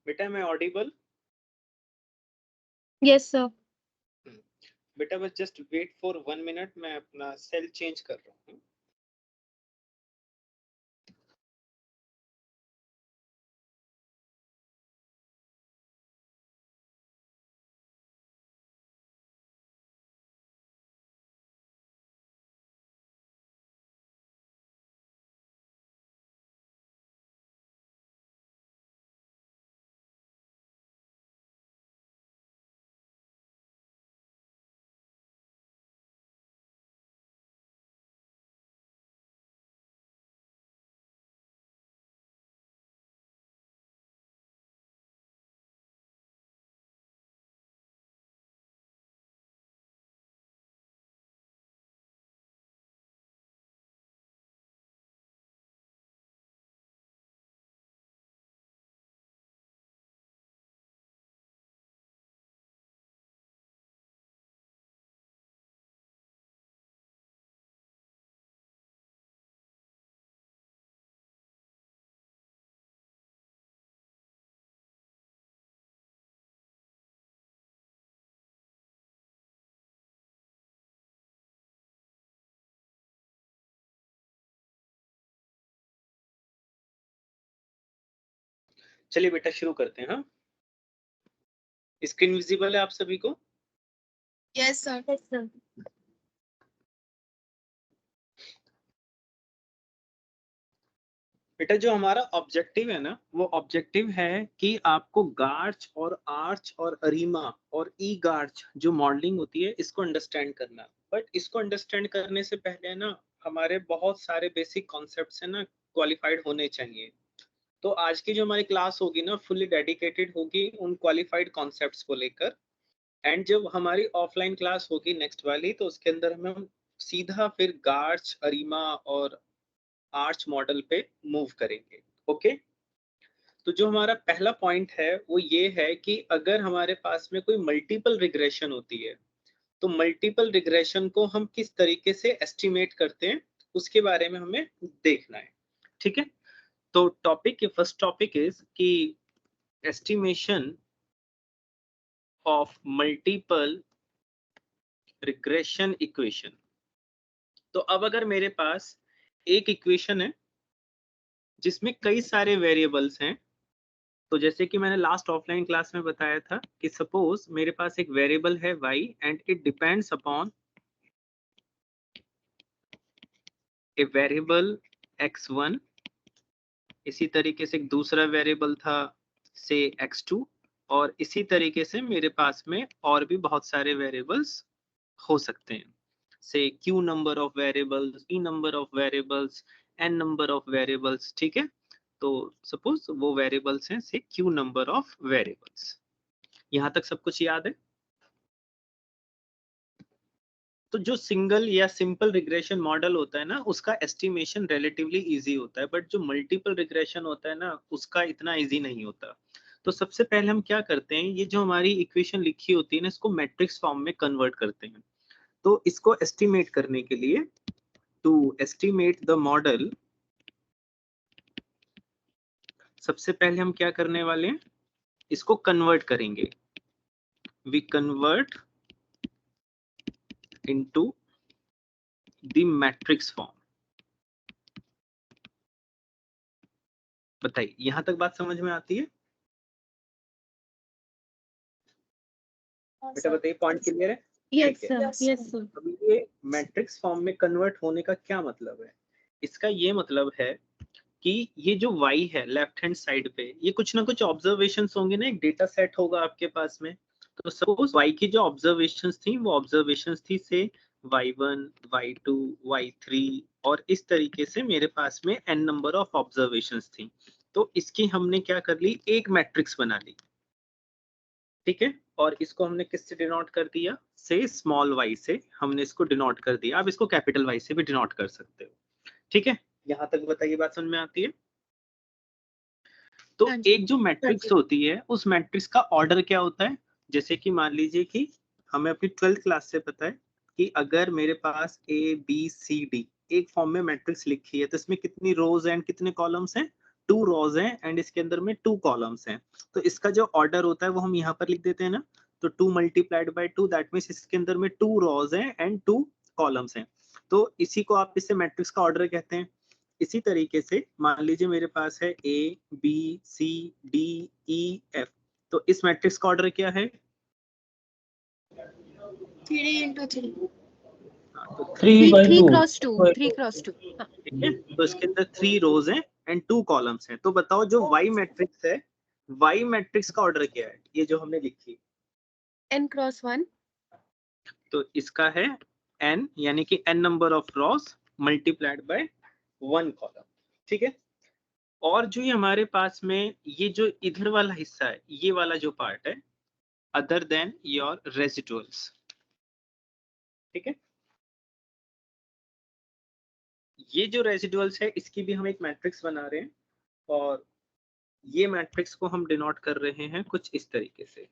बेटा मैं Audible? Yes sir. बेटा बस जस्ट वेट फॉर 1 मिनट, मैं अपना सेल चेंज कर रहा हूँ। चलिए बेटा शुरू करते हैं। हाँ, स्क्रीन विजिबल है आप सभी को? Yes sir. Yes sir. बेटा जो हमारा ऑब्जेक्टिव है ना, वो ऑब्जेक्टिव है कि आपको गार्च और आर्च और अरीमा और ई गार्च जो मॉडलिंग होती है इसको अंडरस्टैंड करना। बट इसको अंडरस्टैंड करने से पहले ना हमारे बहुत सारे बेसिक कॉन्सेप्ट्स है ना क्वालिफाइड होने चाहिए। तो आज की जो हमारी क्लास होगी ना फुल्ली डेडिकेटेड होगी उन क्वालिफाइड कॉन्सेप्ट्स को लेकर। एंड जब हमारी ऑफलाइन क्लास होगी नेक्स्ट वाली, तो उसके अंदर हम सीधा फिर गार्च अरीमा और आर्च मॉडल पे मूव करेंगे। ओके, तो जो हमारा पहला पॉइंट है वो ये है कि अगर हमारे पास में कोई मल्टीपल रिग्रेशन होती है तो मल्टीपल रिग्रेशन को हम किस तरीके से एस्टिमेट करते हैं उसके बारे में हमें देखना है। ठीक है, तो टॉपिक फर्स्ट टॉपिक इज कि estimation of multiple regression equation. तो अब अगर मेरे पास एक इक्वेशन है जिसमें कई सारे वेरिएबल्स हैं, तो जैसे कि मैंने लास्ट ऑफलाइन क्लास में बताया था कि सपोज मेरे पास एक वेरिएबल है y and it depends upon a variable x1। इसी तरीके से एक दूसरा वेरिएबल था से x2, और इसी तरीके से मेरे पास में और भी बहुत सारे वेरिएबल्स हो सकते हैं, से q number of variables, e number of variables, n number of variables. ठीक है, तो सपोज वो वेरिएबल्स हैं से q नंबर ऑफ वेरिएबल्स। यहाँ तक सब कुछ याद है? तो जो सिंगल या सिंपल रिग्रेशन मॉडल होता है ना उसका एस्टिमेशन रिलेटिवली इजी होता है, बट जो मल्टीपल रिग्रेशन होता है ना उसका इतना इजी नहीं होता। तो सबसे पहले हम क्या करते हैं, ये जो हमारी इक्वेशन लिखी होती है ना इसको मैट्रिक्स फॉर्म में कन्वर्ट करते हैं। तो इसको एस्टिमेट करने के लिए, टू एस्टिमेट द मॉडल, सबसे पहले हम क्या करने वाले हैं, इसको कन्वर्ट करेंगे। We convert into the matrix form. बताइए यहां तक बात समझ में आती है? बेटा बताइए, पॉइंट क्लियर है? यस ठीक है, सर। Yes sir. अब ये मैट्रिक्स फॉर्म में कन्वर्ट होने का क्या मतलब है? इसका ये मतलब है कि ये जो y है लेफ्ट हैंड साइड पे, ये कुछ ना कुछ ऑब्जर्वेशंस होंगे ना, एक डेटा सेट होगा आपके पास में। तो सपोज y की जो ऑब्जर्वेशंस थी वो ऑब्जर्वेशंस थी से y1, y2, y3, और इस तरीके से मेरे पास में n नंबर ऑफ ऑब्जर्वेशंस थी। तो इसकी हमने क्या कर ली, एक मैट्रिक्स बना ली। ठीक है, और इसको हमने किससे डिनोट कर दिया, से स्मॉल y से हमने इसको डिनोट कर दिया। आप इसको कैपिटल Y से भी डिनोट कर सकते हो। ठीक है, यहां तक बताइए बात समझ में आती है? तो एक जो मैट्रिक्स होती है उस मैट्रिक्स का ऑर्डर क्या होता है, जैसे कि मान लीजिए कि हमें अपनी 12th क्लास से पता है कि अगर मेरे पास A B C D एक फॉर्म में मैट्रिक्स लिखी है तो इसमें कितनी रोज एंड कितने कॉलम्स हैं, 2 रोज हैं एंड इसके अंदर में 2 कॉलम्स हैं, तो इसका जो ऑर्डर होता है वो हम यहाँ पर लिख देते हैं ना, तो 2 मल्टीप्लाइड बाय 2 दैट मीन्स इसके अंदर में 2 रोज हैं एंड 2 कॉलम्स हैं, तो इसी को आप इससे मैट्रिक्स का ऑर्डर कहते हैं। इसी तरीके से मान लीजिए मेरे पास है A B C D E F, तो इस मैट्रिक्स का ऑर्डर क्या है? 3 into 3 तो 3 by 3 2 cross 2 3 cross 2 हाँ ठीक है, तो इसके अंदर 3 रोज हैं एंड 2 कॉलम्स हैं, तो बताओ जो Y मैट्रिक्स है, Y मैट्रिक्स का ऑर्डर क्या है, ये जो हमने लिखी, n cross 1 तो इसका है n यानी कि n number of rose multiplied by 1 column, ठीक है। और जो ये हमारे पास में ये जो इधर वाला हिस्सा है, ये वाला जो पार्ट है, अदर देन योर रेसिडुअल्स, ठीक है, ये जो रेसिडुअल्स है इसकी भी हम एक मैट्रिक्स बना रहे हैं, और ये मैट्रिक्स को हम डिनोट कर रहे हैं कुछ इस तरीके से।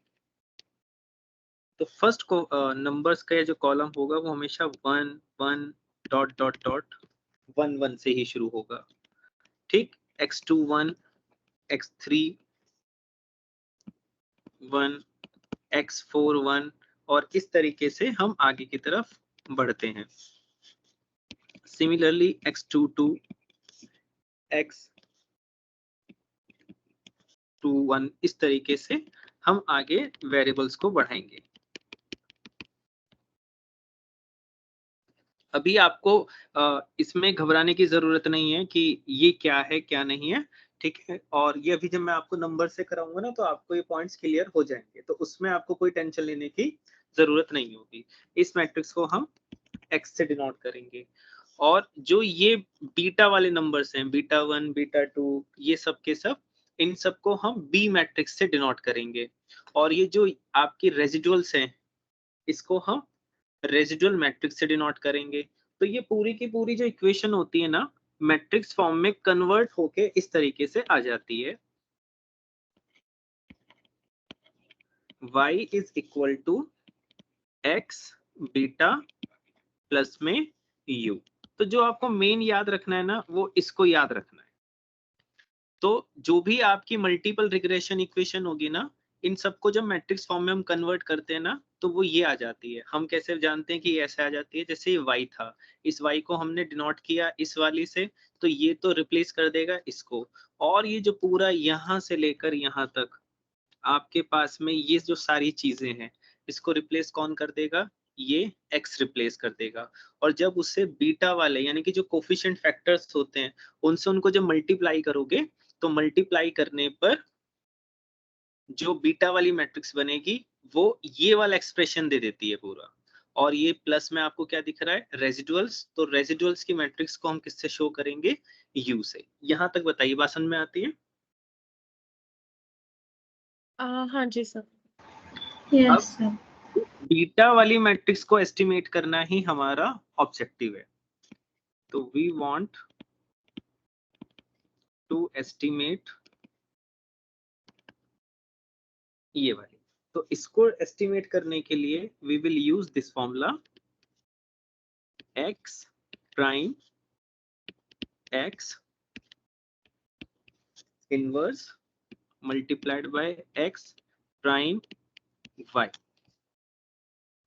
तो फर्स्ट को नंबर्स का जो कॉलम होगा वो हमेशा 1 1 डॉट डॉट डॉट 1 1 से ही शुरू होगा, ठीक, x2 1 x3 1 x4 1, और इस तरीके से हम आगे की तरफ बढ़ते हैं। सिमिलरली x2 2 x2 1, इस तरीके से हम आगे वेरिएबल्स को बढ़ाएंगे। अभी आपको इसमें घबराने की जरूरत नहीं है कि ये क्या है क्या नहीं है, ठीक है, और ये अभी जब मैं आपको नंबर से कराऊंगा ना तो आपको ये पॉइंट्स क्लियर हो जाएंगे, तो उसमें आपको कोई टेंशन लेने की जरूरत नहीं होगी। इस मैट्रिक्स को हम x से डिनोट करेंगे, और जो ये बीटा वाले नंबर्स हैं, बीटा 1 बीटा 2, ये सब के सब, इन सबको हम b मैट्रिक्स से डिनोट करेंगे, और ये जो आपकी रेजिडुअल्स हैं इसको हम रेजिडुअल मैट्रिक्स से डिनोट करेंगे। तो ये पूरी की पूरी जो इक्वेशन होती है ना, मैट्रिक्स फॉर्म में कन्वर्ट होके इस तरीके से आ जाती है, y is equal to x beta plus में u। तो जो आपको मेन याद रखना है ना, वो इसको याद रखना है। तो जो भी आपकी मल्टीपल रिग्रेशन इक्वेशन होगी ना, इन सबको जब मैट्रिक्स फॉर्म में हम कन्वर्ट करते हैं ना, तो वो ये आ जाती है। हम कैसे जानते हैं कि ये ऐसे आ जाती है, जैसे ये y था, इस y को हमने डिनोट किया इस वाली से, तो ये तो रिप्लेस कर देगा इसको, और ये जो पूरा यहाँ से लेकर यहाँ तक आपके पास में ये जो सारी चीजें हैं, इसको रिप्लेस कौन कर देगा? ये x रिप्लेस कर देगा। और जब उससे बीटा वाले यानी कि जो कोफिशिएंट फैक्टर्स होते हैं, उनसे उनको जब मल्टीप्लाई करोगे, तो मल्टीप्लाई करने पर जो बीटा वाली मैट्रिक्स बनेगी वो ये वाला एक्सप्रेशन दे देती है पूरा। और ये प्लस में आपको क्या दिख रहा है? रेजिडुअल्स। तो रेजिडुअल्स की मैट्रिक्स को हम किससे शो करेंगे? u से। यहां तक बताइए, बात समझ में आती है? हाँ जी सर। Yes sir. बीटा वाली मैट्रिक्स को एस्टिमेट करना ही हमारा ऑब्जेक्टिव है। तो वी वांट टू एस्टिमेट ये वाली, तो इसको एस्टिमेट करने के लिए we will use this formula x prime x inverse multiplied by x prime y,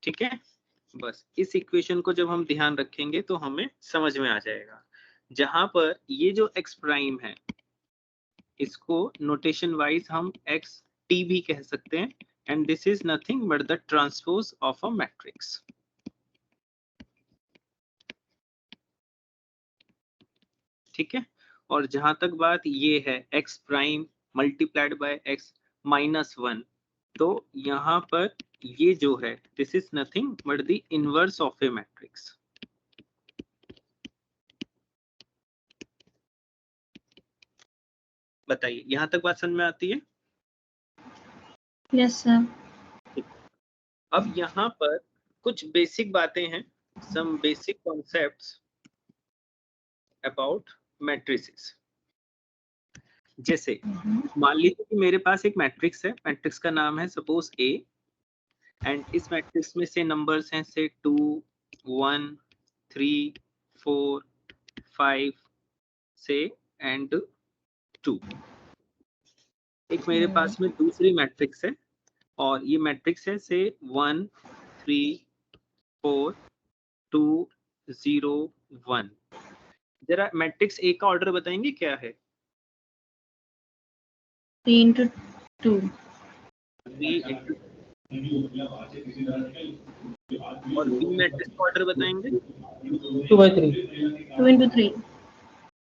ठीक है। बस इस इक्वेशन को जब हम ध्यान रखेंगे तो हमें समझ में आ जाएगा। जहां पर ये जो x प्राइम है, इसको नोटेशन वाइज हम x t भी कह सकते हैं, and this is nothing but the transpose of a matrix, ठीक है। और जहां तक बात ये है x prime multiplied by x minus 1, तो यहाँ पर ये जो है this is nothing but the inverse of A matrix. बताइए, यहाँ तक बात समझ में आती है? Yes sir. अब यहाँ पर कुछ बेसिक बातें हैं, सम बेसिक कॉन्सेप्ट्स अबाउट मैट्रिसेस। जैसे मान लीजिए कि मेरे पास एक मैट्रिक्स है, मैट्रिक्स का नाम है सपोज A, एंड इस मैट्रिक्स में से नंबर्स हैं से 2 1 3 4 5 से एंड 2। एक मेरे पास में दूसरी मैट्रिक्स है और ये मैट्रिक्स है से 1 3 4 2 0 1। जरा मैट्रिक्स ए का ऑर्डर बताएंगे क्या है? 3 into 2. 3 into और बी मैट्रिक्स का ऑर्डर बताएंगे? 2 by 3. 2 into 3.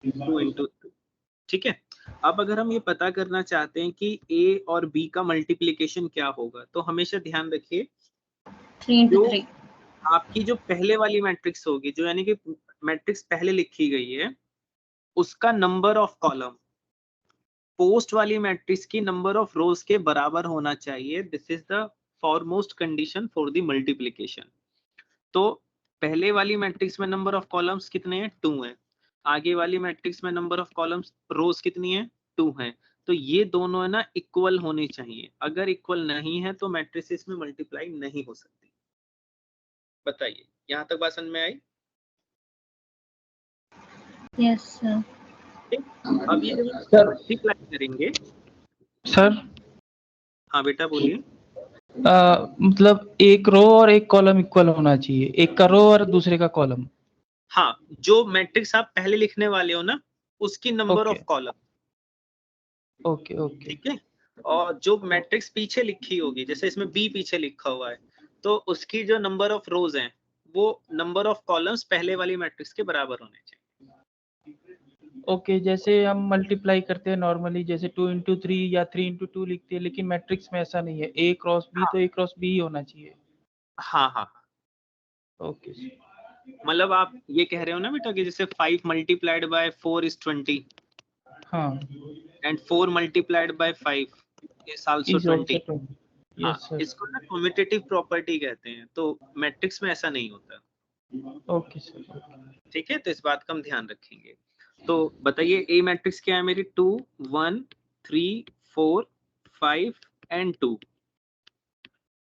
2 into 2। ठीक है। अब अगर हम ये पता करना चाहते हैं कि ए और बी का मल्टीप्लिकेशन क्या होगा, तो हमेशा ध्यान रखिए 3 into जो 3. आपकी जो पहले वाली मैट्रिक्स होगी, जो यानी कि मैट्रिक्स पहले लिखी गई है, उसका नंबर ऑफ कॉलम पोस्ट वाली मैट्रिक्स की नंबर ऑफ रोज के बराबर होना चाहिए। This is the foremost condition for the multiplication. तो पहले वाली मैट्रिक्स में नंबर ऑफ कॉलम्स कितने हैं? 2 हैं। आगे वाली मैट्रिक्स में नंबर ऑफ कॉलम्स रोज कितनी है? 2 हैं। तो ये दोनों है ना इक्वल होनी चाहिए। अगर इक्वल नहीं है तो मैट्रिसेस में मल्टीप्लाई नहीं हो सकती। बताइए, यहाँ तक बात समझ में आई? Yes, sir. अब ये जब सर मल्टीप्लाई करेंगे, सर हाँ बेटा बोलिए। मतलब एक रो और एक कॉलम इक्वल होना चाहिए, एक का रो और दूसरे का कॉलम। हाँ, जो मैट्रिक्स आप पहले लिखने वाले हो ना, उसकी number Okay. Of column. Okay okay ठीक है। और जो मैट्रिक्स पीछे लिखी होगी, जैसे इसमें बी पीछे लिखा हुआ है, तो उसकी जो नंबर ऑफ रोज हैं वो नंबर ऑफ कॉलम्स पहले वाली मैट्रिक्स के बराबर होने चाहिए। ओके। जैसे हम मल्टीप्लाई करते हैं नॉर्मली, जैसे 2 into 3 या 3 into 2 लिखते हैं, लेकिन मैट्रिक्स में ऐसा नहीं है। ए क्रॉस बी तो ए क्रॉस बी ही होना चाहिए। हाँ हाँ, ओके मतलब आप ये कह रहे हो ना बेटा कि जैसे 5 मल्टीप्लाइड बाय 4 is 20 हाँ। And 4 multiplied by 5 is also is also 20। 20। हाँ, यस सर। इसको ना कम्यूटेटिव प्रॉपर्टी कहते हैं। तो मैट्रिक्स में ऐसा नहीं होता। Okay sir. ठीक है, तो इस बात का हम ध्यान रखेंगे। तो बताइए ए मैट्रिक्स क्या है मेरी? 2 1 3 4 5 एंड 2।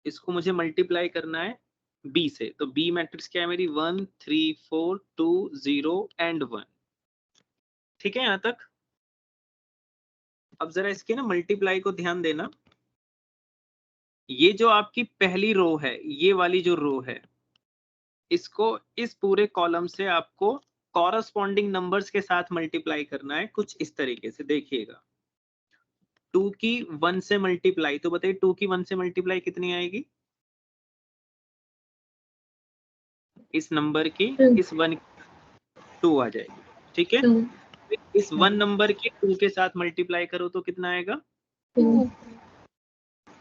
इसको मुझे मल्टीप्लाई करना है बी से। तो बी मैट्रिक्स क्या है मेरी? 1 3 4 2 0 एंड 1। ठीक है यहाँ तक? अब जरा इसके ना मल्टीप्लाई को ध्यान देना। ये जो आपकी पहली रो है, ये वाली जो रो है, इसको इस पूरे कॉलम से आपको कॉरस्पॉन्डिंग नंबर्स के साथ मल्टीप्लाई करना है कुछ इस तरीके से। देखिएगा 2 की 1 से मल्टीप्लाई, तो बताइए 2 की 1 से मल्टीप्लाई कितनी आएगी? इस नंबर की इस 1 2 आ जाएगी। ठीक है। 2. इस 1 नंबर की 2 के साथ मल्टीप्लाई करो तो कितना आएगा? 2.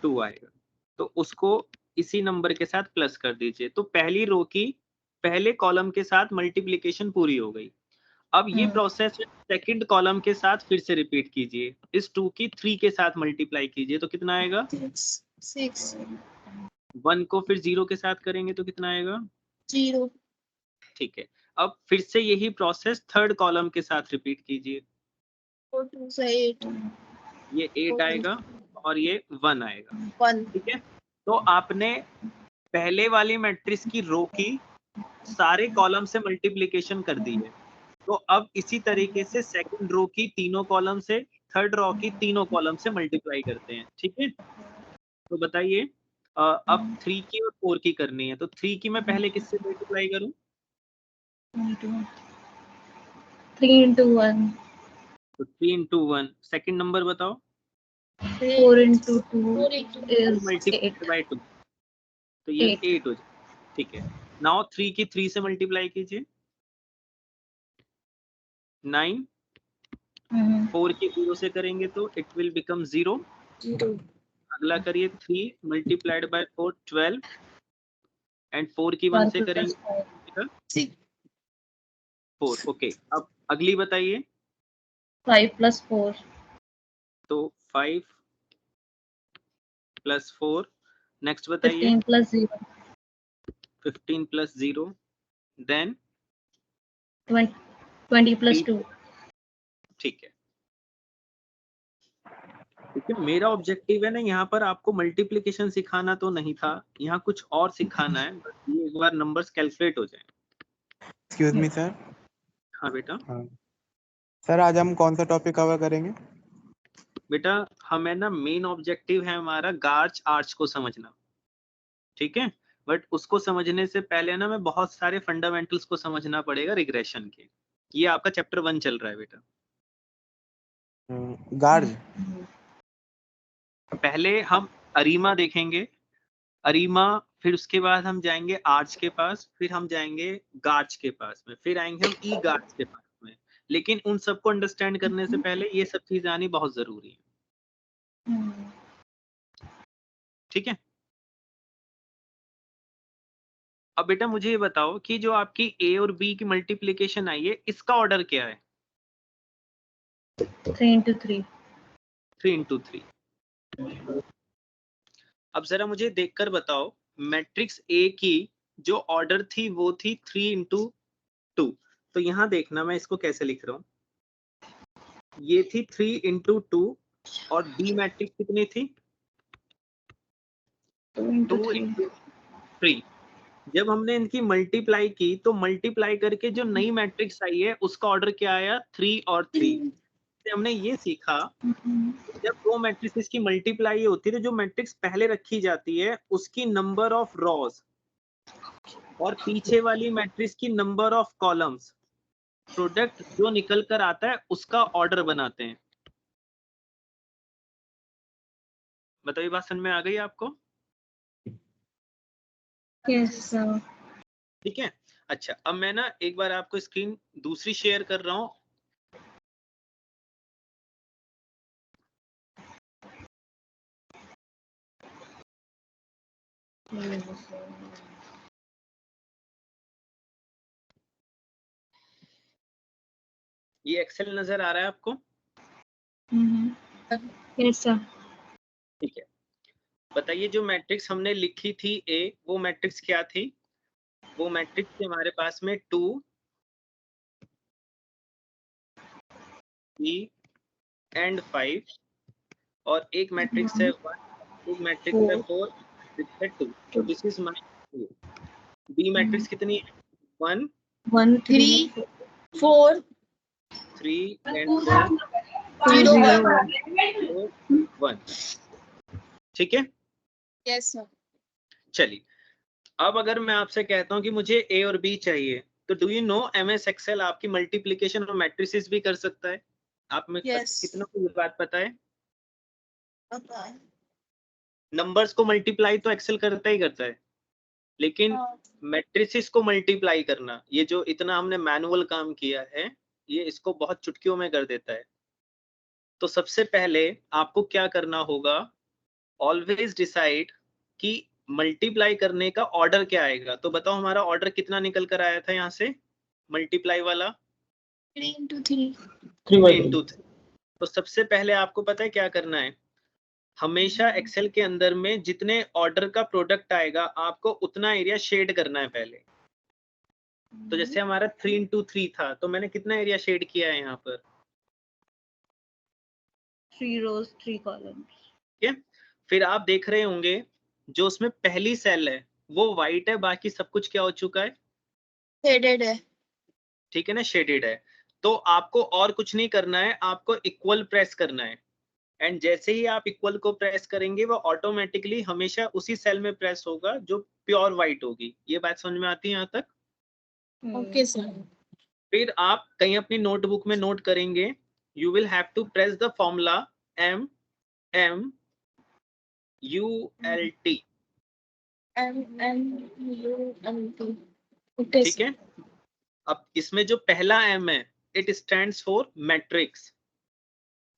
2 आएगा। तो उसको इसी नंबर के साथ प्लस कर दीजिए। तो पहली रो की पहले कॉलम के साथ मल्टीप्लिकेशन पूरी हो गई। अब ये प्रोसेस सेकंड कॉलम के साथ फिर से रिपीट कीजिए। इस 2 की 3 के साथ मल्टीप्लाई कीजिए तो कितना आएगा? 6 1 को फिर 0 के साथ करेंगे तो कितना आएगा? 0 ठीक है। अब फिर से यही प्रोसेस थर्ड कॉलम के साथ रिपीट कीजिए। 4 2 से 8 ये 8 आएगा और ये 1 आएगा। 1। ठीक है। तो आपने पहले वाली मैट्रिक्स की रो की सारे कॉलम से मल्टीप्लिकेशन कर दी है। तो अब इसी तरीके से सेकंड रो की तीनों कॉलम से, थर्ड रो की तीनों कॉलम से मल्टीप्लाई करते हैं। ठीक है। तो बताइए अब 3 की और 4 की करनी है। तो 3 की मैं पहले किससे मल्टीप्लाई करूं? 3 into 1. तो 3 into 1। सेकंड नंबर बताओ। 4 into 2 is मल्टीप्लाई 8. बाय 2, तो ये 8. 8 हो जाए। ठीक है। नाउ 3 की 3 से मल्टीप्लाई कीजिए 9। 4 की 0 से करेंगे तो इट विल बिकम 0। अगला करिए 3 मल्टीप्लाइड बाय 4 12 एंड 4 की 1 से करेंगे 4। ओके। अब अगली बताइए। 5 plus 4. तो 5 प्लस 4। नेक्स्ट बताइए। 15 plus 0. 15 plus 0 then 20 plus 2. ठीक है। क्योंकि मेरा ऑब्जेक्टिव है ना यहाँ पर आपको मल्टीप्लिकेशन सिखाना तो नहीं था, यहाँ कुछ और सिखाना है। बस ये एक बार नंबर्स कैलकुलेट हो जाए। Excuse me sir. हाँ बेटा। हाँ सर, आज हम कौन सा टॉपिक कवर करेंगे? बेटा हमें ना मेन ऑब्जेक्टिव है हमारा गार्च आर्च को समझना, ठीक है, बट उसको समझने से पहले ना मैं बहुत सारे फंडामेंटल्स को समझना पड़ेगा रिग्रेशन के। ये आपका चैप्टर 1 चल रहा है बेटा। गार्ड पहले हम अरीमा देखेंगे, अरीमा, फिर उसके बाद हम जाएंगे आर्च के पास, फिर हम जाएंगे गार्च के पास में, फिर आएंगे हम ई गार्च के पास में। लेकिन उन सबको अंडरस्टैंड करने से पहले ये सब चीजें आनी बहुत जरूरी है, ठीक है। अब बेटा मुझे ये बताओ कि जो आपकी ए और बी की मल्टीप्लिकेशन आई है इसका ऑर्डर क्या है? 3 into 3. 3 into 3। अब जरा मुझे देखकर बताओ, मैट्रिक्स ए की जो ऑर्डर थी वो थी 3 into 2। तो यहां देखना मैं इसको कैसे लिख रहा हूं, ये थी 3 into 2 और बी मैट्रिक्स कितनी थी? 2 into 2 3. into 3। जब हमने इनकी मल्टीप्लाई की तो मल्टीप्लाई करके जो नई मैट्रिक्स आई है उसका ऑर्डर क्या आया? 3 और 3। हमने ये सीखा जब दो मैट्रिसेस की मल्टीप्लाई होती है तो जो मैट्रिक्स पहले रखी जाती है उसकी नंबर ऑफ रॉज और पीछे वाली मैट्रिक्स की नंबर ऑफ कॉलम्स, प्रोडक्ट जो निकल कर आता है उसका ऑर्डर बनाते हैं। बताइए बात समझ में आ गई आपको? Yes, sir. ठीक है। अच्छा अब मैं ना एक बार आपको स्क्रीन दूसरी शेयर कर रहा हूँ। ये एक्सेल नजर आ रहा है आपको? Yes, sir. ठीक है, बताइए जो मैट्रिक्स हमने लिखी थी ए, वो मैट्रिक्स क्या थी? वो मैट्रिक्स थी हमारे पास में 2 3 एंड 5 और एक मैट्रिक्स है 1, एक मैट्रिक्स है 4, मैट्रिक्स है 2। तो this is my B matrix कितनी है? 1 1 3 4 3 एंड 4 0 4 1। ठीक है, यस सर। चलिए अब अगर मैं आपसे कहता हूं कि मुझे ए और बी चाहिए तो do you know MS Excel आपकी मल्टीप्लिकेशन और मैट्रिसेस भी कर सकता है? आप में Yes. कितना को ये बात पता है? पता है। नंबर्स को मल्टीप्लाई तो एक्सेल करता ही करता है, लेकिन मैट्रिसेस को मल्टीप्लाई करना, ये जो इतना हमने मैनुअल काम किया है, ये इसको बहुत चुटकियों में कर देता है। तो सबसे पहले आपको क्या करना होगा, ऑलवेज डिसाइड कि मल्टीप्लाई करने का ऑर्डर क्या आएगा। तो बताओ हमारा ऑर्डर कितना निकल कर आया था यहाँ से मल्टीप्लाई वाला? 3 into 3 3 into 3। तो सबसे पहले आपको पता है क्या करना है, हमेशा एक्सेल के अंदर में जितने ऑर्डर का प्रोडक्ट आएगा आपको उतना एरिया शेड करना है पहले। तो जैसे हमारा 3 into 3 था तो मैंने कितना एरिया शेड किया है यहाँ पर? 3 rows 3 columns. ठीक है, फिर आप देख रहे होंगे जो उसमें पहली सेल है वो व्हाइट है, बाकी सब कुछ क्या हो चुका है? शेडेड है। ठीक है ना, शेडेड है। तो आपको और कुछ नहीं करना है, आपको इक्वल प्रेस करना है, एंड जैसे ही आप इक्वल को प्रेस करेंगे वो ऑटोमेटिकली हमेशा उसी सेल में प्रेस होगा जो प्योर व्हाइट होगी। ये बात समझ में आती है यहाँ तक? Okay sir. फिर आप कहीं अपनी नोटबुक में नोट करेंगे, you will have to press the formula M M U L T. MMULT। ठीक है, अब इसमें जो पहला एम है इट स्टैंड्स फॉर मैट्रिक्स,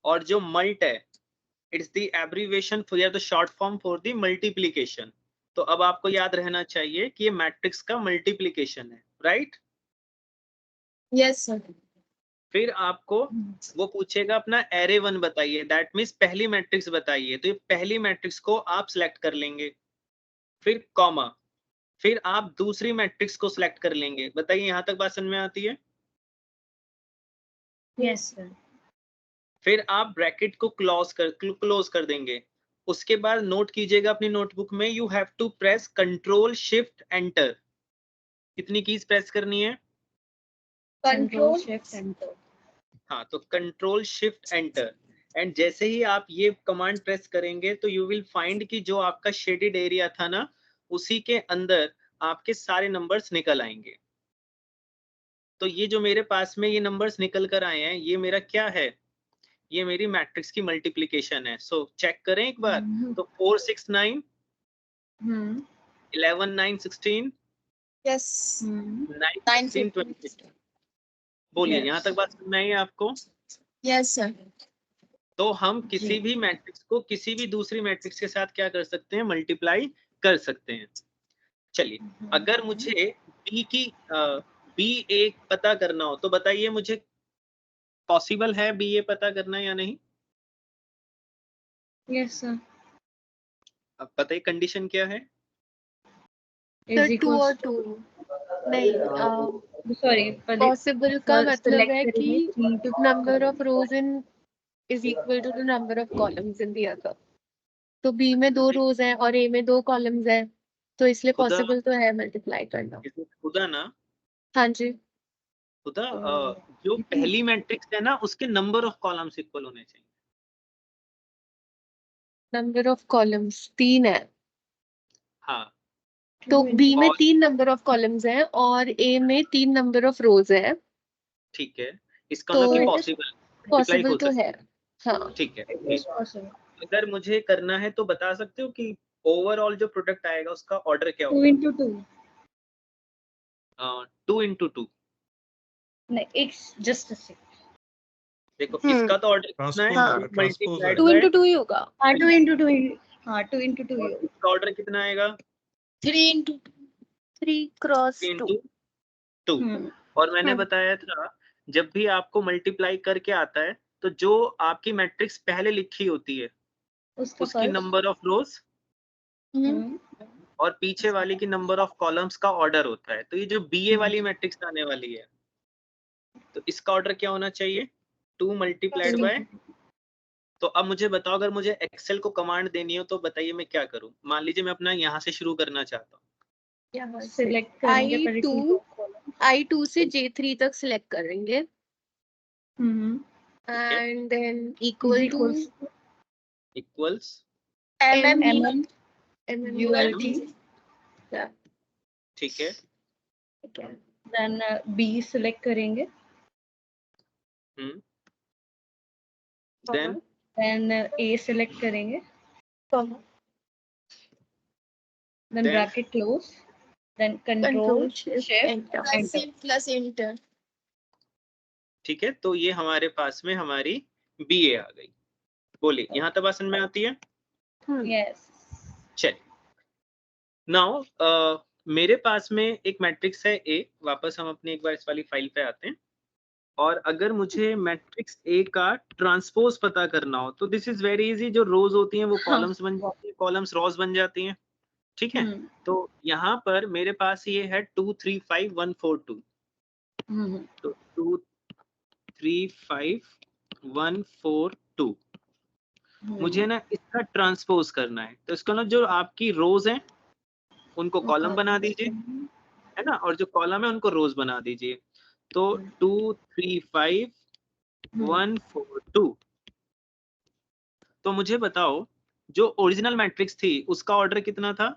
और जो मल्ट है इट्स द एब्रीविएशन फॉर या the short form for the multiplication. तो अब आपको याद रहना चाहिए कि ये मैट्रिक्स का मल्टीप्लिकेशन है, राइट? Yes sir. फिर आपको वो पूछेगा अपना एरे 1 बताइए, दैट मीन्स पहली मैट्रिक्स बताइए। तो ये पहली मैट्रिक्स को आप सिलेक्ट कर लेंगे, फिर कॉमा, फिर आप दूसरी मैट्रिक्स को सिलेक्ट कर लेंगे। बताइए यहाँ तक बात समझ में आती है? Yes, sir. फिर आप ब्रैकेट को क्लोज कर देंगे। उसके बाद नोट कीजिएगा अपनी नोटबुक में, you have to press control shift enter. कितनी कीज प्रेस करनी है? Control shift enter. हाँ, तो कंट्रोल शिफ्ट एंटर। एंड जैसे ही आप ये कमांड प्रेस करेंगे तो यू विल फाइंड कि जो आपका शेडेड एरिया था ना, उसी के अंदर आपके सारे नंबर्स निकल आएंगे। तो ये जो मेरे पास में ये नंबर्स निकल कर आए हैं, ये मेरा क्या है? ये मेरी मैट्रिक्स की मल्टीप्लिकेशन है। सो चेक करें एक बार। तो 4 6 9, 11 9 16, Yes. 9 9 16 15. 20। बोलिए, Yes. यहाँ तक बात सुनना है आपको? Yes, sir. तो हम किसी भी मैट्रिक्स को किसी भी दूसरी मैट्रिक्स के साथ क्या कर सकते हैं? मल्टीप्लाई कर सकते हैं। चलिए, अगर मुझे बी की बी ए पता करना हो तो बताइए मुझे, पॉसिबल है बी ए पता करना या नहीं? Yes, sir. अब बताइए कंडीशन क्या है? Sir, Is 2 और equals 2 नहीं sorry, पहले पॉसिबल का मतलब select है कि करेंगे 3 to number of rows in is equal to the number of columns in the other. तो बी में 2 रोज हैं और ए में 2 कॉलम्स हैं, तो इसलिए खुदा पॉसिबल तो है मल्टीप्लाई करना। खुदा ना हाँ जी। खुदा जो पहली मैट्रिक्स है ना, उसके नंबर ऑफ कॉलम्स इक्वल होने चाहिए। नंबर ऑफ कॉलम्स 3 है, हाँ, तो बी में और 3 नंबर ऑफ कॉलम्स हैं और ए में 3 नंबर ऑफ रोज है। ठीक है, इसका तो मतलब कि पॉसिबल मल्टीप्लाई पॉसिबल हो तो सकता है। हाँ। है। ठीक है, is possible. अगर मुझे करना है तो बता सकते हो कि ओवरऑल जो प्रोडक्ट आएगा उसका ऑर्डर क्या 2 होगा? into 2. 2 into 2। No, it's just a sec. देखो इसका तो ऑर्डर कितना है? हाँ, मल्टीप्लाइड 2 बाय into 2 ही होगा। 2 into 2. 2 into 2. इसका ऑर्डर कितना आएगा? 3 into 3 cross 2। into 2। और मैंने बताया था जब भी आपको मल्टीप्लाई करके आता है तो जो आपकी मैट्रिक्स पहले लिखी होती है उसकी नंबर ऑफ रोज और पीछे वाली की नंबर ऑफ कॉलम्स का ऑर्डर होता है। तो ये जो बीए वाली मैट्रिक्स आने वाली है, तो इसका ऑर्डर क्या होना चाहिए? 2 मल्टीप्लाइड बाय। तो अब मुझे बताओ, अगर मुझे एक्सेल को कमांड देनी हो तो बताइए मैं क्या करूं? मान लीजिए मैं अपना यहाँ से शुरू करना चाहता हूँ। Select करेंगे पहले I2 से J3 तक सिलेक्ट करेंगे and than equal two equals MMULT। ठीक है, then B select करेंगे, देन then A select करेंगे, then Then- bracket close, then control shift enter. Plus inter. ठीक है, तो ये हमारे पास में हमारी बीए आ गई। बोलिए, यहाँ तक बात समझ में आती है? Yes. चलिए, नाउ मेरे पास में एक मैट्रिक्स है ए। वापस हम अपने एक बार इस वाली फाइल पे आते हैं। और अगर मुझे मैट्रिक्स ए का ट्रांसपोज पता करना हो तो दिस इज वेरी इजी। जो रोज होती हैं वो कॉलम्स बन जाती हैं, कॉलम्स रोज बन जाती हैं। ठीक है, तो यहाँ पर मेरे पास ये है 2 3 5 1 4 2। तो 2 3 5 1 4 2 मुझे ना इसका ट्रांसपोज करना है। तो इसका ना जो आपकी रोज हैं उनको कॉलम बना दीजिए, है ना, और जो कॉलम है उनको रोज बना दीजिए। तो 2 3 5 1 4 2। तो मुझे बताओ, जो ओरिजिनल मैट्रिक्स थी उसका ऑर्डर कितना था?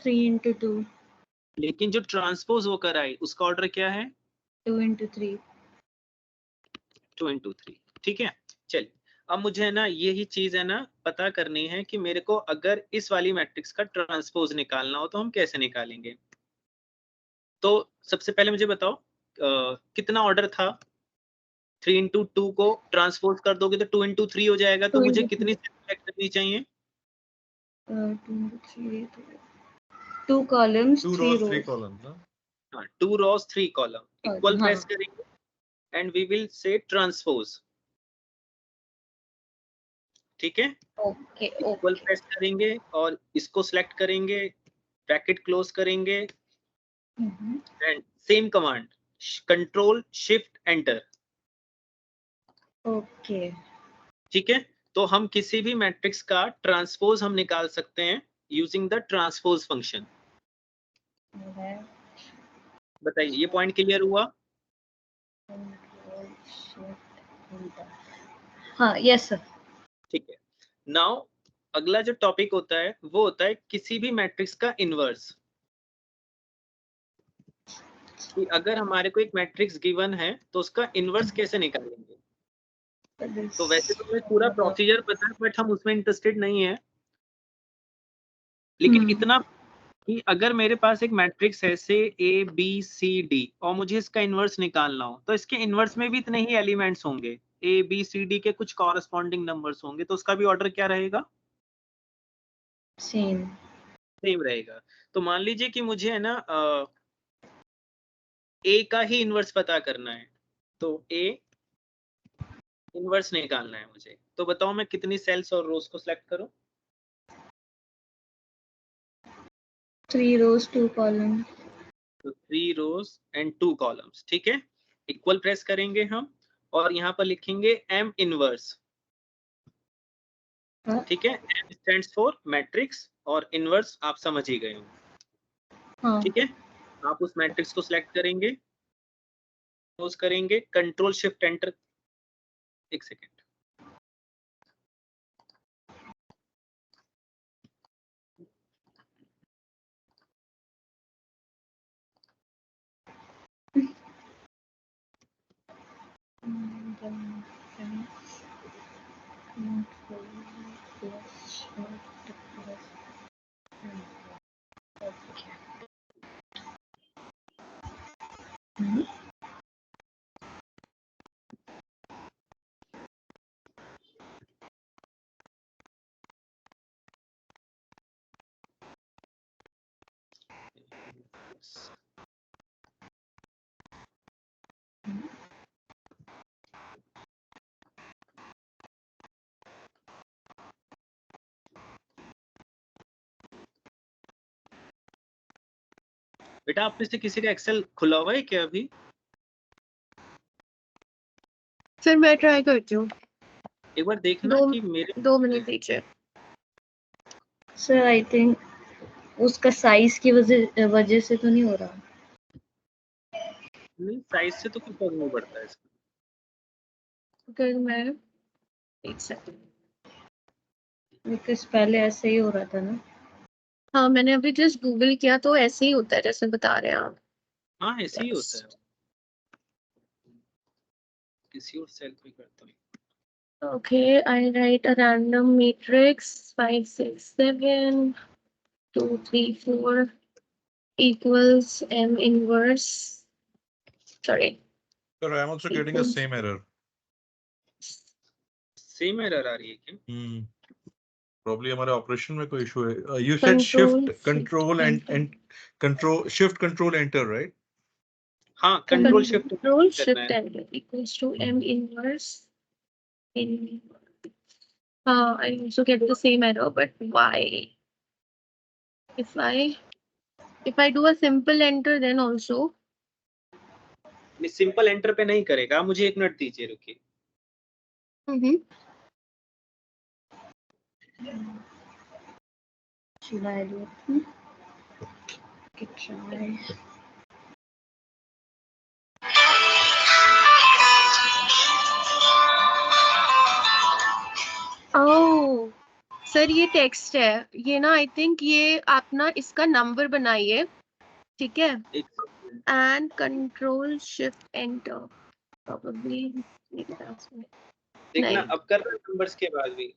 3 into 2. लेकिन जो ट्रांसपोज होकर आई उसका ऑर्डर क्या है? 2 into 3. 2 into 3। ठीक है, चलिए अब मुझे ना यही चीज है ना पता करनी है कि मेरे को अगर इस वाली मैट्रिक्स का ट्रांसपोज निकालना हो तो हम कैसे निकालेंगे। तो सबसे पहले मुझे बताओ कितना ऑर्डर था? 3 into 2 को ट्रांसपोज कर दोगे तो 2 into 3 हो जाएगा। तो 2 मुझे into कितनी सेलेक्ट करनी चाहिए? 2 into 3. 2 columns, 3 rows. हाँ, 2 rows 3 column। इक्वल प्रेस करेंगे and we will say transpose. ठीक है, Okay. इक्वल प्रेस करेंगे और इसको सिलेक्ट करेंगे, ब्रैकेट क्लोज करेंगे and same command control shift enter. Okay. ठीक है, तो हम किसी भी मैट्रिक्स का ट्रांसपोज हम निकाल सकते हैं यूजिंग द ट्रांसपोज फंक्शन। बताइए, ये पॉइंट क्लियर हुआ? हाँ, yes sir. ठीक है। नाउ अगला जो टॉपिक होता है वो होता है किसी भी मैट्रिक्स का इनवर्स। कि अगर हमारे को एक मैट्रिक्स गिवन है तो उसका इनवर्स कैसे निकालेंगे। तो वैसे तो हमें पूरा प्रोसीजर पता है बट हम उसमें इंटरेस्टेड नहीं है। लेकिन इतना कि अगर मेरे पास एक मैट्रिक्स है से ए बी सी डी और मुझे इसका इनवर्स निकालना हो तो इसके इनवर्स में भी इतने ही एलिमेंट्स होंगे, ए बी सी डी के कुछ कॉरस्पॉन्डिंग नंबर्स होंगे, तो उसका भी ऑर्डर क्या रहेगा, Same. सेम रहेगा। तो मान लीजिए कि मुझे है ना ए का ही इनवर्स पता करना है, तो ए इनवर्स निकालना है मुझे, तो बताओ मैं कितनी सेल्स और रोज को सिलेक्ट करूं। 3 rows, 2 columns. तो 3 रोज एंड 2 कॉलम्स, ठीक है। इक्वल प्रेस करेंगे हम और यहाँ पर लिखेंगे एम इनवर्स, हाँ, ठीक है। एम स्टैंड्स फॉर मैट्रिक्स और इनवर्स आप समझ ही गए हो, हाँ. ठीक है। आप उस मैट्रिक्स को सिलेक्ट करेंगे, क्लोज करेंगे, कंट्रोल शिफ्ट एंटर, एक सेकेंड। बेटा आप में से किसी का एक्सेल खुला हुआ है क्या अभी। सर मैं ट्राई करती हूँ, एक बार देखना कि मेरे 2 मिनट दीजिए। Sir, I think उसका साइज की वजह से तो नहीं हो रहा। नहीं, साइज से तो कुछ फर्क नहीं पड़ता है इसका। अगर मैं एक सेकंड, बिकॉज पहले ऐसे ही हो रहा था ना। हाँ मैंने अभी जस्ट गूगल किया तो ऐसे ही होता है जैसे बता रहे हैं आप। हाँ ऐसे ही होता है, किसी और सेल पे करता हूँ। Okay, I write a random matrix 5, 6, 7, 2, 3, 4 equals M inverse. Sorry. Sir, I am also getting the same error. Same error आ रही है क्या। Probably हमारे ऑपरेशन में कोई इशू है। You said shift control enter, right? हाँ control shift Control shift enter equals to M inverse. I also get the same error, but why? If I do a simple enter, then also. Simple enter पे नहीं करेगा, मुझे 1 minute दीजिए, रुकिए। Should I do it? Try. Oh sir ये text है, ये ना आई थिंक ये आप ना इसका नंबर बनाइए, ठीक है, and control shift enter probably. देखना अब कर रहा नंबर्स के बाद भी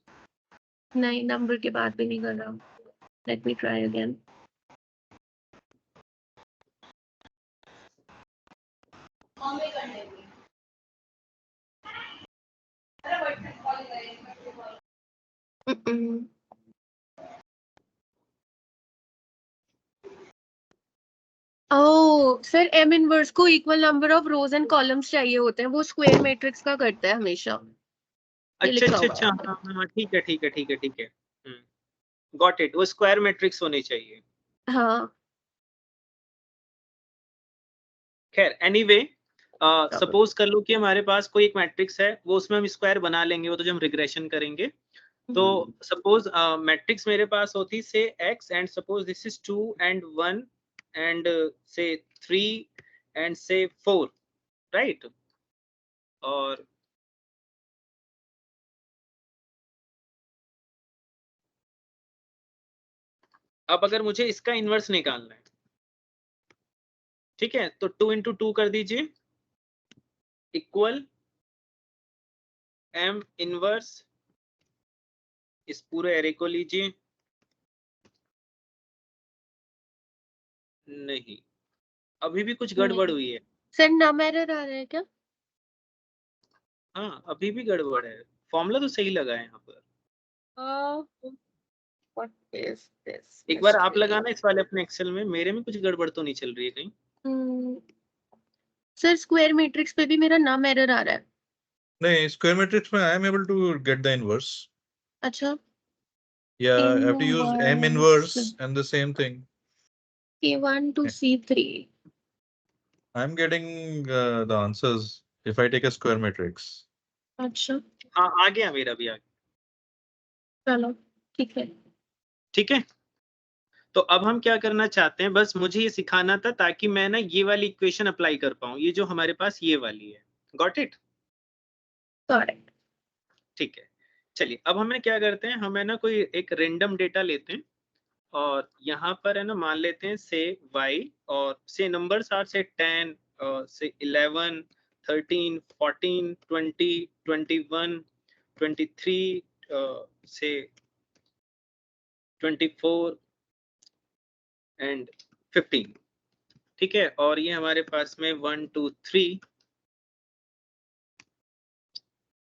नहीं, नंबर के बाद भी नहीं कर रहा। Let me try again. Oh sir M inverse को equal number of rows and columns चाहिए होते हैं, वो स्क्वायर मैट्रिक्स का करता है हमेशा। अच्छा हाँ ठीक है गॉट इट, वो स्क्वायर मैट्रिक्स होनी चाहिए। हाँ खैर एनीवे, सपोज कर लो कि हमारे पास कोई एक मैट्रिक्स है, वो उसमें हम स्क्वायर बना लेंगे, वो तो जब हम रिग्रेशन करेंगे। तो सपोज मैट्रिक्स मेरे पास होती से x and suppose this is 2 and 1 and say 3 and say 4, right. और अब अगर मुझे इसका इनवर्स निकालना है, ठीक है, तो 2 इंटू 2 कर दीजिए इक्वल m इनवर्स, इस पूरे एरे को लीजिए, नहीं अभी भी कुछ गड़बड़ हुई है। सर नम एरर आ रहा है क्या? हाँ अभी भी गड़बड़ है, फॉर्मूला तो सही लगा है यहाँ पर। What is this? एक बार आप लगाना इस वाले अपने एक्सेल में, मेरे में कुछ गड़बड़ तो नहीं चल रही है कहीं। सर स्क्वायर मैट्रिक्स पे भी मेरा नम एरर आ रहा है। नहीं, स्क्वायर मैट्रिक्स में I am able to get the inverse. अच्छा, Yeah, I have to use m inverse and the same thing. K1 to C3. I'm getting the answers if I take a square matrix. अच्छा, हाँ आ गया, मेरा भी आ गया। चलो ठीक है। ठीक है, तो अब हम क्या करना चाहते हैं, बस मुझे ये सिखाना था ताकि मैं ना ये वाली इक्वेशन अप्लाई कर पाऊं, ये जो हमारे पास ये वाली है। Got it? करेक्ट। ठीक है, चलिए अब हमें क्या करते हैं, हमें ना कोई एक रेंडम डेटा लेते हैं और यहाँ पर है ना मान लेते हैं से y, और से नंबर्स आर से 10 से 11 13 14 20 21 23 से 24 एंड 15। ठीक है, और ये हमारे पास में 1 2 3,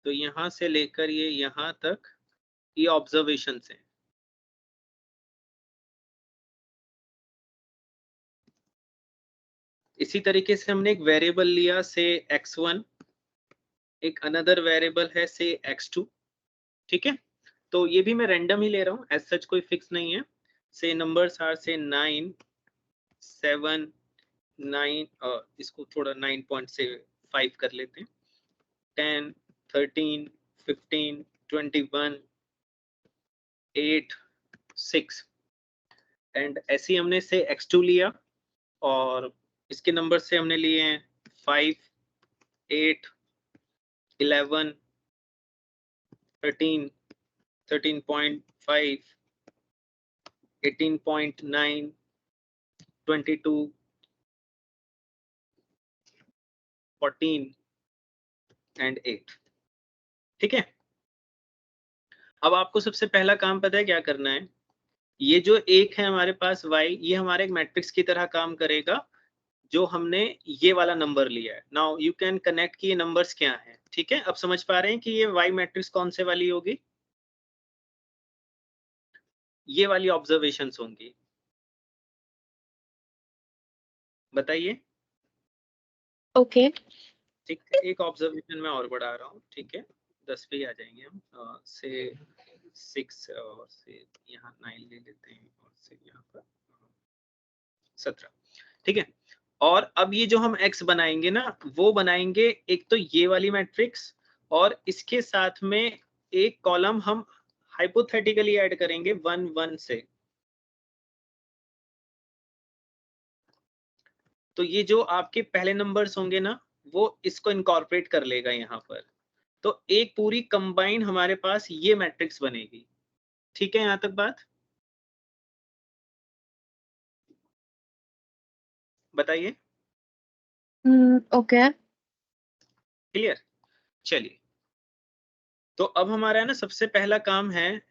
तो यहाँ से लेकर ये यहाँ तक ये ऑब्जर्वेशन है। इसी तरीके से हमने एक वेरिएबल लिया से x1, एक अनदर वेरिएबल है से x2। ठीक है, तो ये भी मैं रैंडम ही ले रहा हूँ, एज सच कोई फिक्स नहीं है। से नंबर्स आर से 9 7 9, इसको थोड़ा 9.5 कर लेते हैं, 10 13 15 21 8 6, एंड ऐसे ही हमने से x2 लिया और इसके नंबर से हमने लिए हैं 5 8 11 13 13.5 18.9 22 14 एंड 8। ठीक है, अब आपको सबसे पहला काम पता है क्या करना है, ये जो एक है हमारे पास y, ये हमारे एक मैट्रिक्स की तरह काम करेगा जो हमने ये वाला नंबर लिया है। नाउ यू कैन कनेक्ट कि ये नंबर्स क्या हैं। ठीक है, अब समझ पा रहे हैं कि ये y मैट्रिक्स कौन से वाली होगी, ये वाली ऑब्जर्वेशंस होंगी, बताइए। ओके, ठीक है, एक ऑब्जर्वेशन मैं और बढ़ा रहा हूँ, ठीक है 10 पे ही आ जाएंगे हम, से 6 और से यहाँ 9 ले लेते हैं और से यहाँ पर 17। ठीक है, और अब ये जो हम x बनाएंगे ना, वो बनाएंगे एक तो ये वाली मैट्रिक्स, और इसके साथ में एक कॉलम हम हाइपोथेटिकली ऐड करेंगे 1 1 से। तो ये जो आपके पहले नंबर्स होंगे ना, वो इसको इनकॉर्पोरेट कर लेगा यहाँ पर, तो एक पूरी कंबाइन हमारे पास ये मैट्रिक्स बनेगी। ठीक है, यहाँ तक बात बताइए। Okay, clear? चलिए, तो अब हमारा है ना सबसे पहला काम है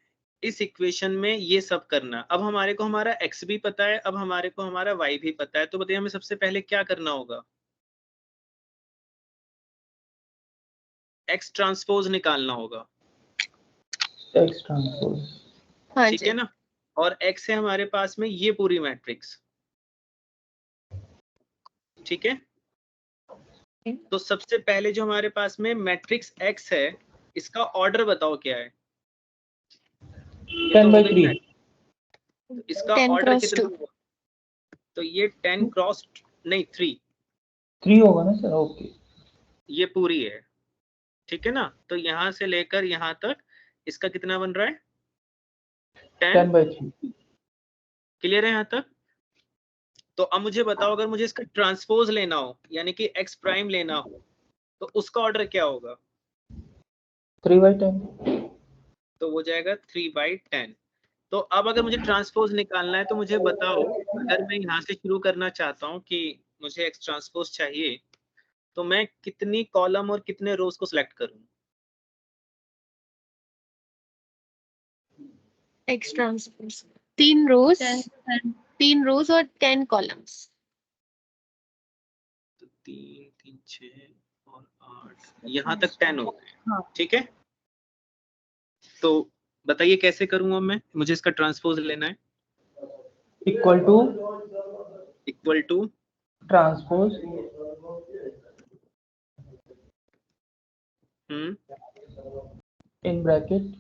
इस इक्वेशन में ये सब करना। अब हमारे को हमारा x भी पता है, अब हमारे को हमारा y भी पता है, तो बताइए हमें सबसे पहले क्या करना होगा, x ट्रांसपोज निकालना होगा। x ट्रांसपोज, हाँ ठीक जी, है ना, और x है हमारे पास में ये पूरी मैट्रिक्स। ठीक है, तो सबसे पहले जो हमारे पास में मैट्रिक्स x है, इसका ऑर्डर बताओ क्या है। 10/3, तो इसका 10 ऑर्डर क्रॉस कितना 2। होगा, तो ये 10 क्रॉस नहीं 3 होगा ना सर? ओके, ये पूरी है। ठीक है ना, तो यहाँ से लेकर यहाँ तक इसका कितना बन रहा है 10/3। क्लियर है यहाँ तक? तो अब मुझे बताओ, अगर मुझे इसका ट्रांसपोज लेना हो, यानी कि x प्राइम लेना हो, तो उसका ऑर्डर क्या होगा, 3/10। तो वो जाएगा 3/10। तो अब अगर मुझे ट्रांसपोज निकालना है तो मुझे बताओ, अगर मैं यहाँ से शुरू करना चाहता हूँ कि मुझे एक्स ट्रांसपोज चाहिए, तो मैं कितनी कॉलम और कितने रोज को सिलेक्ट करूँ? एक्स ट्रांसपोज 3 रोज, 3 रोज और 10 कॉलम्स। तो 3 3 6 और 8, यहाँ तक 10 हो गए। ठीक है, तो बताइए कैसे करूँ अब मैं? मुझे इसका ट्रांसपोज लेना है। Equal to transpose in bracket,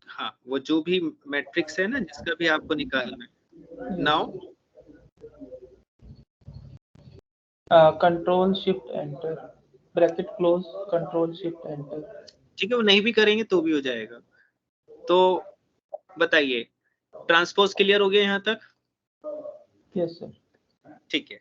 हाँ, वो जो भी मैट्रिक्स है ना जिसका भी आपको निकालना है। Now control shift enter, bracket close, control shift enter. ठीक है, वो नहीं भी करेंगे तो भी हो जाएगा। तो बताइए, ट्रांसपोज क्लियर हो गया यहाँ तक? Yes sir. ठीक है,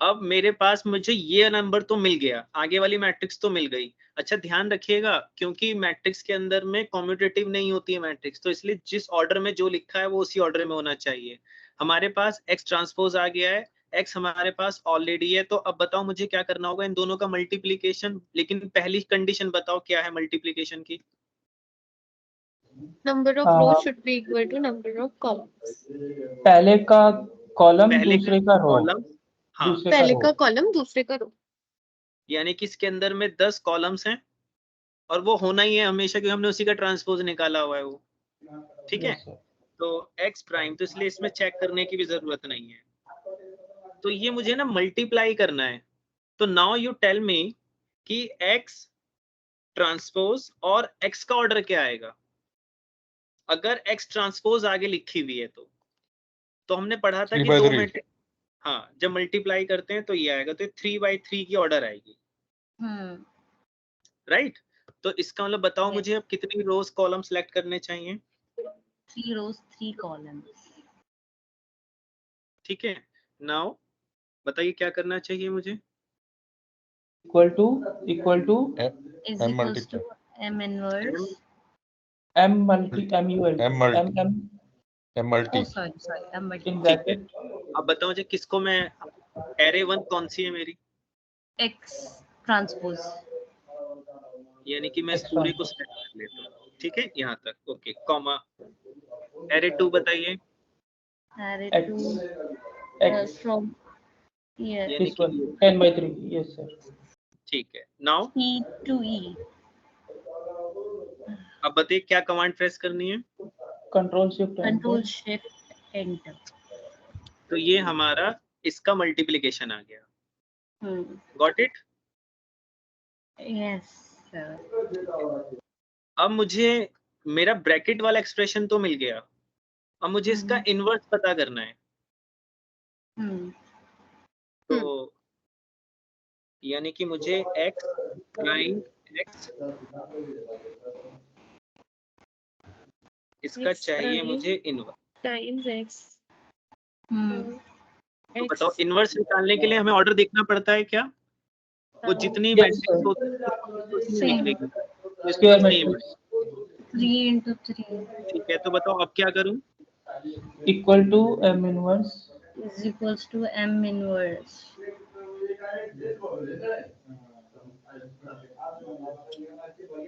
अब मेरे पास मुझे ये नंबर तो मिल गया, आगे वाली मैट्रिक्स तो मिल गई। अच्छा ध्यान रखिएगा, क्योंकि मैट्रिक्स के अंदर में कॉम्यूटेटिव नहीं होती है मैट्रिक्स, तो इसलिए जिस ऑर्डर में जो लिखा है वो उसी ऑर्डर में होना चाहिए। हमारे पास एक्स ट्रांसपोज आ गया है, एक्स हमारे पास ऑलरेडी है, तो अब बताओ मुझे क्या करना होगा? इन दोनों का मल्टीप्लीकेशन। लेकिन पहली कंडीशन बताओ क्या है मल्टीप्लीकेशन की? Number of rows should be equal to number of columns. पहले का कॉलम पहले दूसरे का रो, कॉलम, हाँ, पहले का कॉलम दूसरे का रो, यानी कि इसके अंदर में 10 कॉलम्स हैं, और वो होना ही है हमेशा क्योंकि हमने उसी का ट्रांसपोज निकाला हुआ है वो। ठीक है, तो एक्स प्राइम, तो इसलिए इसमें चेक करने की भी जरूरत नहीं है। तो ये मुझे ना मल्टीप्लाई करना है। तो नाउ यू टेल मी कि एक्स ट्रांसपोज और एक्स का ऑर्डर क्या आएगा अगर एक्स ट्रांसपोज आगे लिखी हुई है। तो हमने पढ़ा था कि 2 मैट्रिक्स, हाँ, जब मल्टीप्लाई करते हैं तो ये आएगा, तो 3/3 की ऑर्डर आएगी। राइट, तो इसका मतलब बताओ मुझे अब कितनी रोज कॉलम सेलेक्ट करने चाहिए? 3 rows 3 columns। ठीक है, नाउ बताइए क्या करना चाहिए मुझे? Equal to is equals to m inverse m multi m u l M multi. m M multi. oh sorry m multi in ठीक है, bracket अब बताओ मुझे किसको मैं, एरे 1 कौन सी है मेरी? x transpose यानी कि मैं इस पूरे को सेलेक्ट कर लेता हूँ। ठीक है, यहाँ तक ओके, कॉमा एरे 2 बताइए। array x 2 x from yeah यानी this कि one 10/3 yes sir। ठीक है, नाउ e to e अब बताइए क्या कमांड प्रेस करनी है? control shift control shift enter। तो ये हमारा इसका मल्टीप्लिकेशन आ गया। Got it? yes sir। अब मुझे मेरा ब्रैकेट वाला एक्सप्रेशन तो मिल गया, अब मुझे इसका इनवर्स पता करना है। तो यानी कि मुझे x प्राइम x इसका चाहिए मुझे इनवर्स टाइम्स एक्स। तो बताओ इनवर्स निकालने के लिए हमें ऑर्डर देखना पड़ता है क्या? वो जितनी yes मैट्रिक्स होती है Same। तो इसमें square सेम है। matrix 3 into 3 ठीक है, तो बताओ अब क्या करूं? equal to m inverse is equals to m inverse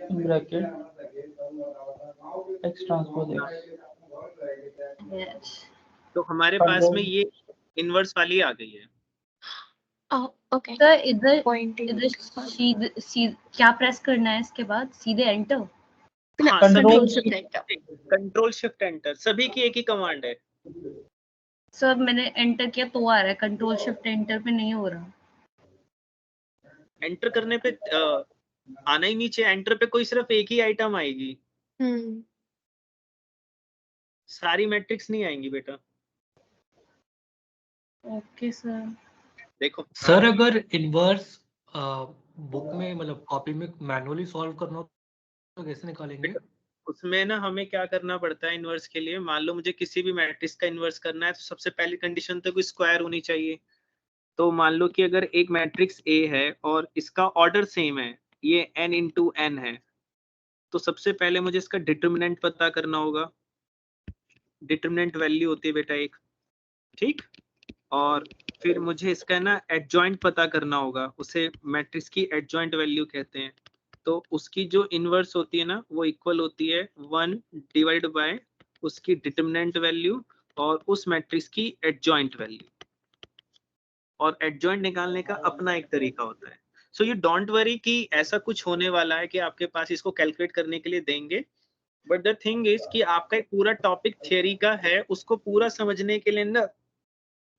in bracket x transpose x yes। तो हमारे पास में ये इनवर्स वाली आ गई है। ओके तो इधर पॉइंटिंग सीधे क्या प्रेस करना है इसके बाद? सीधे एंटर। हाँ, कंट्रोल सभी shift enter. Control shift enter, सभी की एक ही कमांड है। सर मैंने एंटर किया तो आ रहा है, कंट्रोल शिफ्ट एंटर पे नहीं हो रहा। एंटर करने पे आना ही नीचे, एंटर पे कोई सिर्फ एक ही आइटम आएगी, सारी मैट्रिक्स नहीं आएंगी बेटा। Okay sir. देखो सर अगर इनवर्स बुक में मतलब कॉपी में मैनुअली सॉल्व करना हो तो कैसे निकालेंगे? उसमें ना हमें क्या करना पड़ता है इनवर्स के लिए? मान लो मुझे किसी भी मैट्रिक्स का इनवर्स करना है तो सबसे पहली कंडीशन तो कोई स्क्वायर होनी चाहिए। तो मान लो कि अगर एक मैट्रिक्स ए है और इसका ऑर्डर सेम है, ये n into n है, तो सबसे पहले मुझे इसका डिटर्मिनेंट पता करना होगा। डिटरमिनेंट वैल्यू होती है बेटा एक, ठीक। और फिर मुझे इसका ना एडजॉइंट पता करना होगा, उसे मैट्रिक्स की एडजॉइंट वैल्यू कहते हैं। तो उसकी जो इनवर्स होती है ना वो इक्वल होती है 1 डिवाइड बाय उसकी डिटरमिनेंट वैल्यू और उस मैट्रिक्स की एडजॉइंट वैल्यू। और एडजॉइंट निकालने का अपना एक तरीका होता है। सो यू डोंट वरी कि ऐसा कुछ होने वाला है कि आपके पास इसको कैलकुलेट करने के लिए देंगे, बट द थिंग इज कि आपका एक पूरा टॉपिक थियरी का है, उसको पूरा समझने के लिए ना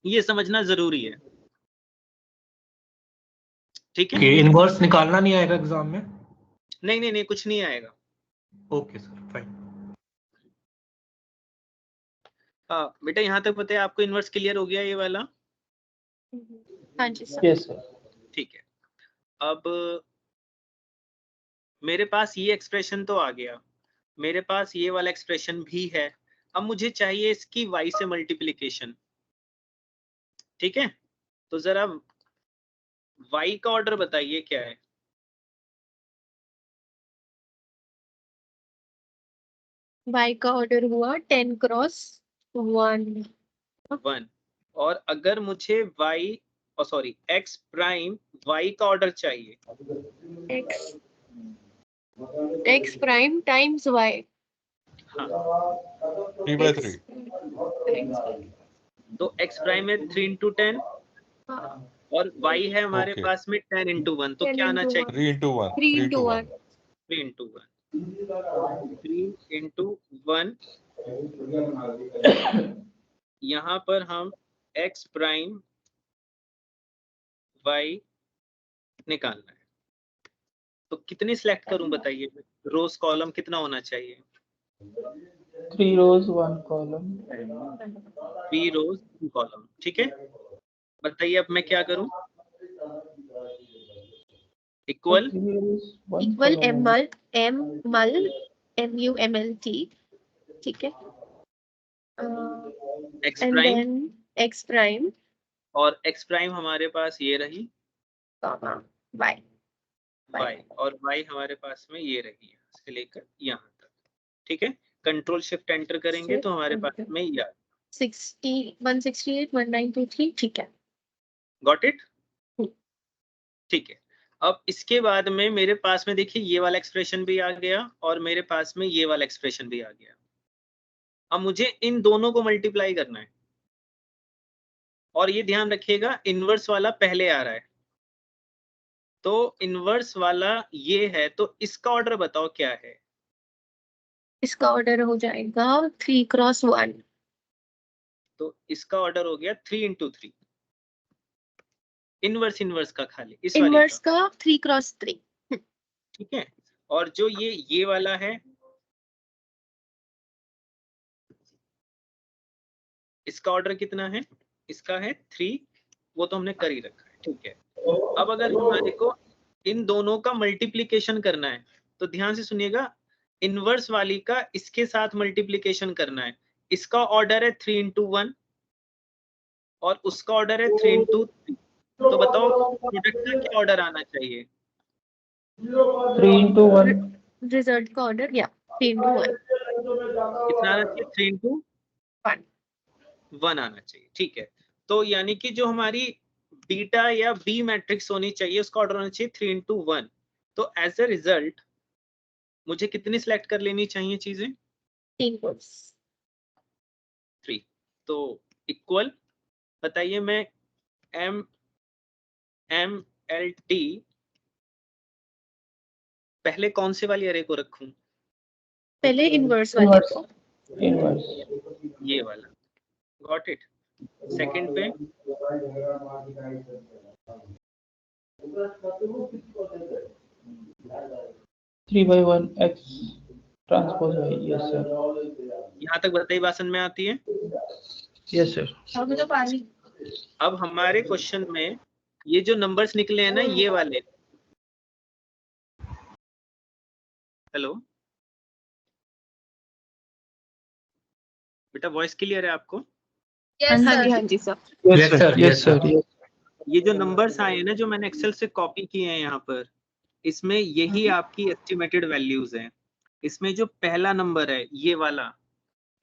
ये समझना जरूरी है, ठीक है। इनवर्स निकालना नहीं आएगा एग्जाम में? नहीं नहीं नहीं, कुछ नहीं आएगा। Okay sir, fine. हाँ बेटा, यहाँ तक पता है आपको इनवर्स क्लियर हो गया ये वाला? हाँ जी सर। Yes sir. ठीक है। अब मेरे पास ये एक्सप्रेशन तो आ गया, मेरे पास ये वाला एक्सप्रेशन भी है। अब मुझे चाहिए इसकी y से मल्टीप्लिकेशन, ठीक है। तो जरा y का ऑर्डर बताइए क्या है? y का ऑर्डर हुआ 10 क्रॉस 1। 1। और अगर मुझे y sorry x prime y का ऑर्डर चाहिए, x प्राइम टाइम्स y। हाँ 3/3। तो x प्राइम है 3 into 10 और y है हमारे Okay. पास में 10 into 1, तो 10 क्या आना into चाहिए? 3 into 1. 3 into 1। 3 into 1। 3 into 1। यहाँ पर हम x प्राइम y निकालना है, तो कितनी सिलेक्ट करूं बताइए? रोज कॉलम कितना होना चाहिए? 3 rows 1 column। 3 रोज 2 कॉलम, ठीक है। बताइए अब मैं क्या करूं? इक्वल इक्वल MULT, ठीक है। x and prime, then x prime और x प्राइम हमारे पास ये रही y। y, और y हमारे पास में ये रही यहाँ से लेकर यहाँ तक, ठीक है। कंट्रोल शिफ्ट एंटर करेंगे तो हमारे पास में ये 168 1923, ठीक है। गॉट इट, ठीक है। अब इसके बाद में मेरे पास में देखिए ये वाला एक्सप्रेशन भी आ गया और मेरे पास में ये वाला एक्सप्रेशन भी आ गया। अब मुझे इन दोनों को मल्टीप्लाई करना है, और ये ध्यान रखिएगा इनवर्स वाला पहले आ रहा है, तो इनवर्स वाला ये है, तो इसका ऑर्डर बताओ क्या है? इसका ऑर्डर हो जाएगा 3 क्रॉस 1। तो इसका ऑर्डर हो गया 3 into 3। इनवर्स का खाली इस वाली इनवर्स का 3 क्रॉस 3, ठीक है। और जो ये वाला है, इसका ऑर्डर कितना है? इसका है 3, वो तो हमने कर ही रखा है, ठीक है। अब अगर हमारे को इन दोनों का मल्टीप्लिकेशन करना है तो ध्यान से सुनिएगा, इनवर्स वाली का इसके साथ मल्टीप्लिकेशन करना है। इसका ऑर्डर है 3 into 1 और उसका ऑर्डर है 3 into 3। तो बताओ प्रोडक्ट का क्या ऑर्डर आना चाहिए? 3 into 1। रिजल्ट का ऑर्डर या 3 into 1। कितना आना चाहिए? 3 into 1 आना चाहिए, ठीक है। तो यानी कि जो हमारी बीटा या बी मैट्रिक्स होनी चाहिए उसका ऑर्डर होना चाहिए 3 into 1। तो एज ए रिजल्ट मुझे कितनी सिलेक्ट कर लेनी चाहिए चीजें? 3। तो इक्वल बताइए, मैं MLT पहले कौन से वाली अरे को रखूं? पहले इनवर्स वाले को। इनवर्स। ये वाला, गॉट इट। सेकंड पे 3/1 x transpose y। Yes sir. यहाँ तक बताइए बात समझ में आती है? Yes sir. अब हमारे क्वेश्चन में ये जो नंबर्स निकले हैं ना, ये वाले, हेलो बेटा, वॉइस क्लियर है आपको? हाँ जी sir. Yes sir. Yes sir. ये जो नंबर्स आए हैं ना, जो मैंने एक्सेल से कॉपी किए हैं यहाँ पर, इसमें यही आपकी एस्टिमेटेड वैल्यूज हैं। इसमें जो पहला नंबर है ये वाला,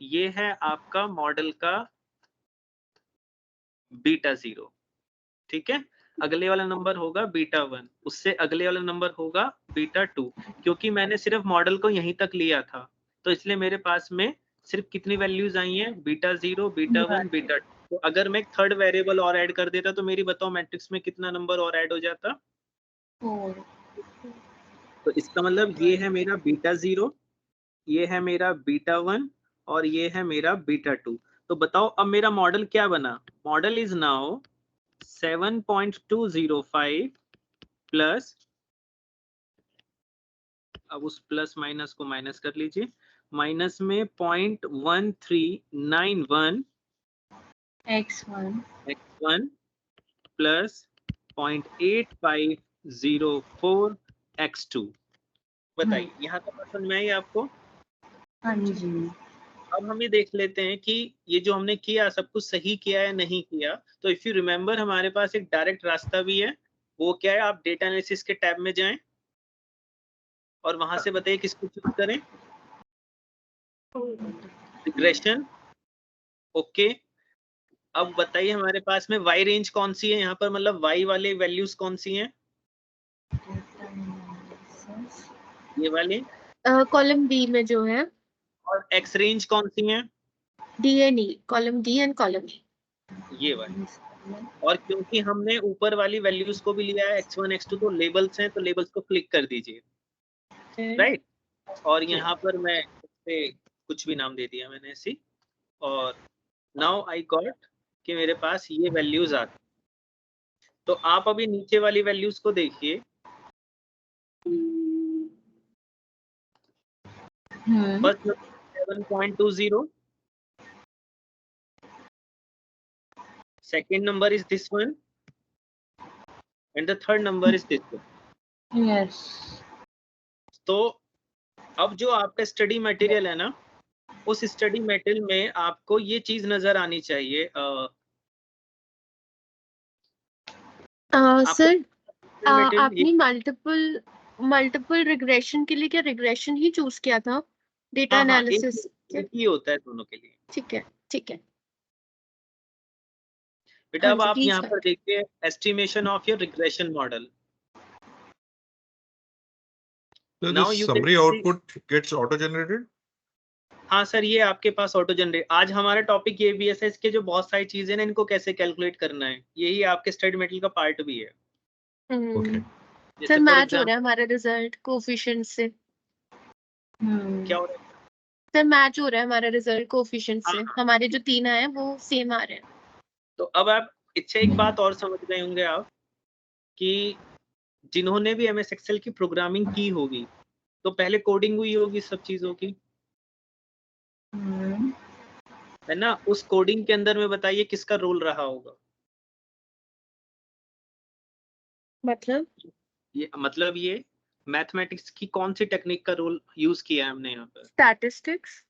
ये है आपका मॉडल का बीटा 0, ठीक है। अगले वाला नंबर होगा बीटा 1, उससे अगले वाला नंबर होगा बीटा 2। क्योंकि मैंने सिर्फ मॉडल को यहीं तक लिया था, तो इसलिए मेरे पास में सिर्फ कितनी वैल्यूज आई हैं, बीटा 0, बीटा 1, बीटा 2। तो अगर मैं थर्ड वेरिएबल और ऐड कर देता तो मेरी बताओ मैट्रिक्स में कितना नंबर और ऐड हो जाता। 4। तो इसका मतलब ये है मेरा बीटा 0, ये है मेरा बीटा 1 और ये है मेरा बीटा 2। तो बताओ अब मेरा मॉडल क्या बना। मॉडल इज नाउ 7.205 प्लस, अब उस प्लस माइनस को माइनस कर लीजिए, माइनस में 0.1391 x1 प्लस 0.8504 x2। बताइए यहाँ तक समझ में आई आपको। हाँ जी। अब हम ये देख लेते हैं कि ये जो हमने किया सब कुछ सही किया या नहीं किया। तो इफ यू रिमेम्बर हमारे पास एक डायरेक्ट रास्ता भी है, वो क्या है, आप डेटा एनालिसिस के टैब में जाएं और वहां से बताइए किसको चूज करें, रिग्रेशन। ओके, अब बताइए हमारे पास में वाई रेंज कौन सी है यहाँ पर, मतलब वाई वाले वैल्यूज कौन सी हैं, ये वाले, कॉलम बी में जो है, और एक्स रेंज कौन सी हैं, D and E, column D and column E, ये वाली। और क्योंकि हमने ऊपर वाली वैल्यूज को भी लिया है x1 x2, तो लेबल्स हैं तो लेबल्स को क्लिक कर दीजिए, राइट। और यहाँ पर मैं इससे कुछ भी नाम दे दिया मैंने ऐसी, और नाउ आई गॉट कि मेरे पास ये वैल्यूज आती। तो आप अभी नीचे वाली वैल्यूज को देखिए, first 7.20, second number is this one and the third number is this one. Yes. तो अब जो आपका स्टडी मटेरियल है ना, उस स्टडी मटेरियल में आपको ये चीज नजर आनी चाहिए। सर आपने मल्टीपल रिग्रेशन के लिए क्या रिग्रेशन ही चूज किया था, डेटा एनालिसिस एक ही होता है दोनों के लिए। ठीक है ठीक है बेटा अब आप यहाँ पर देखिए estimation of your regression model. So this summary output gets auto generated? हाँ सर, ये आपके पास ऑटो जनरेट। आज हमारा टॉपिक ये भी है इसके जो बहुत सारी चीजें ना, इनको कैसे कैलकुलेट करना है, यही आपके स्टडी मटेरियल का पार्ट भी है। Okay. सर मैच हो रहा है हमारा रिजल्ट कोएफिशिएंट से। क्या हो रहा है सर? मैच हो रहा है हमारा रिजल्ट कोएफिशिएंट से, हमारे जो 3 आए हैं वो सेम आ रहे हैं। तो अब आप इससे एक बात और समझ गए होंगे आप कि जिन्होंने भी एमएस एक्सेल की प्रोग्रामिंग की होगी तो पहले कोडिंग हुई होगी सब चीजों की, है ना। उस कोडिंग के अंदर में बताइए किसका रोल रहा होगा। मतलब ये मैथमेटिक्स की कौन सी टेक्निक का रोल यूज किया है हमने यहाँ पर? स्टैटिस्टिक्स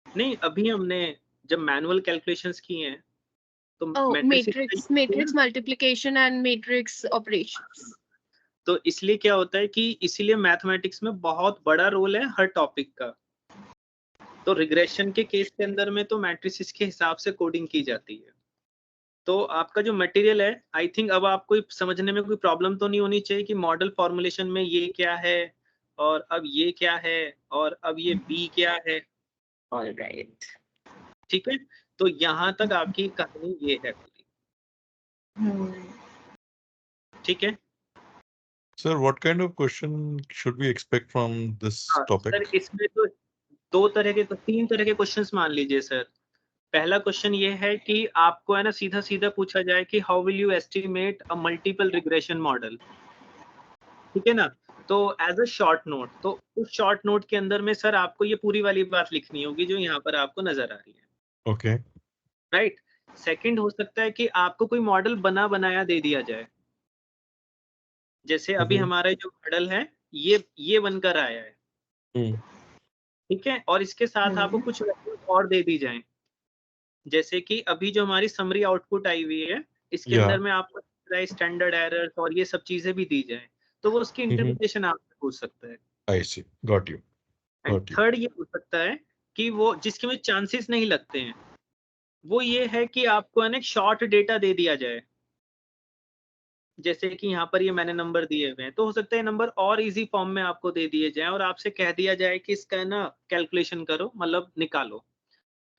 नहीं, अभी हमने जब मैनुअल कैलकुलेशंस किए हैं तो matrix multiplication and matrix operations. तो इसलिए क्या होता है कि इसीलिए मैथमेटिक्स में बहुत बड़ा रोल है हर टॉपिक का। तो रिग्रेशन के केस के अंदर में तो मैट्रिसेस के हिसाब से कोडिंग की जाती है। तो आपका जो मटेरियल है, आई थिंक अब आपको समझने में कोई प्रॉब्लम तो नहीं होनी चाहिए कि मॉडल फॉर्मुलेशन में ये क्या है और अब ये क्या है और अब ये बी क्या है। ऑलराइट, ठीक है, तो यहाँ तक आपकी कहानी ये है पूरी। ठीक है Sir, what kind of question should we expect from this topic? Sir, इसमें तो तीन तरह के क्वेश्चंस मान लीजिए सर। पहला क्वेश्चन ये है कि आपको है ना सीधा सीधा पूछा जाए कि how will you estimate a multiple regression model, ठीक है ना। तो एज अ शॉर्ट नोट, तो उस शॉर्ट नोट के अंदर में सर आपको ये पूरी वाली बात लिखनी होगी जो यहाँ पर आपको नजर आ रही है। Okay. राइट। सेकंड हो सकता है कि आपको कोई मॉडल बना बनाया दे दिया जाए, जैसे अभी हमारा जो मॉडल है ये बनकर आया है, ठीक है। और इसके साथ आपको कुछ वैल्यूज और दे दी जाए, जैसे कि अभी जो हमारी समरी आउटपुट आई हुई है इसके अंदर में आपको स्टैंडर्ड एरर्स और ये सब चीजें भी दी जाए, तो वो उसकी इंटरप्रिटेशन आपसे पूछ सकता है। I see. Got you. And third ये हो सकता है कि वो जिसके में चांसेस नहीं लगते हैं, वो ये है कि आपको है ना शॉर्ट डेटा दे दिया जाए। जैसे कि यहाँ पर ये मैंने नंबर दिए हुए हैं, तो हो सकता है नंबर और इजी फॉर्म में आपको दे दिए जाए और आपसे कह दिया जाए कि इसका ना कैलकुलेशन करो, मतलब निकालो।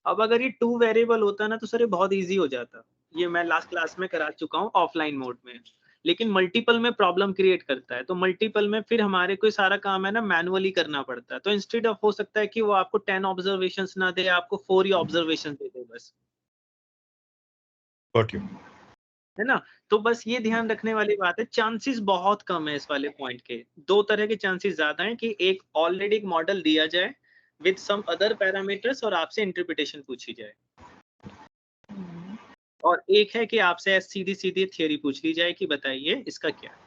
अब अगर ये 2 वेरिएबल होता ना तो सर ये बहुत इजी हो जाता। ये मैं लास्ट क्लास में करा चुका हूँ ऑफलाइन मोड में। लेकिन मल्टीपल में प्रॉब्लम क्रिएट करता है, तो मल्टीपल में फिर हमारे को सारा काम है ना मैनुअली करना पड़ता है। तो इंस्टेड ऑफ हो सकता है कि वो आपको 10 ऑब्जर्वेशंस ना दे, आपको 4 ही ऑब्जर्वेशन दे दे बस, Got you. है ना। तो बस ये ध्यान रखने वाली बात है, चांसेस बहुत कम है इस वाले पॉइंट के। 2 तरह के चांसेस ज्यादा हैं कि एक ऑलरेडी एक मॉडल दिया जाए विद सम अदर पैरामीटर्स और आपसे इंटरप्रिटेशन पूछी जाए, और एक है कि आपसे सीधी सीधी थ्योरी पूछ ली जाए कि बताइए इसका क्या है।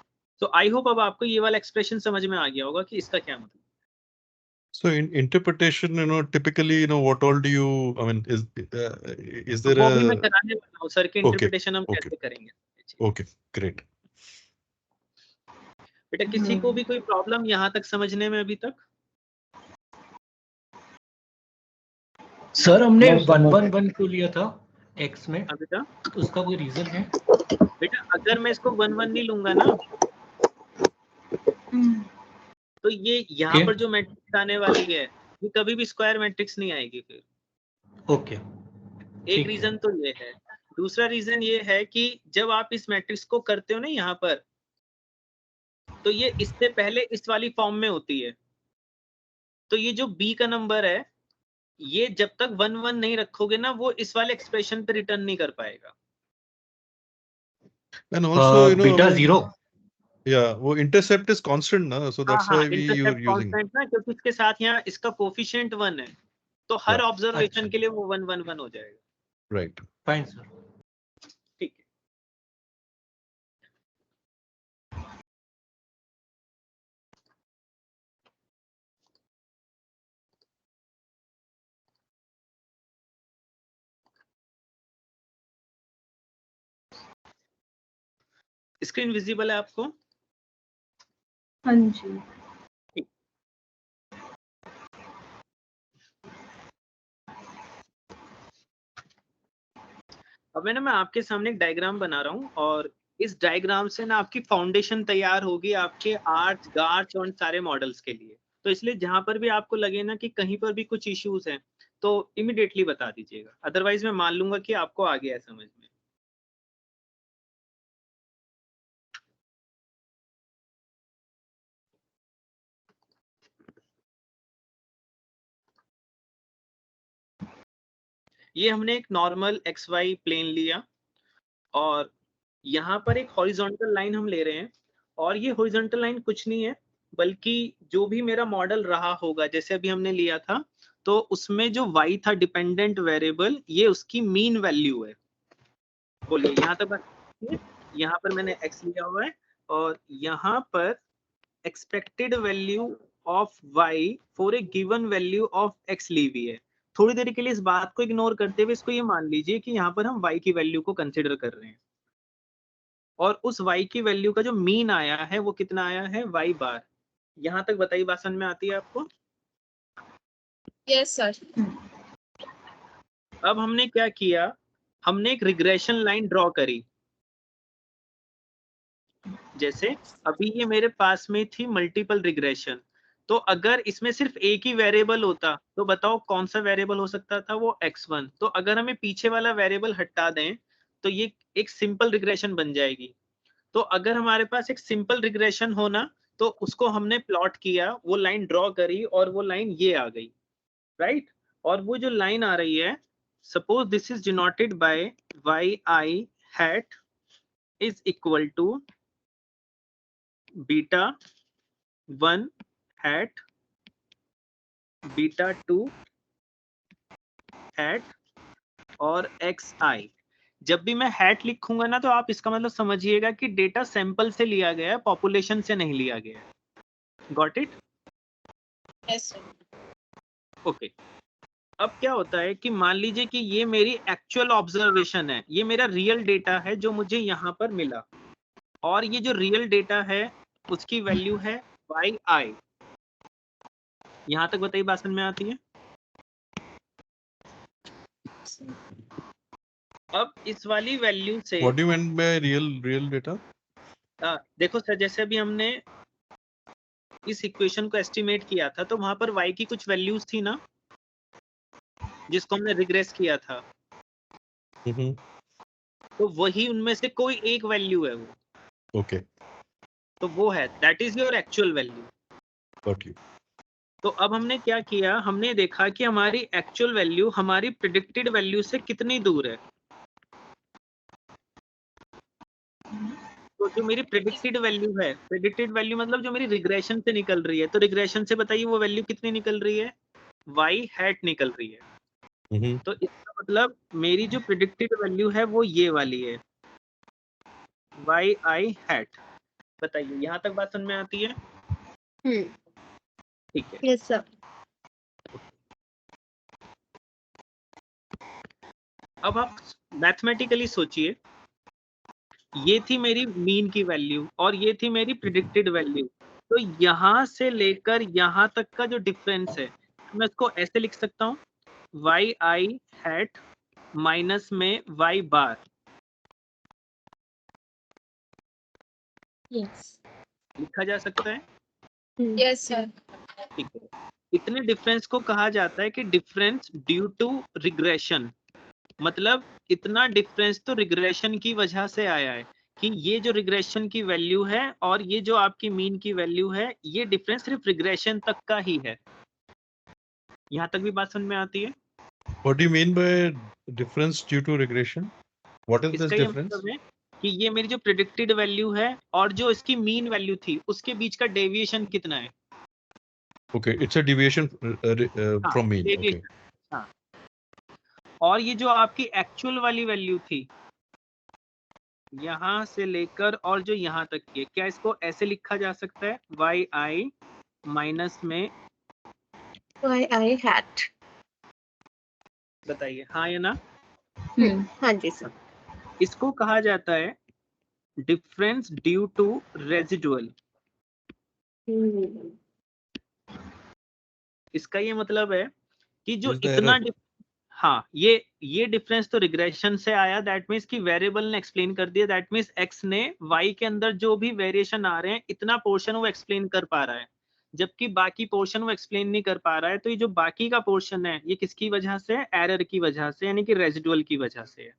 तो आई होप अब आपको ये वाला एक्सप्रेशन समझ में आ गया होगा कि इसका क्या मतलब। So in interpretation, typically, what all do you, I mean, is there वो भी मैं a, कराने वाला हूँ सर कि okay, इंटरप्रिटेशन हम okay, कैसे करेंगे। okay, great. बेटा किसी को भी कोई प्रॉब्लम यहाँ तक समझने में अभी तक? सर हमने 111 क्यों लिया था x में, बेटा तो उसका कोई रीजन है? बेटा अगर मैं इसको 1 1 नहीं लूंगा ना तो ये यहाँ Okay. पर जो मैट्रिक्स आने वाली है ये कभी भी स्क्वायर मैट्रिक्स नहीं आएगी फिर। ओके एक ठीक है। रीजन तो ये है। दूसरा रीजन ये है कि जब आप इस मैट्रिक्स को करते हो ना यहाँ पर, तो ये इससे पहले इस वाली फॉर्म में होती है। तो ये जो b का नंबर है ये जब तक 1 1 नहीं रखोगे ना वो इस वाले एक्सप्रेशन पे रिटर्न नहीं कर पाएगा। And also, beta 0। yeah, वो intercept is constant ना, so that's why we you're intercept using. Constant ना, क्योंकि इसके साथ यहाँ इसका कोफिशिएंट 1 है, तो हर Yeah. ऑब्जर्वेशन अच्छा। के लिए वो 1 1 1 हो जाएगा। Right. Fine sir. ठीक है। स्क्रीन विजिबल है आपको? हाँ जी। अब मैं आपके सामने एक डायग्राम बना रहा हूँ और इस डायग्राम से ना आपकी फाउंडेशन तैयार होगी आपके आर्च गार्च और सारे मॉडल्स के लिए। तो इसलिए जहां पर भी आपको लगे ना कि कहीं पर भी कुछ इश्यूज हैं तो इमिडिएटली बता दीजिएगा, अदरवाइज मैं मान लूंगा कि आपको आ गया है समझ में। ये हमने एक नॉर्मल XY प्लेन लिया और यहाँ पर एक हॉरिजॉन्टल लाइन हम ले रहे हैं, और ये हॉरिजॉन्टल लाइन कुछ नहीं है बल्कि जो भी मेरा मॉडल रहा होगा, जैसे अभी हमने लिया था तो उसमें जो y था डिपेंडेंट वेरिएबल, ये उसकी मीन वैल्यू है। बोलिए यहाँ तक बात। यहाँ पर मैंने x लिया हुआ है और यहाँ पर expected value of y for a given value of x ली हुई है। थोड़ी देर के लिए इस बात को इग्नोर करते हुए इसको ये मान लीजिए कि यहाँ पर हम y की वैल्यू को कंसिडर कर रहे हैं, और उस y की वैल्यू का जो मीन आया है वो कितना आया है y बार। यहाँ तक बताइए बात समझ में आती है आपको? Yes sir. अब हमने क्या किया, हमने एक रिग्रेशन लाइन ड्रॉ करी। जैसे अभी ये मेरे पास में थी मल्टीपल रिग्रेशन, तो अगर इसमें सिर्फ एक ही वेरिएबल होता तो बताओ कौन सा वेरिएबल हो सकता था, वो x1। तो अगर हमें पीछे वाला वेरिएबल हटा दें तो ये एक सिंपल रिग्रेशन बन जाएगी। तो अगर हमारे पास एक सिंपल रिग्रेशन होना तो उसको हमने प्लॉट किया, वो लाइन ड्रॉ करी और वो लाइन ये आ गई, राइट। और वो जो लाइन आ रही है, suppose this is denoted by yi hat is equal to beta 1 hat beta 2 hat और xi। जब भी मैं हैट लिखूंगा ना तो आप इसका मतलब समझिएगा कि डेटा सैंपल से लिया गया है, पॉपुलेशन से नहीं लिया गया है। Got it? Yes sir. Okay. अब क्या होता है कि मान लीजिए कि ये मेरी एक्चुअल ऑब्जर्वेशन है, ये मेरा रियल डेटा है जो मुझे यहाँ पर मिला, और ये जो रियल डेटा है उसकी वैल्यू है yi। यहाँ तक बताइए बात समझ में आती है? अब इस वाली वैल्यू से What do you mean by real data? देखो सर, जैसे अभी हमने इस इक्वेशन को एस्टिमेट किया था तो वहां पर y की कुछ वैल्यूज थी ना, जिसको हमने रिग्रेस किया था, तो वही उनमें से कोई एक वैल्यू है वो, Okay, तो वो है, that is your actual value. got you. तो अब हमने क्या किया, हमने देखा कि हमारी एक्चुअल वैल्यू हमारी प्रिडिक्टेड वैल्यू से कितनी दूर है। तो जो मेरी प्रिडिक्टेड वैल्यू है, प्रिडिक्टेड वैल्यू मतलब जो मेरी रिग्रेशन से निकल रही है, तो रिग्रेशन से बताइए वो वैल्यू कितनी निकल रही है, y हैट निकल रही है। तो इसका मतलब मेरी जो प्रिडिक्टेड वैल्यू है वो ये वाली है, yi हैट। बताइए यहाँ तक बात समझ में आती है? ठीक है। Yes sir. अब आप मैथमेटिकली सोचिए, ये थी मेरी मीन की वैल्यू और ये थी मेरी प्रिडिक्टेड वैल्यू, तो यहाँ से लेकर यहाँ तक का जो डिफरेंस है, मैं इसको ऐसे लिख सकता हूँ, yi हैट माइनस में y बार। यस लिखा जा सकता है? Yes sir. ठीक है। इतने डिफरेंस को कहा जाता है कि डिफरेंस ड्यू टू रिग्रेशन, मतलब इतना डिफरेंस तो रिग्रेशन की वजह से आया है कि ये जो रिग्रेशन की वैल्यू है और ये जो आपकी मीन की वैल्यू है, ये डिफरेंस सिर्फ रिग्रेशन तक का ही है। यहाँ तक भी बात समझ में आती है? What do you mean by difference due to regression? What is this इसका ये difference? मतलब है कि ये मेरी जो प्रिडिक्टेड वैल्यू है और जो इसकी मीन वैल्यू थी उसके बीच का डेविएशन कितना है। Okay, it's a deviation from mean. Okay. Deviation. हाँ, और ये जो आपकी एक्चुअल वाली वैल्यू थी यहाँ से लेकर और जो यहाँ तक की है, क्या इसको ऐसे लिखा जा सकता है, yi माइनस में yi हैट। बताइए हाँ या ना? हाँ जी सर। इसको कहा जाता है डिफरेंस ड्यू टू रेजिडुअल। इसका ये मतलब है कि जो Is the इतना error? हाँ, ये डिफरेंस तो रिग्रेशन से आया, दैट मीन्स कि वेरिएबल ने एक्सप्लेन कर दिया, दैट मीन्स x ने y के अंदर जो भी वेरिएशन आ रहे हैं इतना पोर्शन वो एक्सप्लेन कर पा रहा है, जबकि बाकी पोर्शन वो एक्सप्लेन नहीं कर पा रहा है। तो ये जो बाकी का पोर्शन है ये किसकी वजह से, एरर की वजह से, यानी कि रेजिडुअल की वजह से है।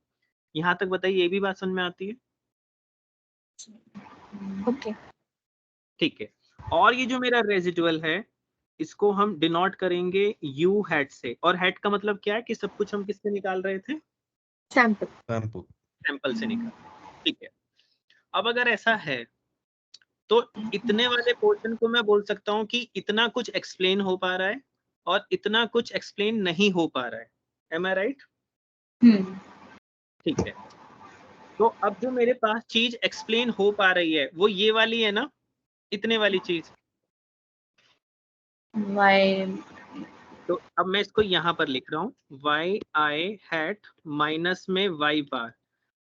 यहाँ तक बताइए, ये भी बात समझ में आती है? ओके। ठीक है। और ये जो मेरा रेजिडुअल है इसको हम डिनोट करेंगे u हैट से, और हैट का मतलब क्या है कि सब कुछ हम किससे निकाल रहे थे, सैंपल। Sample. सैंपल से निकाल। ठीक है। अब अगर ऐसा है तो इतने वाले पोर्शन को मैं बोल सकता हूँ कि इतना कुछ एक्सप्लेन हो पा रहा है और इतना कुछ एक्सप्लेन नहीं हो पा रहा है। एम आई राइट? ठीक है। तो अब जो मेरे पास चीज एक्सप्लेन हो पा रही है वो ये वाली है ना, इतने वाली चीज। तो अब मैं इसको यहाँ पर लिख रहा हूँ yi हैट माइनस में y बार।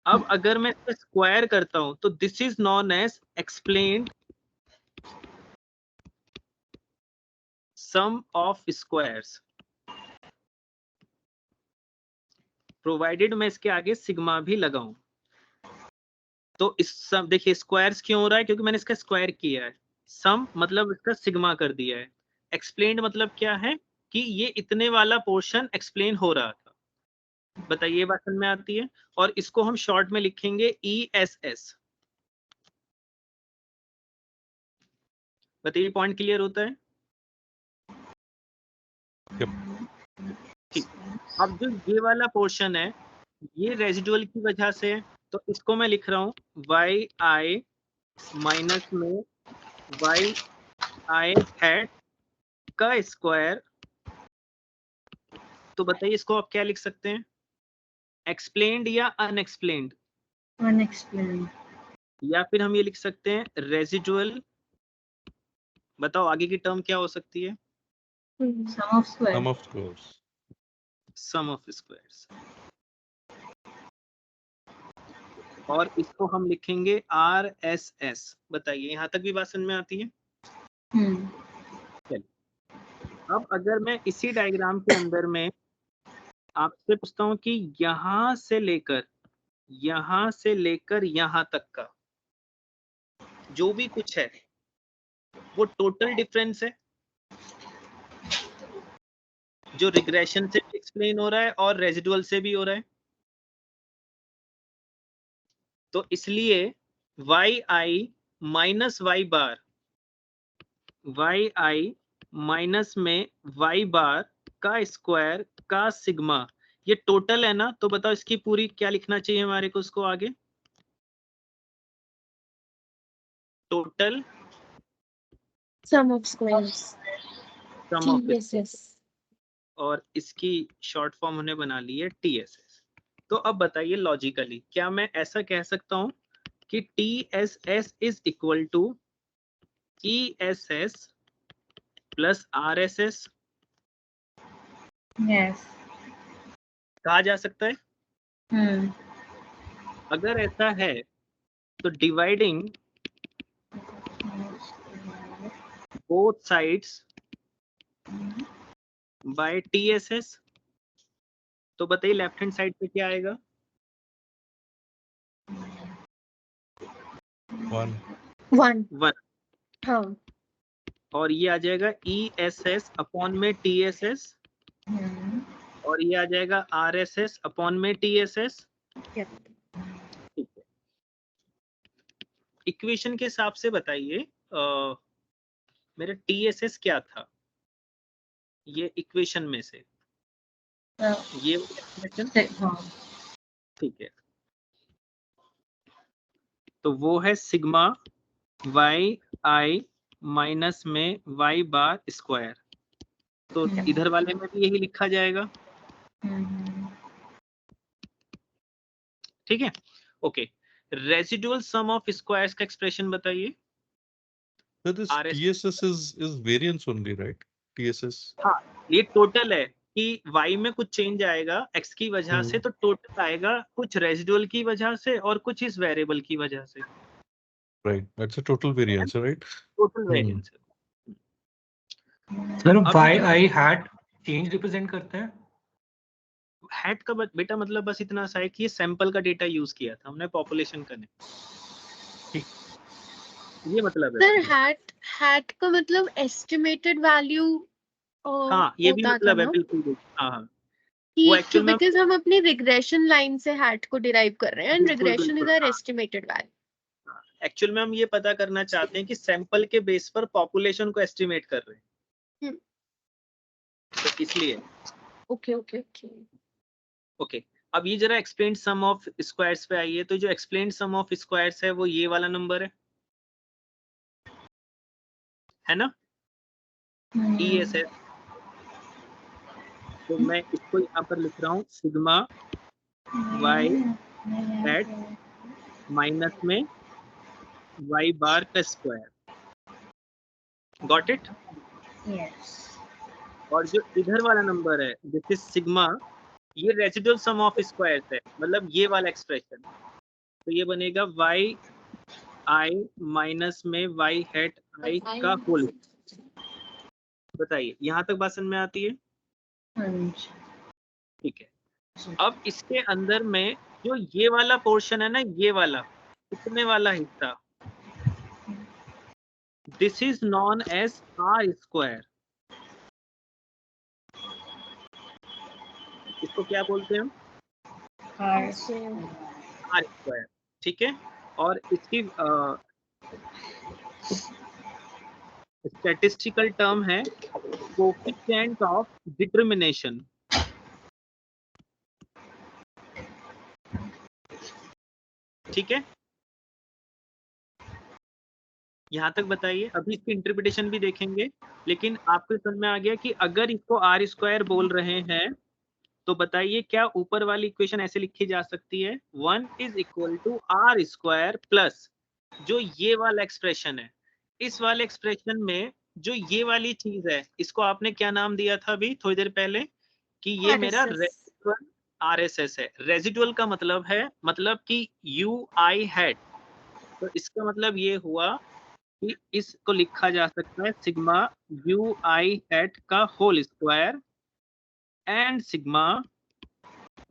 अब अगर मैं इसको स्क्वायर करता हूँ तो this is known as explained sum of squares, provided मैं इसके आगे सिग्मा भी लगाऊं। तो इस सब देखिए स्क्वायर्स क्यों हो रहा है, क्योंकि मैंने इसका स्क्वायर किया है। सम मतलब इसका सिग्मा कर दिया है। एक्सप्लेन्ड मतलब क्या है कि ये इतने वाला पोर्शन एक्सप्लेन हो रहा था। बताइए ये बात समझ में आती है? और इसको हम शॉर्ट में लिखेंगे ESS। बताइए पॉइंट क्लियर होता है? ठीक। अब जो ये वाला पोर्शन है ये रेजिडुअल की वजह से है, तो इसको मैं लिख रहा हूँ yi माइनस में yi हैट का स्क्वायर। तो बताइए इसको आप क्या लिख सकते हैं, एक्सप्लेन्ड या अनएक्सप्लेन्ड? Unexplained. या फिर हम ये लिख सकते हैं रेजिडुअल। बताओ आगे की टर्म क्या हो सकती है? Sum of square. Sum of squares. Sum of squares. और इसको हम लिखेंगे RSS। बताइए यहाँ तक भी बात समझ में आती है? चलिए अब अगर मैं इसी डायग्राम के अंदर में आपसे पूछता हूँ कि यहां से लेकर यहां तक का जो भी कुछ है वो टोटल डिफरेंस है जो रिग्रेशन से भी एक्सप्लेन हो रहा है और रेजिडुअल से भी हो रहा है। तो इसलिए yi माइनस वाई बार yi माइनस में y बार का स्क्वायर का सिग्मा ये टोटल है ना। तो बताओ इसकी पूरी क्या लिखना चाहिए हमारे को उसको आगे, total sum of squares sum of, TSS। और इसकी शॉर्ट फॉर्म हमने बना ली है TSS। तो अब बताइए लॉजिकली क्या मैं ऐसा कह सकता हूं कि TSS is equal to ESS plus RSS? Yes. कहा जा सकता है। हम्म। अगर ऐसा है तो dividing both sides by TSS, तो बताइए लेफ्ट हैंड साइड पे क्या आएगा। 1। हाँ। और ये आ जाएगा ESS अपॉन में TSS, और ये आ जाएगा RSS अपॉन में TSS। Yep. ठीक है, इक्वेशन के हिसाब से बताइए मेरा TSS क्या था ये इक्वेशन में से, ये इक्वेशन। ठीक है, तो वो है सिग्मा yi माइनस में y बार स्क्वायर। तो इधर वाले में भी यही लिखा जाएगा। ठीक है, okay. Residual sum of squares का एक्सप्रेशन बताइए। So this TSS is variance only, right? TSS. हाँ, ये टोटल है कि y में कुछ चेंज आएगा x की वजह से, तो टोटल आएगा कुछ रेसिडुअल की वजह से और कुछ इस वेरिएबल की वजह से। Right, that's a total variance, right? Total variance. Sir yi hat change represent करते हैं। हैट का बेटा मतलब बस इतना सा है कि ये सैंपल का डेटा यूज किया था हमने पॉपुलेशन का नहीं। ठीक, ये मतलब है। सर हैट का मतलब एस्टिमेटेड वैल्यू। हाँ, ये भी मतलब है बिल्कुल। हाँ हाँ, वो एक्चुअल में बिकॉज हम अपनी रिग्रेशन लाइन से हैट को डिराइव कर रहे हैं and regression is our estimated value. Actual में हम ये पता करना चाहते हैं कि सैंपल के बेस पर पॉपुलेशन को एस्टिमेट कर रहे हैं। तो इसलिए ओके ओके ओके ओके। अब ये जरा एक्सप्लेन सम ऑफ स्क्वायर्स पे आइए। तो जो एक्सप्लेन सम ऑफ स्क्वायर्स है वो ये वाला नंबर है ना, ESS। तो मैं इसको यहाँ पर लिख रहा हूँ सिग्मा y हैट माइनस में y बार का स्क्वायर। Got it. यस। और जो इधर वाला नंबर है दिस इज सिग्मा, ये रेसिडुअल सम ऑफ स्क्वायर्स है, मतलब ये वाला एक्सप्रेशन। तो ये बनेगा yi माइनस में y हैट i का होल। बताइए यहाँ तक बात समझ में आती है। ठीक है, अब इसके अंदर में जो ये वाला पोर्शन है ना, ये वाला इतने वाला हिस्सा, this is known as r square. इसको क्या बोलते हैं हम, R स्क्वायर। ठीक है, और इसकी स्टैटिस्टिकल टर्म है कोएफिशिएंट ऑफ डिटरमिनेशन। ठीक है, यहाँ तक बताइए। अभी इसकी इंटरप्रिटेशन भी देखेंगे, लेकिन आपको समझ में आ गया कि अगर इसको r स्क्वायर बोल रहे हैं तो बताइए क्या ऊपर वाली इक्वेशन ऐसे लिखी जा सकती है, 1 is equal to r square plus जो ये वाला एक्सप्रेशन है, इस वाले एक्सप्रेशन में जो ये वाली चीज है इसको आपने क्या नाम दिया था अभी थोड़ी देर पहले कि ये मेरा रेसिडुअल RSS है। रेसिडुअल का मतलब है कि UI हैट। तो इसका मतलब ये हुआ कि इसको लिखा जा सकता है सिग्मा UI हैट का whole square and sigma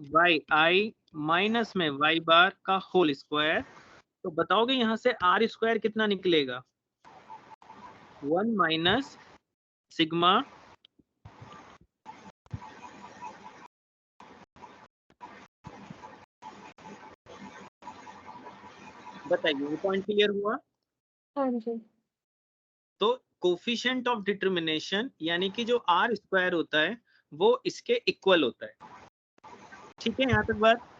Y I minus में वाई बार का होल स्क्वायर, तो बताओगे यहाँ से आर स्क्वायर कितना निकलेगा? 1 माइनस सिग्मा बताइए, ये पॉइंट क्लियर हुआ? हाँ जी। तो कोफिशिएंट ऑफ डिटर्मिनेशन यानी कि जो आर स्क्वायर होता है वो इसके इक्वल होता है। ठीक है, यहाँ तक बात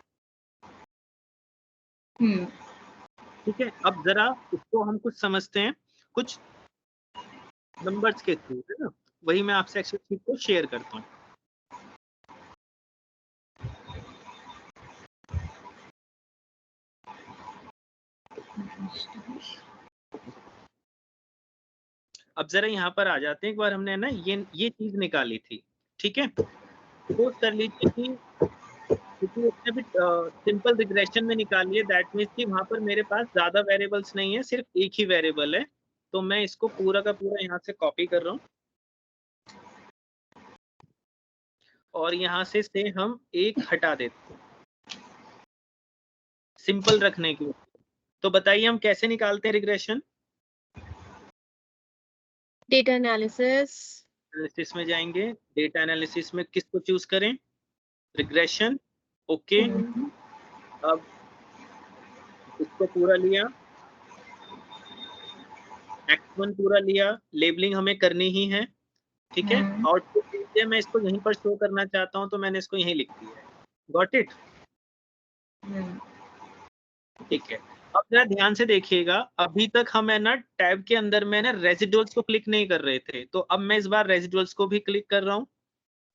ठीक है। अब जरा इसको हम कुछ समझते हैं, कुछ नंबर्स के थ्रू, है ना, वही मैं आपसे एक्सेल शीट को शेयर करता हूँ। अब जरा यहाँ पर आ जाते हैं, एक बार हमने ना ये चीज निकाली थी, ठीक है। सपोज कर लीजिए कि उसने भी सिंपल रिग्रेशन में निकाली है, दैट मीन्स कि वहां पर मेरे पास ज्यादा वेरिएबल्स नहीं है, सिर्फ एक ही वेरिएबल है। तो मैं इसको पूरा का पूरा यहाँ से कॉपी कर रहा हूँ और यहाँ से हम एक हटा देते हैं सिंपल रखने के लिए। तो बताइए हम कैसे निकालते हैं रिग्रेशन? डेटा एनालिसिस में जाएंगे, डेटा एनालिसिस में किसको चूज करें? रिग्रेशन। ओके, अब इसको पूरा लिया, x1 पूरा लिया, लेबलिंग हमें करनी ही है, ठीक है। आउटपुट दीजिए, मैं इसको यहीं पर शो करना चाहता हूं तो मैंने इसको यहीं लिख दिया है। Got it? ठीक है। अब जरा ध्यान से देखिएगा, अभी तक हम है ना टैब के अंदर में ना रेजिडुअल्स को क्लिक नहीं कर रहे थे, तो अब मैं इस बार रेजिडुअल्स को भी क्लिक कर रहा हूँ,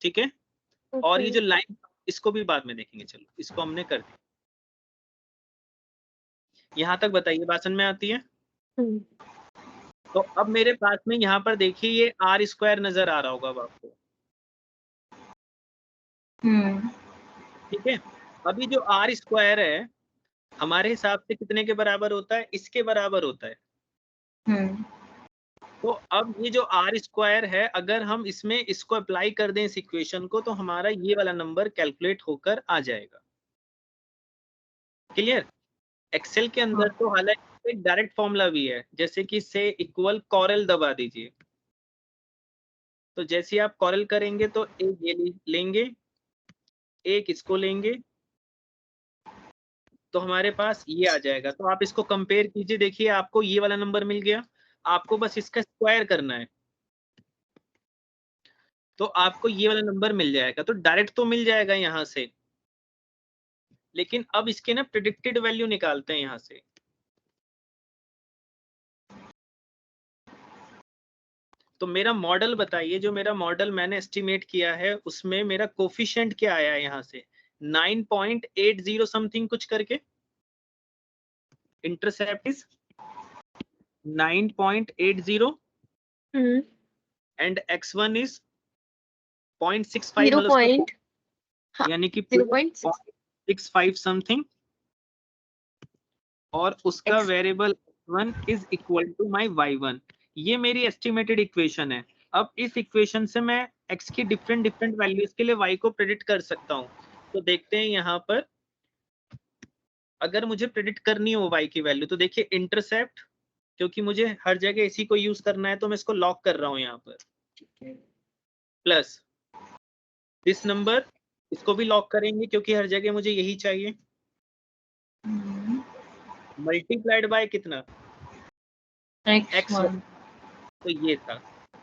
ठीक है। और ये जो लाइन, इसको भी बाद में देखेंगे, चलो इसको हमने कर दिया। यहाँ तक बताइए, बात समझ में आती है? तो अब मेरे पास में यहाँ पर देखिए ये आर स्क्वायर नजर आ रहा होगा अब आपको, ठीक है। अभी जो आर स्क्वायर है हमारे हिसाब से कितने के बराबर होता है? इसके बराबर होता है। तो अब ये जो आर स्क्वायर है, अगर हम इसमें इसको अप्लाई कर दें इस इक्वेशन को, तो हमारा ये वाला नंबर कैलकुलेट होकर आ जाएगा। क्लियर? एक्सेल के अंदर तो हालांकि एक डायरेक्ट फॉर्मूला भी है, जैसे कि से इक्वल कॉरल दबा दीजिए, तो जैसे आप कॉरल करेंगे तो एक ये लेंगे, एक इसको लेंगे, तो हमारे पास ये आ जाएगा। तो आप इसको कंपेयर कीजिए, देखिए आपको ये वाला नंबर मिल गया, आपको बस इसका स्क्वायर करना है तो आपको ये वाला नंबर मिल जाएगा। तो डायरेक्ट तो मिल जाएगा यहाँ से, लेकिन अब इसके ना प्रेडिक्टेड वैल्यू निकालते हैं यहाँ से। तो मेरा मॉडल बताइए, जो मेरा मॉडल मैंने एस्टिमेट किया है उसमें मेरा कोफिशिएंट क्या आया है यहाँ से? 9.80 समथिंग कुछ करके। Intercept is 9.80 and x1 is 0.65, मतलब यानी कि 0.65 समथिंग, और उसका variable x1 is equal to my y1। ये मेरी एस्टिमेटेड इक्वेशन है। अब इस इक्वेशन से मैं x की डिफरेंट वैल्यूज के लिए y को प्रेडिक्ट कर सकता हूँ। तो देखते हैं यहाँ पर, अगर मुझे प्रेडिक्ट करनी हो y की वैल्यू, तो देखिए इंटरसेप्ट, क्योंकि मुझे हर जगह इसी को यूज करना है तो मैं इसको लॉक कर रहा हूँ यहाँ पर, प्लस दिस नंबर, इसको भी लॉक करेंगे क्योंकि हर जगह मुझे यही चाहिए, मल्टीप्लाइड बाय कितना? x1। तो ये था,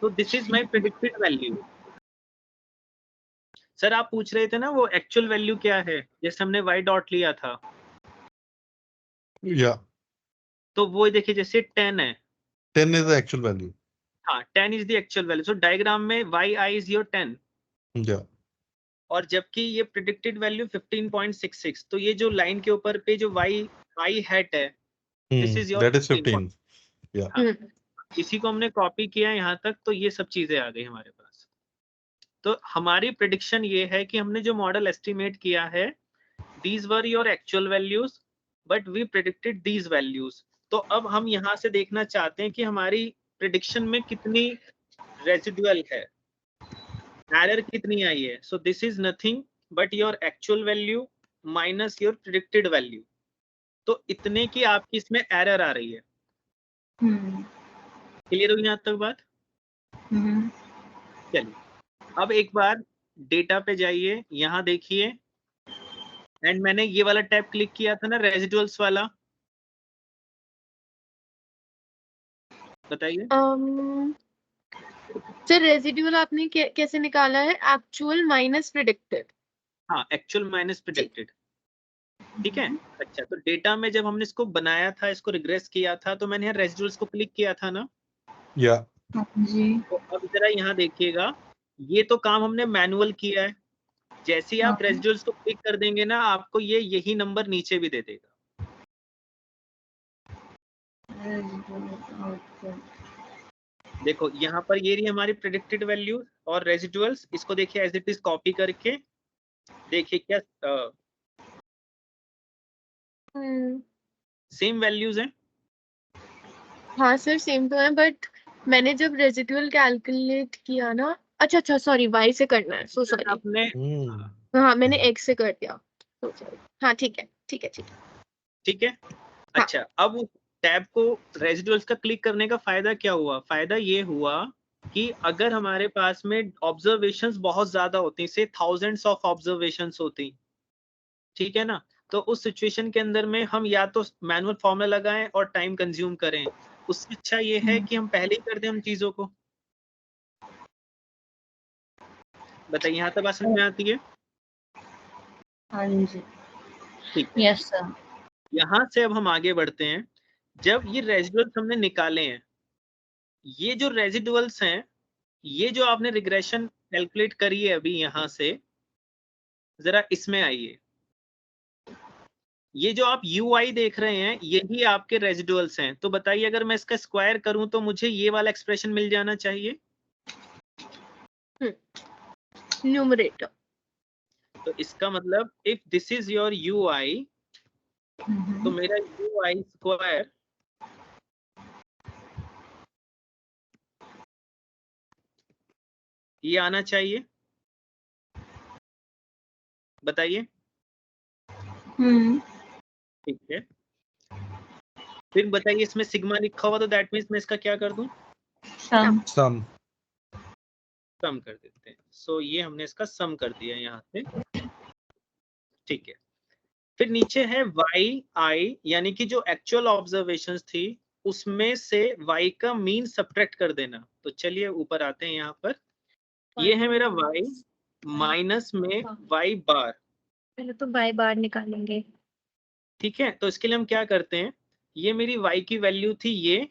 तो this is my predicted value. Sir आप पूछ रहे थे ना वो एक्चुअल वैल्यू क्या है, जैसे हमने y डॉट लिया था, तो वो देखिए जैसे 10 है, 10 is the actual value. हाँ 10 is the actual value. So diagram में yi इज योर 10, और जबकि ये प्रेडिक्टेड वैल्यू 15.66, तो ये जो लाइन के ऊपर पे जो y हैट है, this is your, that is 15. इसी को हमने कॉपी किया यहाँ तक, तो ये सब चीजें आ गई हमारे पास। तो हमारी प्रेडिक्शन ये है कि हमने जो मॉडल एस्टिमेट किया है, these were your actual values but we predicted these values। तो अब हम यहाँ से देखना चाहते हैं कि हमारी प्रेडिक्शन में कितनी रेजिडुअल है, एरर कितनी आई है। So this is nothing but your actual value minus your predicted value, तो इतने की आपकी इसमें एरर आ रही है। क्लियर होगी यहाँ तक बात? चलिए अब एक बार डेटा पे जाइए, यहाँ देखिए, एंड मैंने ये वाला टैब क्लिक किया था ना रेजिडुअल्स वाला, बताइए। सर रेजिड्यूल आपने कैसे निकाला है? Actual minus predicted. हाँ, एक्चुअल माइनस प्रिडिक्टेड, ठीक है। अच्छा, तो डेटा में जब हमने इसको बनाया था, इसको रिग्रेस किया था, तो मैंने यहाँ रेजिडुअल्स को क्लिक किया था ना। या जी। तो अब जरा यहाँ देखिएगा, ये तो काम हमने मैनुअल किया है। जैसे ही आप रेजिडुअल्स को क्लिक कर देंगे ना, आपको ये यही नंबर नीचे भी दे देगा। देखो यहाँ पर ये रही हमारी प्रेडिक्टेड वैल्यू और रेजिडुअल्स, इसको देखिए एज इट इज कॉपी करके देखिए क्या सेम वैल्यूज हैं। हाँ सर सेम तो है, बट मैंने जब रेजिडुअल कैलकुलेट किया ना, अच्छा सॉरी वाई से करना है, सो सॉरी। आपने हाँ मैंने एक्स से कर दिया, सो सॉरी। हाँ ठीक है ठीक है ठीक है ठीक है। अच्छा, अब उस टैब को रेजिडुअल्स का क्लिक करने का फायदा क्या हुआ? फायदा ये हुआ कि अगर हमारे पास में ऑब्जर्वेशंस बहुत ज्यादा होती, से थाउजेंड्स ऑफ ऑब्जर्वेशंस होती, ठीक है ना, तो उस सिचुएशन के अंदर में हम या तो मैनुअल फॉर्मूला लगाएं और टाइम कंज्यूम करें, उससे अच्छा ये है कि हम पहले ही कर दें उन चीजों को। बताइए यहाँ तक बात समझ में आती है? हाँ जी, ठीक है। Yes sir. यहाँ से अब हम आगे बढ़ते हैं। जब ये रेजिडुअल्स हमने निकाले हैं, ये जो रेजिडुअल्स हैं, ये जो आपने रिग्रेशन कैलकुलेट करी है अभी, यहाँ से जरा इसमें आइए। ये जो आप UI देख रहे हैं, यही आपके रेजिडुअल्स हैं। तो बताइए अगर मैं इसका स्क्वायर करूं तो मुझे ये वाला एक्सप्रेशन मिल जाना चाहिए। न्यूमरेटर। तो इसका मतलब if this is your UI, तो मेरा UI स्क्वायर ये आना चाहिए। बताइए। ठीक है, फिर बताइए इसमें सिग्मा लिखा हुआ, तो दैट मीन्स मैं इसका क्या कर दूं? सम सम कर देते हैं। सो ये हमने इसका सम कर दिया यहाँ से, ठीक है। फिर नीचे है yi, यानी कि जो एक्चुअल ऑब्जर्वेशंस थी उसमें से y का मीन सब्ट्रैक्ट कर देना। तो चलिए ऊपर आते हैं यहाँ पर, ये है मेरा y माइनस में y बार। पहले तो बाय बार निकालेंगे। ठीक है, तो इसके लिए हम क्या करते हैं, ये मेरी y की वैल्यू थी ये,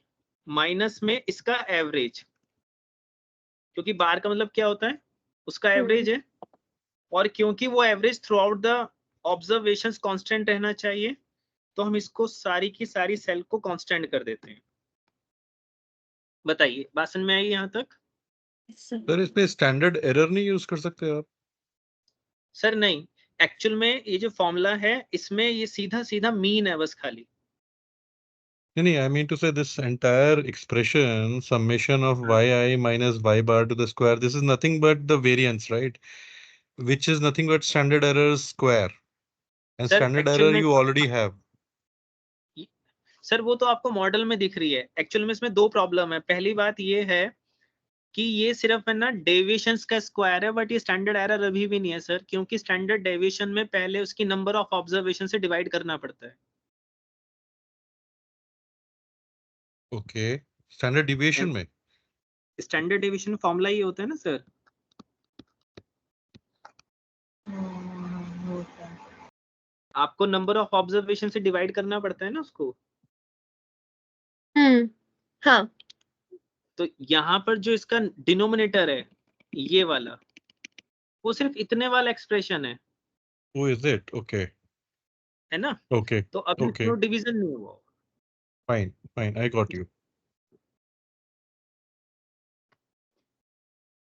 माइनस में इसका एवरेज, क्योंकि बार का मतलब क्या होता है, उसका एवरेज है, और क्योंकि वो average through out the observations constant रहना चाहिए, तो हम इसको सारी की सारी सेल को कांस्टेंट कर देते हैं। बताइए बात समझ में आई यहाँ तक? सर इसमें स्टैंडर्ड एरर नहीं यूज कर सकते आप? सर नहीं, एक्चुअल में ये जो फॉर्मूला है इसमें ये सीधा सीधा मीन है बस खाली। नहीं, I mean to say this entire expression, summation of yi minus y bar to the square, this is nothing but the variance, right? Which is nothing but standard error square. And sir standard actual error में, you already have. Sir वो तो आपको model में दिख रही है। Actual में इसमें दो प्रॉब्लम है। पहली बात ये है कि ये सिर्फ है ना डेविएशंस का स्क्वायर है, बट ये स्टैंडर्ड एरर अभी भी नहीं है सर, क्योंकि स्टैंडर्ड डेविएशन में पहले उसकी नंबर ऑफ ऑब्जर्वेशन से डिवाइड करना पड़ता है। Okay. Standard deviation में? स्टैंडर्ड डेविएशन फॉर्मूला ये होता है ना सर, आपको नंबर ऑफ ऑब्जर्वेशन से डिवाइड करना पड़ता है ना उसको। हाँ तो यहाँ पर जो इसका डिनोमिनेटर है ये वाला, वो सिर्फ इतने वाला एक्सप्रेशन है Oh, is it? Okay. ना? Okay. तो अभी Okay. इसमें डिवीजन नहीं हुआ। Fine. Fine. I got you.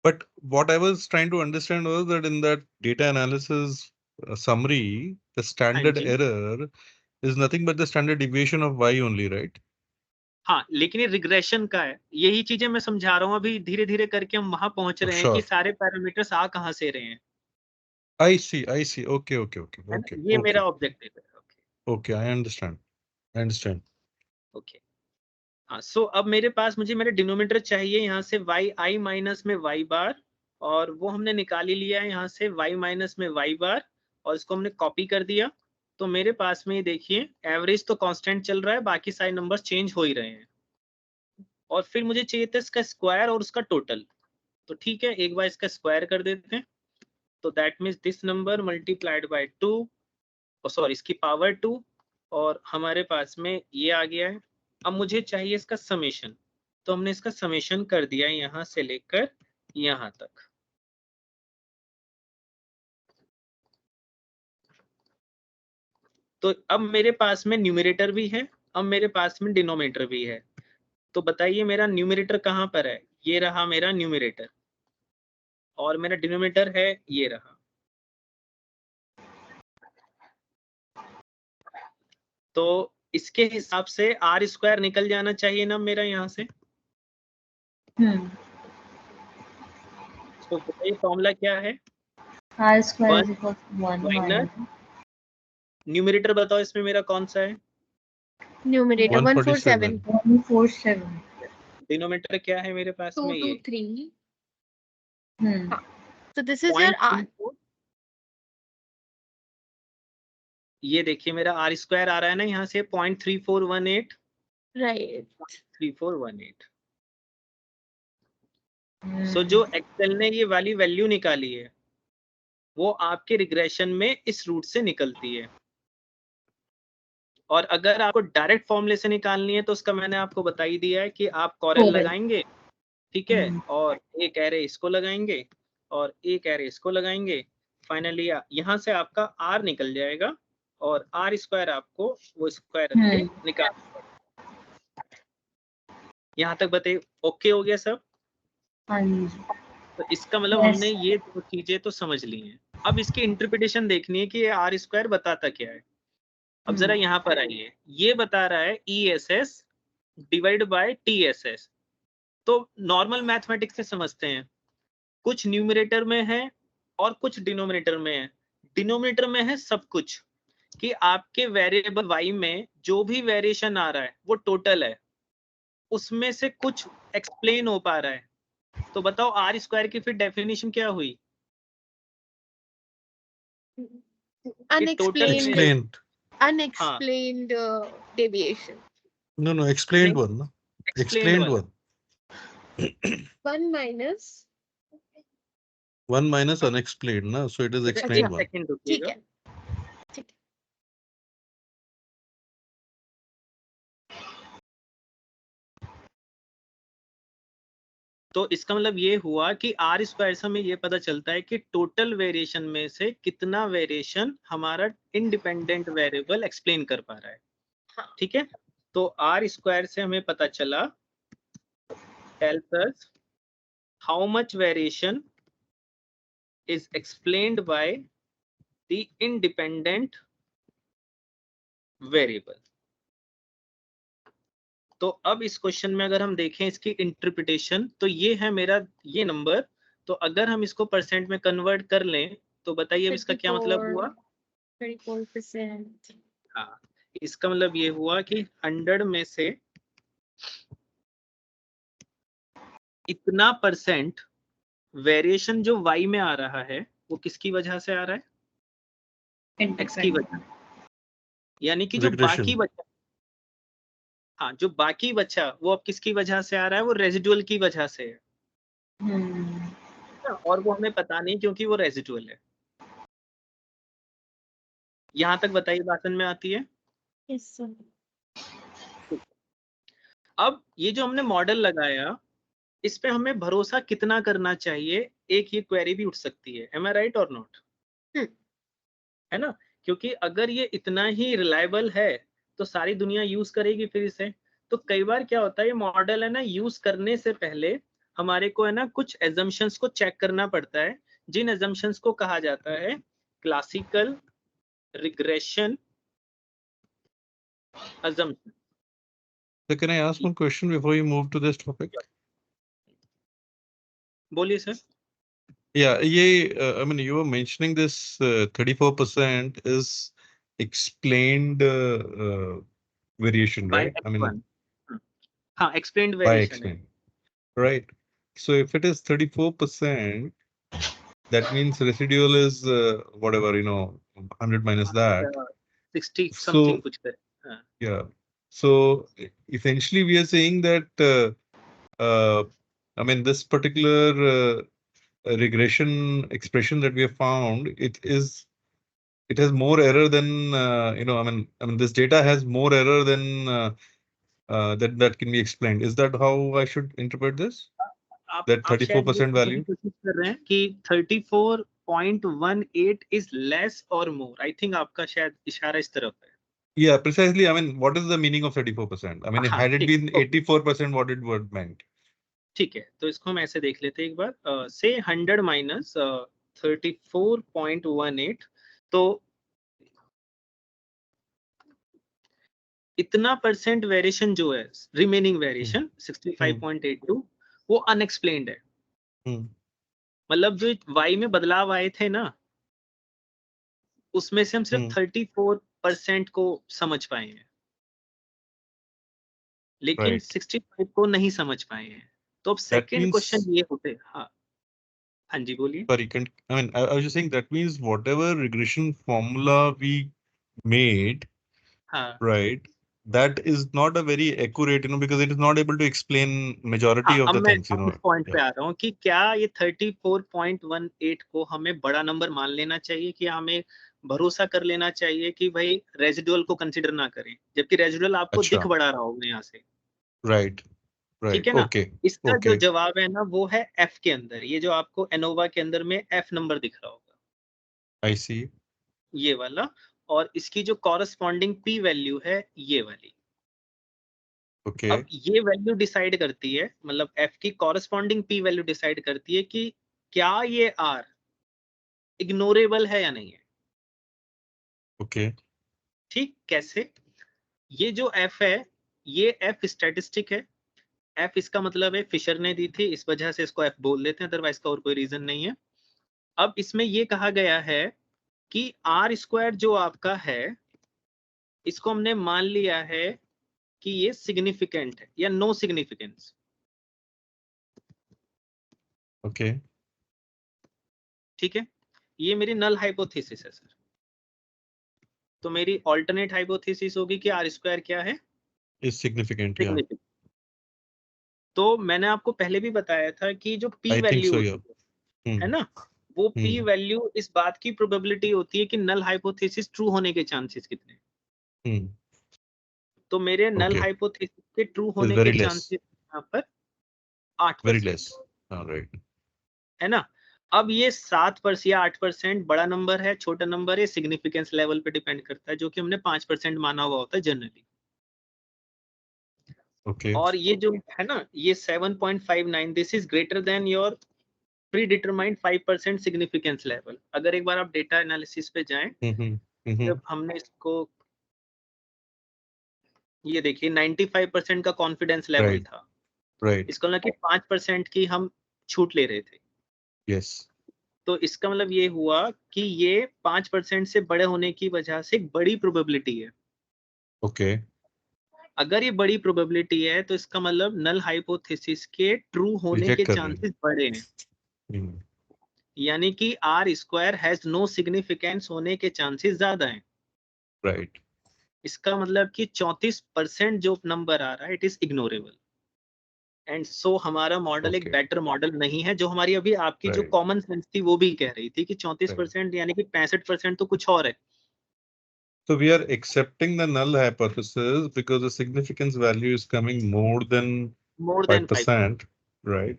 But what I was trying to understand was that in that data analysis summary, the standard ji. error is nothing but the standard deviation of y only, right? हाँ, लेकिन ये regression का है, यही चीजें मैं समझा रहा हूँ। अभी धीरे धीरे करके हम वहां पहुंच रहे हैं कि Sure. सारे पैरामीटर्स आ कहाँ से रहे हैं। I see. Okay. है ना, ये मेरा ऑब्जेक्टिव है। Okay, I understand. ओके हाँ, सो अब मेरे पास मुझे मेरा डिनोमिनेटर चाहिए यहाँ से वाई आई माइनस में वाई बार, और वो हमने निकाल ही लिया है यहाँ से वाई माइनस में वाई बार, और इसको हमने कॉपी कर दिया। तो मेरे पास में ये देखिए एवरेज तो कांस्टेंट चल रहा है, बाकी सारे नंबर्स चेंज हो ही रहे हैं। और फिर मुझे चाहिए था इसका स्क्वायर और उसका टोटल। तो ठीक है, एक बार इसका स्क्वायर कर देते हैं। तो that means this number multiplied by 2, sorry इसकी पावर 2, और हमारे पास में ये आ गया है। अब मुझे चाहिए इसका समेशन, तो हमने इसका समेशन कर दिया यहाँ से लेकर यहाँ तक। तो अब मेरे पास में न्यूमरेटर भी है, अब मेरे पास में डिनोमिनेटर भी है। तो बताइए मेरा न्यूमरेटर कहाँ पर है? ये रहा मेरा न्यूमरेटर, और मेरा डिनोमिनेटर है ये रहा। तो इसके हिसाब से आर स्क्वायर निकल जाना चाहिए ना मेरा यहाँ से। तो बताइए फॉर्मूला क्या है? R square is equal to 1 minus minus numerator बताओ इसमें मेरा कौन सा है? न्यूमरेटर 147 147. डिनोमिनेटर क्या है मेरे पास में? ये 223. So this is your R. ये देखिए मेरा आर स्क्वायर आ रहा है ना यहाँ से 0.3418, Right. 3418। सो जो एक्सेल ने ये वाली वैल्यू निकाली है वो आपके रिग्रेशन में इस रूट से निकलती है। और अगर आपको डायरेक्ट फॉर्मूले से निकालनी है तो उसका मैंने आपको बता ही दिया है कि आप कॉरेल लगाएंगे, ठीक है, और एक एरे इसको लगाएंगे और एक एरे इसको लगाएंगे। फाइनली यहाँ से आपका आर निकल जाएगा, और आर स्क्वायर आपको वो स्क्वायर निकाल। यहाँ तक बताइए ओके हो गया सब? तो इसका मतलब हमने ये दो चीजें तो समझ ली हैं। अब इसकी इंटरप्रिटेशन देखनी है कि ये आर स्क्वायर बताता क्या है। अब जरा यहाँ पर आइए, ये बता रहा है ESS डिवाइड बाय TSS। तो नॉर्मल मैथमेटिक्स से समझते हैं, कुछ न्यूमरेटर में है और कुछ डिनोमिनेटर में है। डिनोमिनेटर में है सब कुछ, कि आपके वेरिएबल y में जो भी वेरिएशन आ रहा है वो टोटल है, उसमें से कुछ एक्सप्लेन हो पा रहा है। तो बताओ आर स्क्वायर की फिर डेफिनेशन क्या हुई? Unexplained deviation. No, explained one. No? Explained one. 1 minus. 1 minus unexplained, na? So it is explained one. ठीक है। तो इसका मतलब ये हुआ कि आर स्क्वायर से हमें ये पता चलता है कि टोटल वेरिएशन में से कितना वेरिएशन हमारा इंडिपेंडेंट वेरिएबल एक्सप्लेन कर पा रहा है। ठीक है, तो आर स्क्वायर से हमें पता चला tells us how much variation is explained by the independent variable। तो अब इस क्वेश्चन में अगर हम देखें इसकी इंटरप्रिटेशन, तो ये है मेरा ये नंबर। तो अगर हम इसको परसेंट में कन्वर्ट कर लें तो बताइए अब इसका क्या मतलब हुआ? 34%। हाँ, इसका मतलब ये हुआ कि 100 में से इतना परसेंट वेरिएशन जो y में आ रहा है वो किसकी वजह से आ रहा है? x की वजह। यानी कि जो बाकी बचा, हाँ जो बाकी बचा वो अब किसकी वजह से आ रहा है? वो रेजिडुअल की वजह से है। और वो हमें पता नहीं क्योंकि वो रेजिडुअल है। यहाँ तक बताइए बात में आती है? Yes, sir. अब ये जो हमने मॉडल लगाया इस पे हमें भरोसा कितना करना चाहिए, एक ये क्वेरी भी उठ सकती है। एम आई राइट और नॉट? है ना, क्योंकि अगर ये इतना ही रिलायबल है तो सारी दुनिया यूज करेगी फिर इसे। तो कई बार क्या होता है ये मॉडल है ना, यूज करने से पहले हमारे को है ना कुछ एजम्पशंस को चेक करना पड़ता है, जिन एजम्पशंस को कहा जाता है classical regression assumption। So can I ask one question before you move to this topic? बोलिए sir. Yeah, I mean, you were mentioning this 34% is explained variation, by right? I mean, x1. हाँ, explained by variation है. explain, right? So if it is 34%, that means residual is whatever, 100 minus that. 60 something So कुछ करे. हाँ. yeah, so essentially we are saying that I mean, this particular regression expression that we have found, it has more error than I mean this data has more error than that can be explained. Is that how I should interpret this? That आप शायद ये 34% समझने की value? कोशिश कर रहे हैं कि 34.18 is less or more. I think आपका शायद इशारा इस तरफ है. Yeah, precisely. I mean, what is the meaning of 34%? I mean, हाँ, had it ठीक. been Okay. 84%, what it would meant? ठीक है, तो इसको हम ऐसे देख लेते हैं एक बार. से 100 माइनस 34.18, तो इतना परसेंट वेरिएशन जो है, रिमेनिंग वेरिएशन 65.82, वो अनएक्सप्लेन्ड है. मतलब जो y में बदलाव आए थे ना, उसमें से हम सिर्फ 34% को समझ पाए हैं, लेकिन Right. 65 को नहीं समझ पाए हैं. तो अब That सेकंड means, क्वेश्चन ये होते. हाँ जी, बोलिए. sorry, I mean, I was just saying that means whatever regression formula we made, हाँ, right, that is not a very accurate, because it is not able to explain majority हाँ, of अब the मैं things, इस point Yeah. पे आ रहा हूँ कि क्या ये 34.18 को हमें बड़ा नंबर मान लेना चाहिए कि हमें भरोसा कर लेना चाहिए कि भाई रेजिडुअल को कंसीडर ना करें, जबकि रेजिडुअल आपको दिख अच्छा, बढ़ा रहा होगा यहाँ से. right, ठीक right, है ना. okay, इसका जो okay, जवाब है ना, वो है एफ के अंदर. ये जो आपको एनोवा के अंदर में एफ नंबर दिख रहा होगा, I see, ये वाला. और इसकी जो कॉरस्पॉन्डिंग पी वैल्यू है, ये वाली. okay, अब ये वैल्यू डिसाइड करती है, मतलब एफ की कॉरस्पॉन्डिंग पी वैल्यू डिसाइड करती है कि क्या ये आर इग्नोरेबल है या नहीं है. okay, ठीक, कैसे? ये जो एफ है, ये एफ स्टैटिस्टिक है. एफ इसका मतलब है फिशर ने दी थी, इस वजह से इसको एफ बोल देते हैं, अदरवाइज का और कोई रीजन नहीं है. अब इसमें ये कहा गया है कि आर स्क्वायर जो आपका है, इसको हमने मान लिया है कि ये सिग्निफिकेंट है या नो सिग्निफिकेंस. okay, ठीक है, ये मेरी नल हाइपोथेसिस है सर. तो मेरी ऑल्टरनेट हाइपोथेसिस होगी कि आर स्क्वायर क्या है, is significant, yeah, सिग्निफिकेंट. तो मैंने आपको पहले भी बताया था कि जो P I think value so, होती yeah, है ना, वो पी hmm, वैल्यू इस बात की प्रोबेबिलिटी होती है कि नल हाइपोथेसिस ट्रू होने के चांसेस कितने. hmm, तो मेरे नल okay, हाइपोथेसिस के ट्रू is होने के very less, चांसेस यहाँ पर very 8%, less, all right, है ना. अब ये 7% या 8% बड़ा नंबर है, छोटा नंबर है, सिग्निफिकेंस लेवल पे डिपेंड करता है, जो कि हमने 5% माना हुआ होता है जनरली. okay, और ये जो है ना, ये 7.59, this is greater than your pre determined 5% significance level. अगर एक बार आप डेटा एनालिसिस पे जाएं, जब हमने इसको, ये देखिए 95% का कॉन्फिडेंस लेवल right, था, right, इसका मतलब कि 5% की हम छूट ले रहे थे. yes, तो इसका मतलब ये हुआ कि ये 5% से बड़े होने की वजह से एक बड़ी प्रोबेबिलिटी है. okay, अगर ये बड़ी प्रोबेबिलिटी है, तो इसका मतलब नल हाइपोथेसिस के ट्रू होने reject के कर रहे हैं, चांसेस बड़े हैं. यानी कि R square has no significance होने के चांसेस ज्यादा हैं. right, इसका मतलब कि 34% जो नंबर आ रहा है, it is ignorable. And so हमारा मॉडल एक okay, बेटर मॉडल नहीं है, जो हमारी अभी आपकी जो right, कॉमन सेंस थी वो भी कह रही थी कि 34% यानी कि 65% तो कुछ और है. So we are accepting the null hypothesis because the significance value is coming more than more than 5%, right?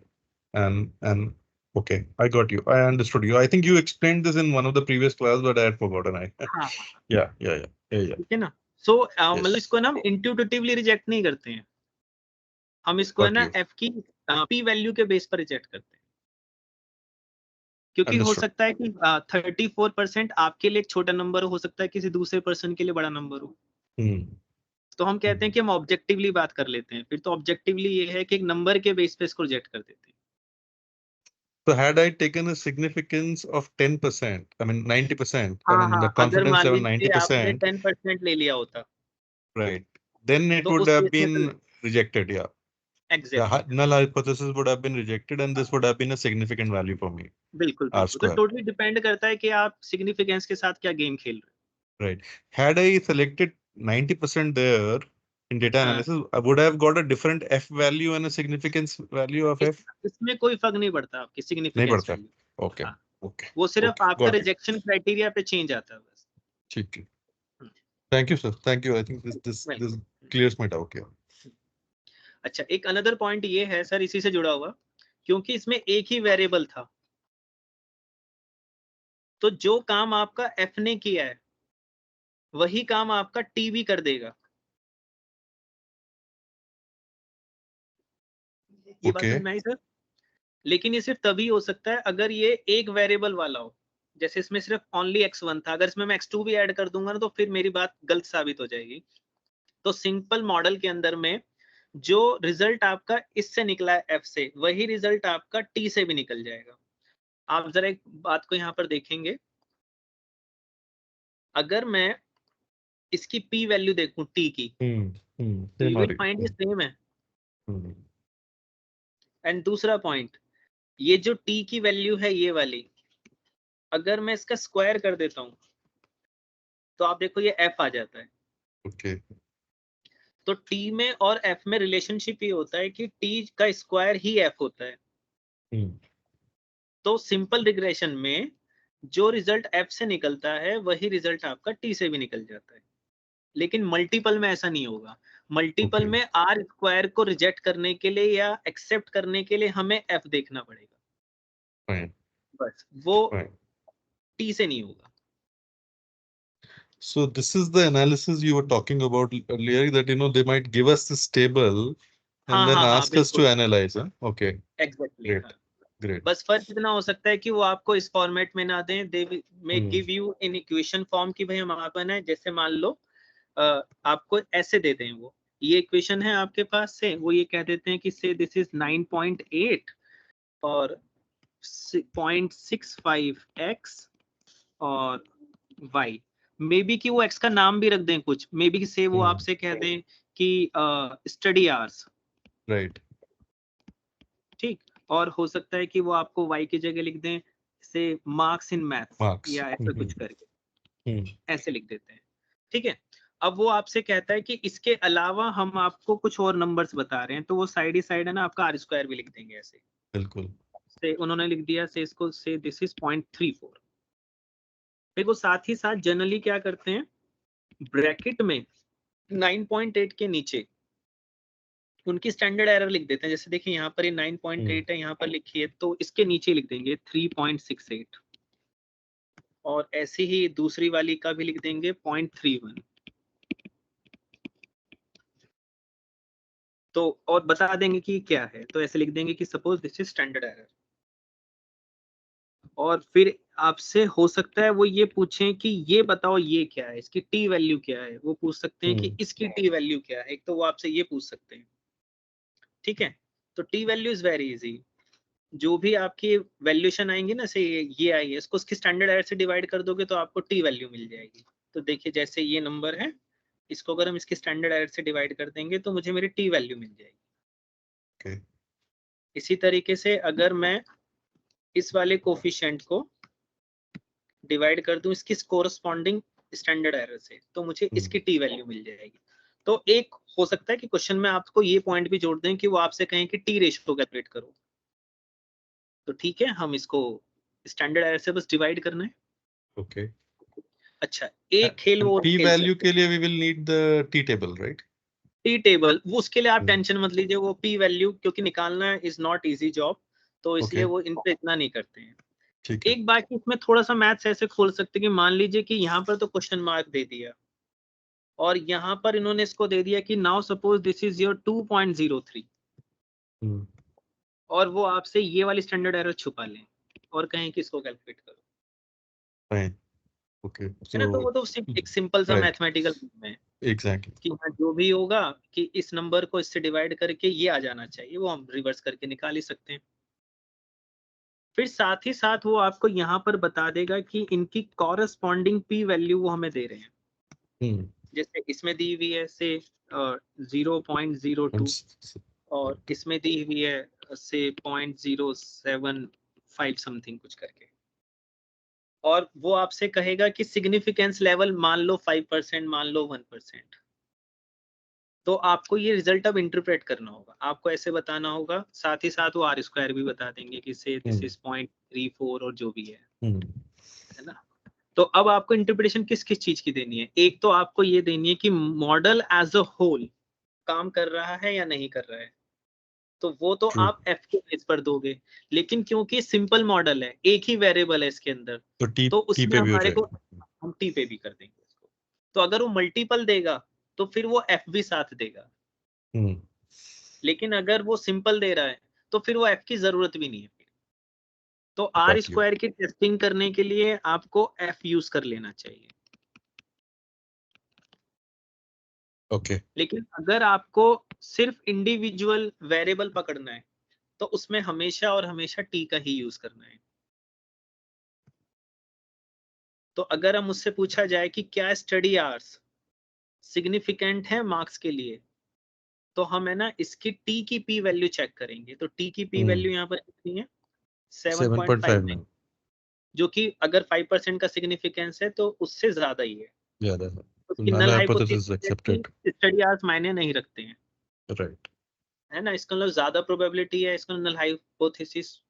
And okay, I got you. I understood you. I think you explained this in one of the previous class, but I had forgotten. हाँ, Yeah. ठीक है ना. सो मतलब Yes, इसको ना हम intuitively reject नहीं करते हैं, हम इसको है got ना you. एफ की पी वैल्यू के बेस पर रिजेक्ट करते हैं. क्योंकि हो Understood. सकता है कि 34% आपके लिए एक छोटा नंबर हो सकता है, किसी दूसरे पर्सन के लिए बड़ा नंबर हो. तो हम कहते हैं कि हम ऑब्जेक्टिवली बात कर लेते हैं. फिर तो ऑब्जेक्टिवली ये है कि एक नंबर के बेस पे इसको रिजेक्ट कर देते हैं. So had I taken a significance of 10%, I mean 90%, I हाँ mean the हाँ, अगर confidence मान level लीजिए आपने 90%, 10% ले लिया होता right? Then it तो would उस have केस में been rejected, yeah. The exactly null hypothesis would have been rejected, and this would have been a significant value for me. बिल्कुल R बिल्कुल, तो square, टोटली डिपेंड करता है कि आप सिग्निफिकेंस के साथ क्या गेम खेल रहे right? Had I selected 90% there in data हाँ। analysis, I would have got a different F value and a significance value of हो। F. इसमें कोई फर्क नहीं पड़ता आपकी नहीं सिग्निफिकेंस पड़ता. वैल्यू, Okay, हाँ, okay, वो सिर्फ okay. आपका Got it. रिजेक्शन क्राइटेरिया पे चेंज आता है बस। ठीक है. Thank you, sir. Thank you. I think this Welcome. clears my doubt here. अच्छा, एक अनदर पॉइंट ये है सर, इसी से जुड़ा हुआ, क्योंकि इसमें एक ही वेरिएबल था, तो जो काम आपका एफ ने किया है वही काम आपका टी भी कर देगा। ये बात समझ में आई सर? लेकिन ये सिर्फ तभी हो सकता है अगर ये एक वेरिएबल वाला हो, जैसे इसमें सिर्फ ओनली x1 था, अगर इसमें मैं x2 भी ऐड कर दूंगा ना तो फिर मेरी बात गलत साबित हो जाएगी। तो सिंपल मॉडल के अंदर में जो रिजल्ट आपका इससे निकला है f से, वही रिजल्ट आपका t से भी निकल जाएगा। आप जरा एक बात को यहाँ पर देखेंगे, अगर मैं इसकी p वैल्यू देखूं t की, तो यू विल फाइंड ये सेम है। एंड दूसरा पॉइंट, ये जो t की वैल्यू है ये वाली, अगर मैं इसका स्क्वायर कर देता हूं तो आप देखो ये f आ जाता है। Okay. तो t में और f में रिलेशनशिप ये होता है कि t का स्क्वायर ही f होता है। तो सिंपल रिग्रेशन में जो रिजल्ट f से निकलता है वही रिजल्ट आपका t से भी निकल जाता है, लेकिन मल्टीपल में ऐसा नहीं होगा। Multiple Okay. में r स्क्वायर को रिजेक्ट करने के लिए या एक्सेप्ट करने के लिए हमें f देखना पड़ेगा, Fine. बस वो Fine. t से नहीं होगा। So this is the analysis you were talking about earlier, that they might give us this table and हाँ then हाँ हाँ, ask us to बिल्कुल analyze. Huh? Okay. Exactly Great. हाँ। Great. बस फर्क इतना हो सकता है कि वो आपको इस फॉर्मेट में ना दें, they may give you in equation form की भाई हम आपको ना, जैसे मान लो आपको ऐसे दे दें, वो ये इक्वेशन है आपके पास से, वो ये कह देते हैं कि से दिस इज 9.8 और 0.65x और y, मे बी कि वो x का नाम भी रख दें कुछ, मे बी से वो आपसे कह दें कि स्टडी आवर्स, Right. ठीक, और हो सकता है कि वो आपको y की जगह लिख दें से मार्क्स इन मैथ्स Marks. या ऐसा कुछ करके ऐसे लिख देते हैं, ठीक है। अब वो आपसे कहता है कि इसके अलावा हम आपको कुछ और नंबर्स बता रहे हैं, तो वो साइड ही साइड है ना आपका आर स्क्वायर भी लिख देंगे ऐसे। बिल्कुल। से उन्होंने लिख दिया से इसको से दिस इज 0.34। फिर वो साथ ही साथ जनरली क्या करते हैं, ब्रैकेट में 9.8 के नीचे उनकी स्टैंडर्ड एरर लिख देते हैं, जैसे देखिए यहाँ पर ये 9.8 है, यहाँ पर लिखी है, तो इसके नीचे लिख देंगे 3.68 और ऐसे ही दूसरी वाली का भी लिख देंगे 0.31। तो और बता देंगे कि क्या है, तो ऐसे लिख देंगे कि suppose this is standard error. और फिर आपसे हो सकता है वो ये पूछें कि ये बताओ ये क्या है, इसकी टी वैल्यू क्या है, वो पूछ सकते हैं कि इसकी टी वैल्यू क्या है, एक तो वो आपसे ये पूछ सकते हैं, ठीक है। तो T value is very easy, जो भी आपकी वैल्यूएशन आएंगी ना, से ये आई है, इसको उसकी स्टैंडर्ड एरर से डिवाइड कर दोगे तो आपको टी वैल्यू मिल जाएगी। तो देखिए जैसे ये नंबर है, इसको अगर हम इसकी स्टैंडर्ड एरर से डिवाइड कर देंगे तो मुझे मेरी टी वैल्यू मिल जाएगी। Okay. इसी तरीके से अगर मैं इस वाले कोफिशिएंट को डिवाइड कर दूं इसकी कोरस्पॉन्डिंग स्टैंडर्ड एरर से, तो मुझे इसकी टी वैल्यू मिल जाएगी। तो एक हो सकता है कि क्वेश्चन में आपको ये पॉइंट भी जोड़ दें कि वो आपसे कहें कि टी रेशियो कैलकुलेट करो, तो ठीक है, हम इसको स्टैंडर्ड एरर से बस डिवाइड करना है। Okay. अच्छा, एक खेल वो P खेल value सकते के लिए we will need the T table, right? Tea table, वो उसके लिए आप टेंशन मत लीजिए, वो पी वैल्यू क्योंकि निकालना इज नॉट इजी जॉब, तो इसलिए Okay. वो इन पे इतना नहीं करते हैं। ठीक है। एक बाकी इसमें थोड़ा सा मैथ्स ऐसे खोल सकते हैं कि मान लीजिए कि यहाँ पर तो क्वेश्चन मार्क दे दिया और यहाँ पर इन्होंने इसको दे दिया कि now suppose this is your 2.03 और वो आपसे ये वाली स्टैंडर्ड एरर छुपा लें और कहें कि इसको कैलकुलेट करो, Fine. Okay. है ना। तो वो तो एक सिंपल सा right. मैथमेटिकल है Exactly. कि हाँ जो भी होगा कि इस नंबर को इससे डिवाइड करके ये आ जाना चाहिए, वो हम रिवर्स करके निकाल ही सकते हैं। फिर साथ ही साथ वो आपको यहाँ पर बता देगा कि इनकी कॉरस्पॉन्डिंग पी वैल्यू वो हमें दे रहे हैं। जैसे इसमें दी हुई है से 0.02 और इसमें दी हुई है से 0.075 समथिंग कुछ करके, और वो आपसे कहेगा कि सिग्निफिकेंस लेवल मान लो 5%, मान लो 1%। तो आपको ये रिजल्ट अब इंटरप्रेट करना होगा, आपको ऐसे बताना होगा, साथ ही साथ वो आर स्क्वायर भी बता देंगे कि से दिस इज 0.34 और जो भी है ना। तो अब आपको इंटरप्रिटेशन किस किस चीज की देनी है? एक तो आपको ये देनी है कि मॉडल एज अ होल काम कर रहा है या नहीं कर रहा है, तो वो तो True. आप एफ के बेस पर दोगे, लेकिन क्योंकि सिंपल मॉडल है, एक ही वेरिएबल है इसके अंदर, तो उसमें पे भी हो हमारे को जाएगा। हम टी पे भी कर देंगे उसको। तो अगर वो मल्टीपल देगा तो फिर वो एफ भी साथ देगा, लेकिन अगर वो सिंपल दे रहा है तो फिर वो एफ की जरूरत भी नहीं है। तो आर Got you. स्क्वायर की टेस्टिंग करने के लिए आपको एफ यूज कर लेना चाहिए। Okay. लेकिन अगर आपको सिर्फ इंडिविजुअल वेरिएबल पकड़ना है तो उसमें हमेशा और हमेशा टी का ही यूज करना है। तो अगर हम उससे पूछा जाए कि क्या स्टडी आवर्स सिग्निफिकेंट है मार्क्स के लिए, तो हम है ना इसकी टी की पी वैल्यू चेक करेंगे। तो टी की पी वैल्यू यहाँ पर कितनी है? 7.59, जो कि अगर 5% का सिग्निफिकेंस है तो उससे ज्यादा ही है। ज्यादा है। उसकी Null नल hypothesis hypothesis accepted. Study hours मायने नहीं रखते हैं, Right. है ना। इसका मतलब ज्यादा प्रोबेबिलिटी है, इसका नल हाइपोथेसिस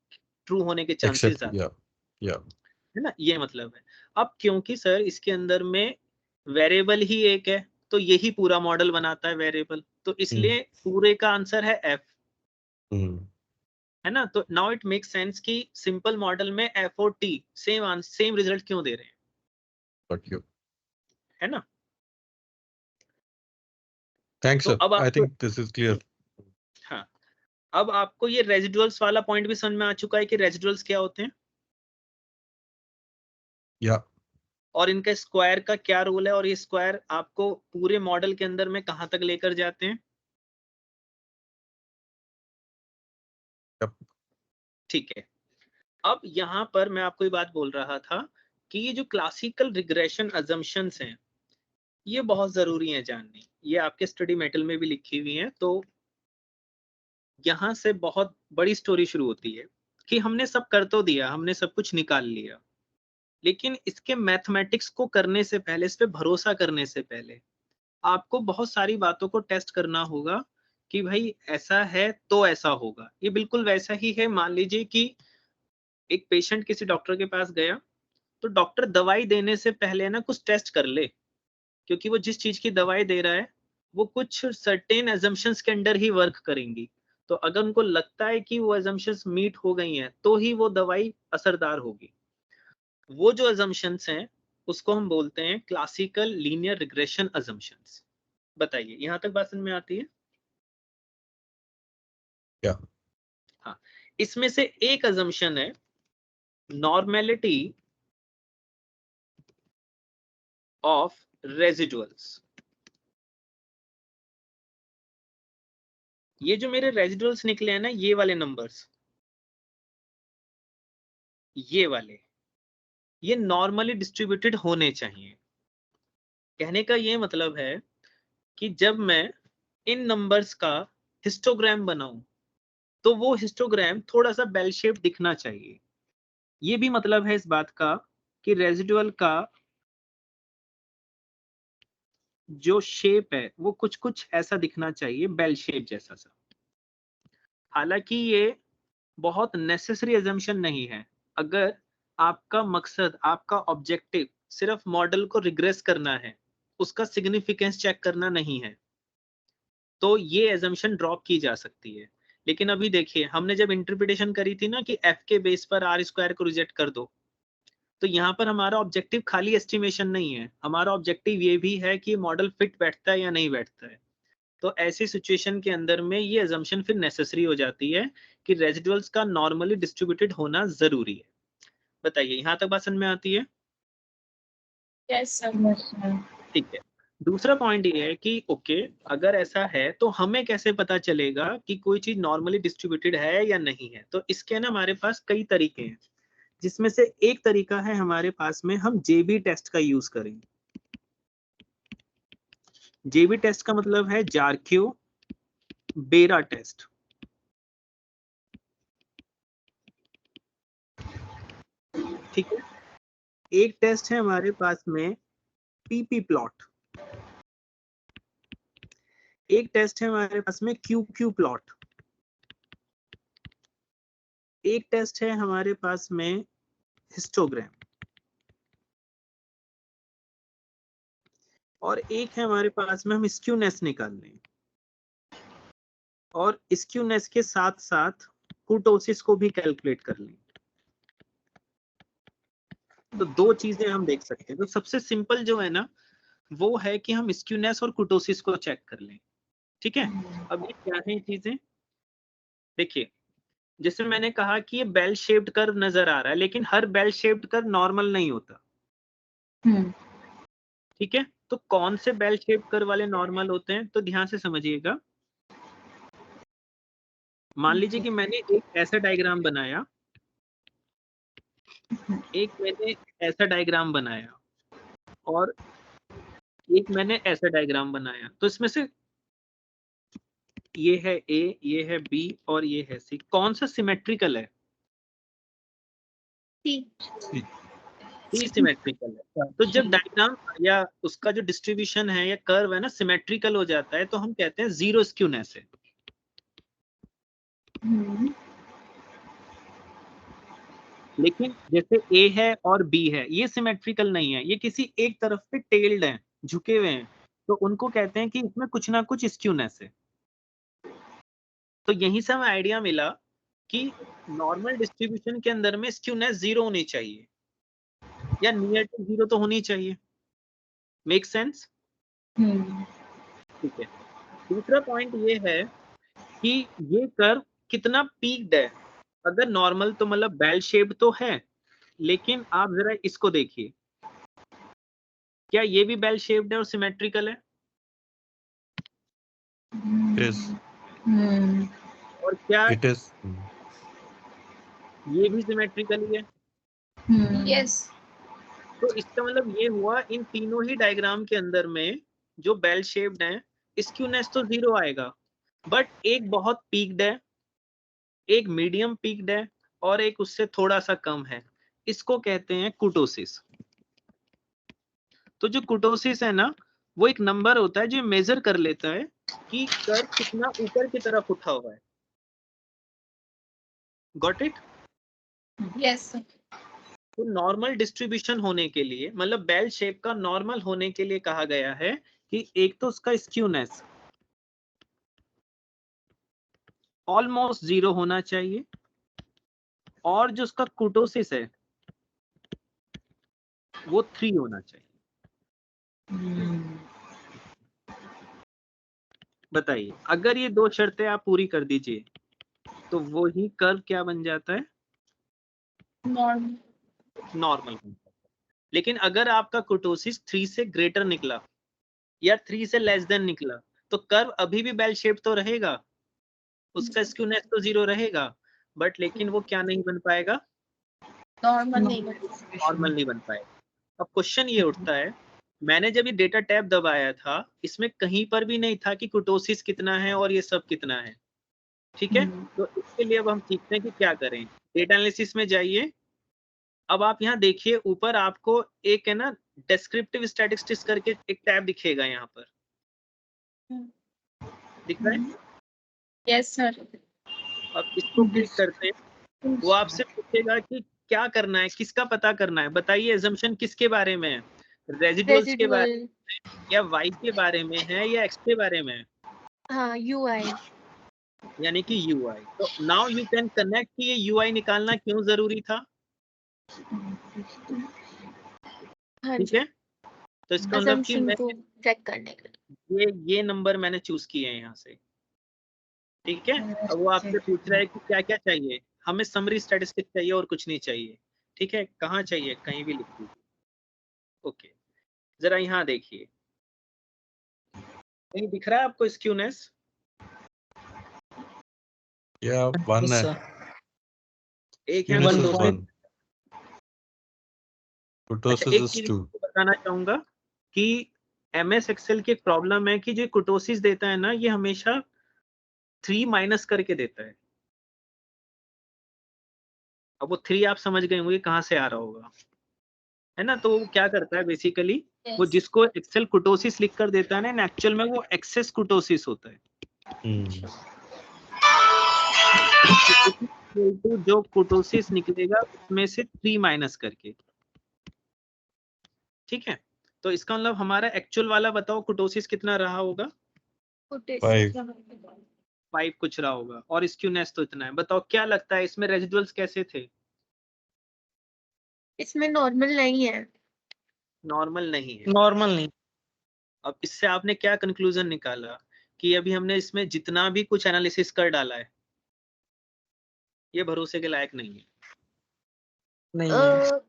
ट्रू होने के चांसेस Accept. ज्यादा, Yeah. है ना, ये मतलब है। अब क्योंकि सर इसके अंदर में वेरिएबल ही एक है तो यही पूरा मॉडल बनाता है वेरिएबल, तो इसलिए पूरे का आंसर है एफ, है ना। तो नाउ इट मेक सेंस कि सिंपल मॉडल में एफ और टी सेम रिजल्ट क्यों दे रहे हैं, Got you. है ना। Thanks, तो sir. अब I आपको, think this is clear. हाँ, अब आपको ये रेजिडुअल्स वाला पॉइंट भी समझ में आ चुका है कि रेजिडुअल्स क्या होते हैं Yeah. और इनका स्क्वायर का क्या रोल है, और ये स्क्वायर आपको पूरे मॉडल के अंदर में कहां तक लेकर जाते हैं। Yep. ठीक है। अब यहाँ पर मैं आपको ये बात बोल रहा था कि ये जो क्लासिकल रिग्रेशन अजम्पशंस हैं ये बहुत जरूरी है जाननी, ये आपके स्टडी मेटल में भी लिखी हुई है। तो यहाँ से बहुत बड़ी स्टोरी शुरू होती है कि हमने सब कर तो दिया, हमने सब कुछ निकाल लिया, लेकिन इसके मैथमेटिक्स को करने से पहले, इस पे भरोसा करने से पहले आपको बहुत सारी बातों को टेस्ट करना होगा कि भाई ऐसा है तो ऐसा होगा। ये बिल्कुल वैसा ही है, मान लीजिए कि एक पेशेंट किसी डॉक्टर के पास गया, तो डॉक्टर दवाई देने से पहले ना कुछ टेस्ट कर ले, क्योंकि वो जिस चीज की दवाई दे रहा है वो कुछ सर्टेन एजम्पशंस के अंडर ही वर्क करेंगी। तो अगर उनको लगता है कि वो एजम्पशंस मीट हो गई हैं तो ही वो दवाई असरदार होगी। वो जो एजम्पशंस हैं उसको हम बोलते हैं क्लासिकल लीनियर रिग्रेशन एजम्पशंस। बताइए यहां तक बात समझ में आती है? Yeah. हाँ, इसमें से एक एजम्पशन है नॉर्मेलिटी ऑफ रेजिडुअल्स। ये जो मेरे रेजिडुअल्स निकले हैं ना, ये वाले नंबर्स, ये वाले, ये नॉर्मली डिस्ट्रीब्यूटेड होने चाहिए। कहने का ये मतलब है कि जब मैं इन नंबर्स का हिस्टोग्राम बनाऊं तो वो हिस्टोग्राम थोड़ा सा बेल शेप दिखना चाहिए। ये भी मतलब है इस बात का कि रेजिडुअल का जो शेप है वो कुछ कुछ ऐसा दिखना चाहिए, बेल शेप जैसा सा। हालांकि ये बहुत नेसेसरी एजम्पशन नहीं है। अगर आपका मकसद, आपका ऑब्जेक्टिव सिर्फ मॉडल को रिग्रेस करना है, उसका सिग्निफिकेंस चेक करना नहीं है, तो ये एजम्पशन ड्रॉप की जा सकती है। लेकिन अभी देखिए हमने जब इंटरप्रिटेशन करी थी ना कि एफ के बेस पर आर स्क्वायर को रिजेक्ट कर दो, तो यहाँ पर हमारा ऑब्जेक्टिव खाली एस्टिमेशन नहीं है, हमारा ऑब्जेक्टिव ये भी है कि मॉडल फिट बैठता है या नहीं बैठता है। तो ऐसी सिचुएशन के अंदर में ये अजम्पशन फिर नेसेसरी हो जाती है कि रेजिडुअल्स का नॉर्मली डिस्ट्रीब्यूटेड होना जरूरी है। बताइए यहाँ तक बात समझ में आती है? Yes sir. ठीक है। दूसरा पॉइंट ये है कि ओके अगर ऐसा है तो हमें कैसे पता चलेगा कि कोई चीज नॉर्मली डिस्ट्रीब्यूटेड है या नहीं है। तो इसके ना हमारे पास कई तरीके हैं, जिसमें से एक तरीका है हमारे पास में हम जेबी टेस्ट का यूज करेंगे। जेबी टेस्ट का मतलब है जार्क्यू बेरा टेस्ट। ठीक है, एक टेस्ट है हमारे पास में पीपी प्लॉट, एक टेस्ट है हमारे पास में क्यू प्लॉट, एक टेस्ट है हमारे पास में हिस्टोग्राम, और एक है हमारे पास में हम स्क्यूनेस निकाल लें, और स्क्यूनेस के साथ साथ कुर्टोसिस को भी कैलकुलेट कर लें। तो दो चीजें हम देख सकते हैं। तो सबसे सिंपल जो है ना वो है कि हम स्क्यूनेस और कुर्टोसिस को चेक कर लें। ठीक है, अब ये क्या है चीजें, देखिए जैसे मैंने कहा कि ये बेल शेप्ड कर्व नजर आ रहा है, लेकिन हर बेल शेप्ड कर्व नॉर्मल नहीं होता। ठीक है, तो कौन से बेल शेप्ड कर्व वाले नॉर्मल होते हैं, तो ध्यान से समझिएगा। मान लीजिए कि मैंने एक ऐसा डायग्राम बनाया, एक मैंने ऐसा डायग्राम बनाया, और एक मैंने ऐसा डायग्राम बनाया। तो इसमें से ये है ए, ये है बी और ये है सी, कौन सा सिमेट्रिकल है? सी सिमेट्रिकल है। तो जब डायग्राम या उसका जो डिस्ट्रीब्यूशन है या कर्व है ना सिमेट्रिकल हो जाता है, तो हम कहते हैं जीरो स्क्यूनेस है। लेकिन जैसे ए है और बी है, ये सिमेट्रिकल नहीं है, ये किसी एक तरफ पे टेल्ड हैं, झुके हुए हैं, तो उनको कहते हैं कि इसमें कुछ ना कुछ स्क्यूनेस है। तो यहीं से हमें आइडिया मिला कि नॉर्मल डिस्ट्रीब्यूशन के अंदर में स्क्यूनेस जीरो होनी चाहिए या नियर टू जीरो तो होनी चाहिए। Make sense? ठीक है, दूसरा पॉइंट ये है कि ये कर्व कितना पीक्ड है। अगर नॉर्मल तो मतलब बेल शेप्ड तो है, लेकिन आप जरा इसको देखिए, क्या ये भी बेल शेप्ड है और सिमेट्रिकल है? Yes, और क्या it is. ये भी सिमेट्रिकल ही है? यस। तो इसका मतलब ये हुआ इन तीनों ही डायग्राम के अंदर में जो बेल शेप्ड हैं, स्क्यूनेस तो जीरो आएगा, बट एक बहुत पीक्ड है, एक मीडियम पीक्ड है, और एक उससे थोड़ा सा कम है। इसको कहते हैं कुर्टोसिस। तो जो कुर्टोसिस है ना, वो एक नंबर होता है जो मेजर कर लेता है कि कर्व कितना ऊपर की तरफ उठा हुआ है। Got it? यस। तो नॉर्मल डिस्ट्रीब्यूशन होने के लिए, मतलब बेल शेप का नॉर्मल होने के लिए कहा गया है कि एक तो उसका स्क्यूनेस ऑलमोस्ट जीरो होना चाहिए, और जो उसका कुर्टोसिस है वो 3 होना चाहिए। बताइए, अगर ये दो शर्तें आप पूरी कर दीजिए तो वो ही कर्व क्या बन जाता है? नॉर्मल। लेकिन अगर आपका कुर्टोसिस 3 से ग्रेटर निकला या 3 से लेस देन निकला, तो कर्व अभी भी बेल शेप तो रहेगा, उसका स्क्यूनेस तो जीरो रहेगा, बट लेकिन वो क्या नहीं बन पाएगा? नॉर्मल नहीं बन पाएगा। अब क्वेश्चन ये उठता है, मैंने जब ये डेटा टैब दबाया था, इसमें कहीं पर भी नहीं था कि कुर्टोसिस कितना है और ये सब कितना है। ठीक है, तो इसके लिए अब हम सीखते हैं कि क्या करें। डेटा एनालिसिस में जाइए। अब आप यहाँ देखिए, ऊपर आपको एक है ना डिस्क्रिप्टिव स्टैटिस्टिक्स करके एक टैब दिखेगा, यहाँ पर दिख रहा है? Yes sir. अब इसको क्लिक करते हैं, वो आपसे पूछेगा कि क्या करना है, किसका पता करना है। बताइए, एजम्पशन किसके बारे में है? रेजिडुअल्स के बारे में, या वाई के बारे में है, या एक्स के बारे में है? हाँ, यूआई। यानी कि यूआई। तो नाउ यू कैन कनेक्ट कि ये यूआई निकालना क्यों जरूरी था। हाँ ठीक जी, है, तो इसका मतलब कि assumption मैं को चेक करने के लिए। ये नंबर मैंने चूज किए हैं यहाँ से। ठीक है, अब वो आपसे पूछ रहा है कि क्या क्या चाहिए। हमें समरी स्टैटिस्टिक्स चाहिए और कुछ नहीं चाहिए। ठीक है, कहाँ चाहिए, कहीं भी लिख दीजिए। ओके, जरा यहाँ देखिए, नहीं दिख रहा है आपको स्क्यूनेस? Yeah, one Yes, है. sir. एक Skewness यहाँ is kurtosis। one. अच्छा, Kurtosis एक is चीज 2. बताना चाहूंगा कि MS एक्सेल की एक प्रॉब्लम है कि जो कुर्टोसिस देता है ना, ये हमेशा 3 माइनस करके देता है। अब वो 3 आप समझ गए होंगे कहाँ से आ रहा होगा, है ना? तो वो क्या करता है बेसिकली, वो जिसको एक्सेल कुर्टोसिस लिख कर देता है ना, एक्चुअल में वो एक्सेस कुर्टोसिस होता है। तो जो कुर्टोसिस निकलेगा उसमें से 3 माइनस करके, ठीक है? तो इसका मतलब हमारा एक्चुअल वाला बताओ कुर्टोसिस कितना रहा होगा? 5 कुछ रहा होगा, और स्क्यूनेस तो इतना है। बताओ क्या लगता है इसमें रेजिडुअल्स कैसे थे? इसमें नॉर्मल नहीं है। नॉर्मल नहीं है। नॉर्मल नहीं। अब इससे आपने क्या कंक्लूजन निकाला कि अभी हमने इसमें जितना भी कुछ एनालिसिस कर डाला है ये भरोसे के लायक नहीं है। नहीं है।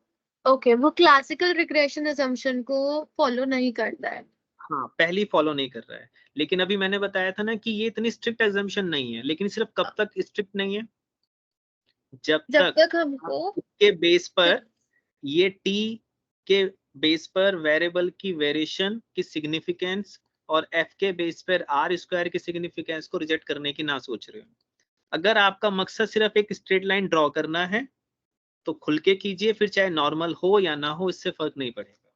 ओके, वो क्लासिकल रिग्रेशन असम्पशन को फॉलो नहीं करता है। हाँ, पहली फॉलो नहीं कर रहा है, लेकिन अभी मैंने बताया था ना कि ये इतनी स्ट्रिक्ट एग्जम्पशन नहीं है। लेकिन सिर्फ कब तक स्ट्रिक्ट नहीं है? जब तक हमको इसके बेस पर, ये टी के बेस पर वेरिएबल की वेरिएशन की सिग्निफिकेंस और एफ के बेस पर आर स्क्वायर की सिग्निफिकेंस को रिजेक्ट करने की ना सोच रहे हो। अगर आपका मकसद सिर्फ एक स्ट्रेट लाइन ड्रॉ करना है तो खुल के कीजिए, फिर चाहे नॉर्मल हो या ना हो इससे फर्क नहीं पड़ेगा।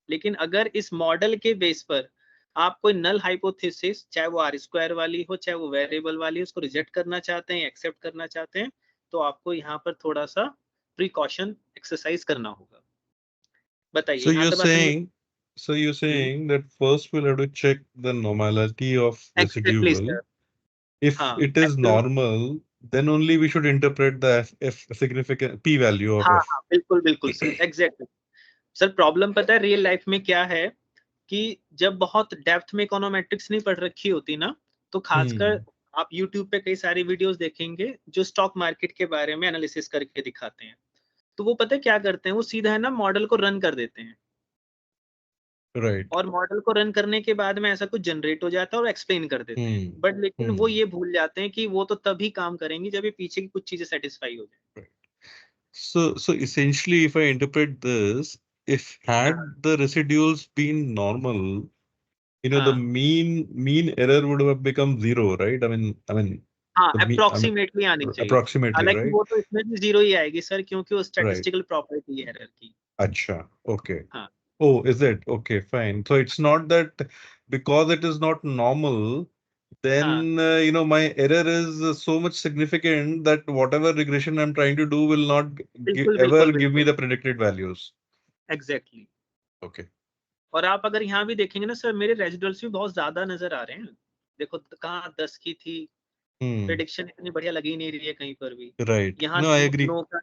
लेकिन अगर इस मॉडल के बेस पर आप कोई नल हाइपोथेसिस, चाहे वो आर स्क्वायर वाली हो चाहे वो वेरिएबल वाली हो, उसको रिजेक्ट करना चाहते हैं, एक्सेप्ट करना चाहते हैं, तो आपको यहाँ पर थोड़ा सा प्रिकॉशन एक्सरसाइज करना होगा। बताइए So यहाँ you're तक बात saying, that first we'll have to check the normality of Exactly, residual. sir. If हाँ, it is actual, normal, then only we should interpret the f significant p value of हाँ f. हाँ बिल्कुल बिल्कुल sir, exactly. Sir problem पता है real life में क्या है कि जब बहुत डेप्थ में इकोनोमेट्रिक्स नहीं पढ़ रखी होती ना, तो खासकर आप YouTube पे कई सारी वीडियोस देखेंगे जो स्टॉक मार्केट के बारे में एनालिसिस करके दिखाते हैं। तो वो पता है क्या करते हैं, वो सीधा है ना मॉडल को रन कर देते हैं, Right. और मॉडल को रन करने के बाद में ऐसा कुछ जनरेट हो जाता है और एक्सप्लेन कर देते हैं। बट लेकिन वो ये भूल जाते हैं कि वो तो तभी काम करेंगी जब ये पीछे की कुछ चीजें सेटिस्फाई हो जाए। So essentially, if I interpret this, if had the residuals been normal, the mean error would have become 0, right? I mean, हाँ, the अप्रोक्सीमेटली आनी चाहिए। approximately, हालांकि right? वो तो इसमें भी 0 ही आएगी सर, क्योंकि वो स्टैटिस्टिकल प्रॉपर्टी है एरर की। Acha, okay. हाँ Oh, is it? Okay, fine. So it's not that because it is not normal, then my error is so much significant that whatever regression I'm trying to do will not बिल्कुल ever बिल्कुल give me बिल्कुल the predicted values. Exactly. Okay. और आप अगर यहाँ भी देखेंगे ना सर, मेरे रेजिडुअल्स भी बहुत ज्यादा नजर आ रहे हैं। देखो कहाँ 10 की थी, प्रेडिक्शन इतनी बढ़िया लगी नहीं रही है कहीं पर भी। Right. यहाँ No, I agree. 9 का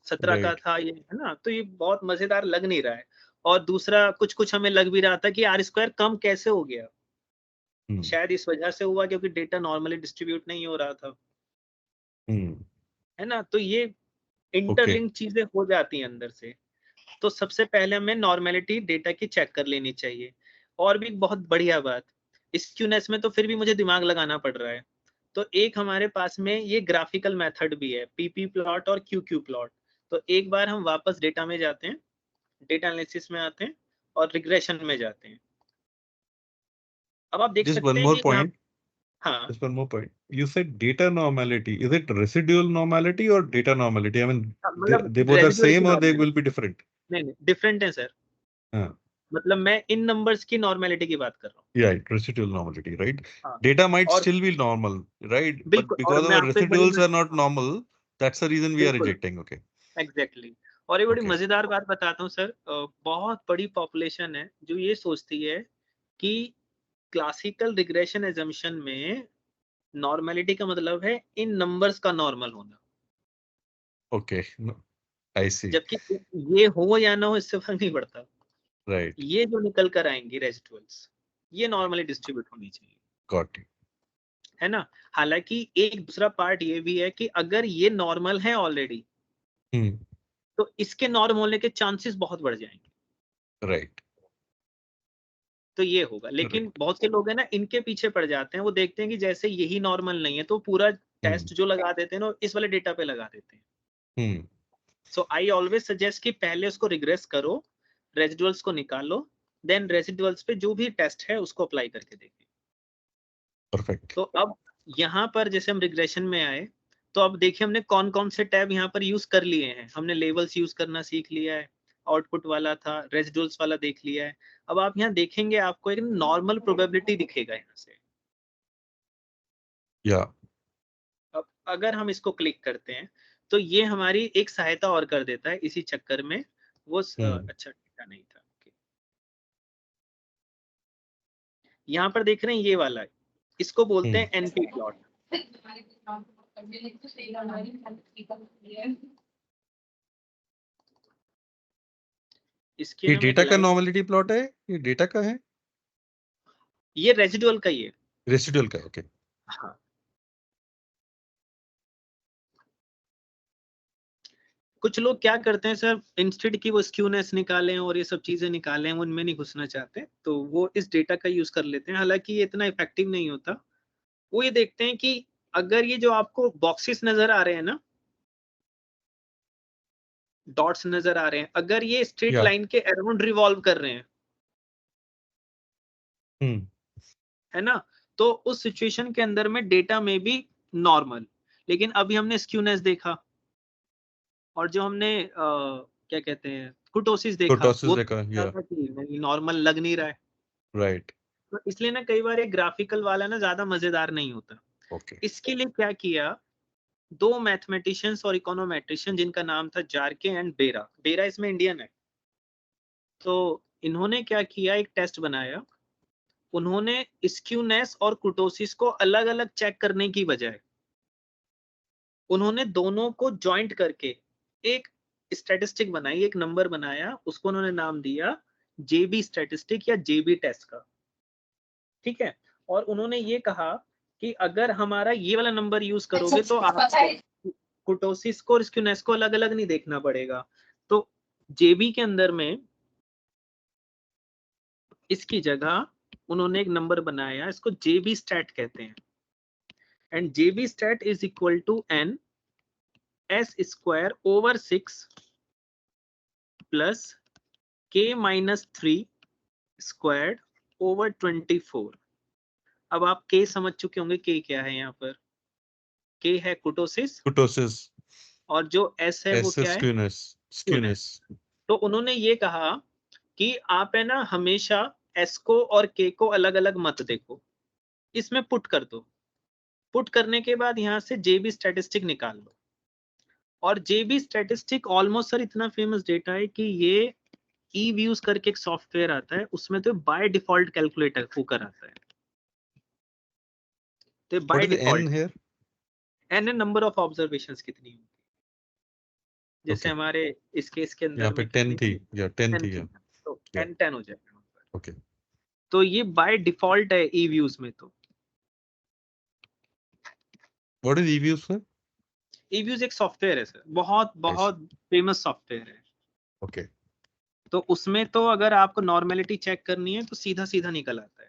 17 का Right. था, ये है ना, तो ये बहुत मजेदार लग नहीं रहा है। और दूसरा कुछ कुछ हमें लग भी रहा था कि आर स्क्वायर कम कैसे हो गया, शायद इस वजह से हुआ क्योंकि डेटा नॉर्मली डिस्ट्रीब्यूट नहीं हो रहा था, है ना। तो ये इंटरलिंक चीजें हो जाती हैं अंदर से। तो सबसे पहले हमें नॉर्मेलिटी डेटा की चेक कर लेनी चाहिए। और भी बहुत बढ़िया बात, स्क्यूनेस में तो फिर भी मुझे दिमाग लगाना पड़ रहा है। तो एक हमारे पास में ये ग्राफिकल मेथड भी है, पीपी प्लॉट और क्यूक्यू प्लॉट। तो एक बार हम वापस डेटा में जाते हैं, डेटा एनालिसिस में आते हैं और रिग्रेशन में जाते हैं। अब आप देख Just सकते one हैं more कि point. हाँ, Just one more point. You said data normality. Is it residual normality or data normality? I mean, मतलब they both are रेजिडुअल की same or they normality, will be different? नहीं different है sir. हाँ. मतलब मैं इन numbers की normality की बात कर रहा हूँ। Yeah, residual normality, right? हाँ, Data might और still be normal, right? But बिल्कुल, और because मैं our आपको एक बड़ी residuals are not normal, that's the reason we are बिल्कुल rejecting. Okay. एग्जैक्टली। और ये बड़ी Okay. मजेदार बात बताता हूँ सर, बहुत बड़ी पॉपुलेशन है जो ये सोचती है कि क्लासिकल रिग्रेशन एजम्पशन में नॉर्मेलिटी का मतलब है इन नंबर्स का नॉर्मल होना। Okay. No, I see. जबकि ये हो या ना हो इससे फर्क नहीं पड़ता। Right. ये जो निकल कर आएंगी रेजिडुअल्स, ये नॉर्मली डिस्ट्रीब्यूट होनी चाहिए, Got it. है ना। हालांकि एक दूसरा पार्ट ये भी है कि अगर ये नॉर्मल है ऑलरेडी, तो इसके नॉर्म होने के चांसेस बहुत बढ़ जाएंगे। Right. तो ये होगा। लेकिन बहुत से लोग हैं ना इनके पीछे पड़ जाते हैं, वो देखते हैं कि जैसे यही नॉर्मल नहीं है तो पूरा टेस्ट जो लगा देते हैं ना इस वाले डेटा पे लगा देते हैं। सो आई ऑलवेज सजेस्ट कि पहले उसको रिग्रेस करो, रेजिडुअल्स को निकालो, देन रेजिडुअल्स पे जो भी टेस्ट है उसको अप्लाई करके देखिए। परफेक्ट। तो अब यहाँ पर जैसे हम रिग्रेशन में आए तो अब देखिए हमने कौन कौन से टैब यहाँ पर यूज कर लिए हैं। हमने लेवल्स यूज करना सीख लिया है, आउटपुट वाला था, रेजिडुअल्स वाला देख लिया है। अब आप यहाँ देखेंगे आपको एक नॉर्मल प्रोबेबिलिटी दिखेगा यहाँ से। या अब अगर हम इसको क्लिक करते हैं तो ये हमारी एक सहायता और कर देता है इसी चक्कर में। वो अच्छा डेटा नहीं था। यहाँ पर देख रहे हैं ये वाला, इसको बोलते हैं एनपी प्लॉट। इसके ये हम एक डेटा का लाइन, नॉर्मलिटी प्लॉट है, ये डेटा का है, ये रेजिडुअल का ही है। रेसिडुअल का, ओके। हाँ, कुछ लोग क्या करते हैं सर, इंस्टेड की वो स्क्यूनेस निकालें और ये सब चीजें निकालें, उनमें नहीं घुसना चाहते तो वो इस डेटा का यूज कर लेते हैं। हालांकि ये इतना इफेक्टिव नहीं होता। वो ये देखते हैं कि अगर ये जो आपको बॉक्सेस नजर आ रहे हैं ना, डॉट्स नजर आ रहे हैं, अगर ये स्ट्रेट लाइन के अराउंड रिवॉल्व कर रहे हैं, है ना, तो उस सिचुएशन के अंदर में डेटा में भी नॉर्मल। लेकिन अभी हमने स्क्यूनेस देखा और जो हमने क्या कहते हैं कुर्टोसिस देखा, वो नॉर्मल लग नहीं रहा है। राइट। तो इसलिए ना कई बार एक ग्राफिकल वाला ना ज्यादा मजेदार नहीं होता। ओके। इसके लिए क्या किया, दो मैथमेटिशियंस और इकोनोमेट्रिशियन जिनका नाम था जार्के एंड बेरा, बेरा इसमें इंडियन है, तो इन्होंने क्या किया, एक टेस्ट बनाया। उन्होंने स्क्यूनेस और कुर्टोसिस को अलग अलग चेक करने की बजाय उन्होंने दोनों को ज्वाइंट करके एक स्टैटिस्टिक बनाई, एक नंबर बनाया, उसको उन्होंने नाम दिया जेबी स्टैटिस्टिक या जेबी टेस्ट का। ठीक है, और उन्होंने ये कहा कि अगर हमारा ये वाला नंबर यूज करोगे तो आपको कुर्टोसिस को और स्क्यूनेस को अलग अलग नहीं देखना पड़ेगा। तो जेबी के अंदर में इसकी जगह उन्होंने एक नंबर बनाया, इसको जेबी स्टैट कहते हैं। And JB stat is equal to N S square over 6 plus k minus 3 squared over 24। अब आप k समझ चुके होंगे, k क्या है यहाँ पर, k है कुर्टोसिस, और जो s है वो क्या है, स्क्यूनेस। तो उन्होंने ये कहा कि आप है ना हमेशा s को और k को अलग अलग मत देखो, इसमें पुट कर दो। पुट करने के बाद यहाँ से जेबी स्टैटिस्टिक निकाल लो। और जेबी स्टैटिस्टिक ऑलमोस्ट सर इतना फेमस डेटा है कि ये ई-व्यूज करके एक सॉफ्टवेयर आता है, उसमें तो बाय डिफॉल्ट कैलकुलेटर होकर आता है। तो बाय डिफॉल्ट एन है नंबर ऑफ ऑब्जर्वेशंस कितनी होंगी, जैसे हमारे इस केस के अंदर में 10 थी या 10 थी, तो n 10 हो जाएगा। ओके। तो ये बाय डिफॉल्ट है ई-व्यूज में। तो व्हाट इज ई-व्यूज सर? ई-व्यूज एक सॉफ्टवेयर है सर, बहुत बहुत फेमस सॉफ्टवेयर है। ओके। तो उसमें तो अगर आपको नॉर्मेलिटी चेक करनी है तो सीधा सीधा निकल आता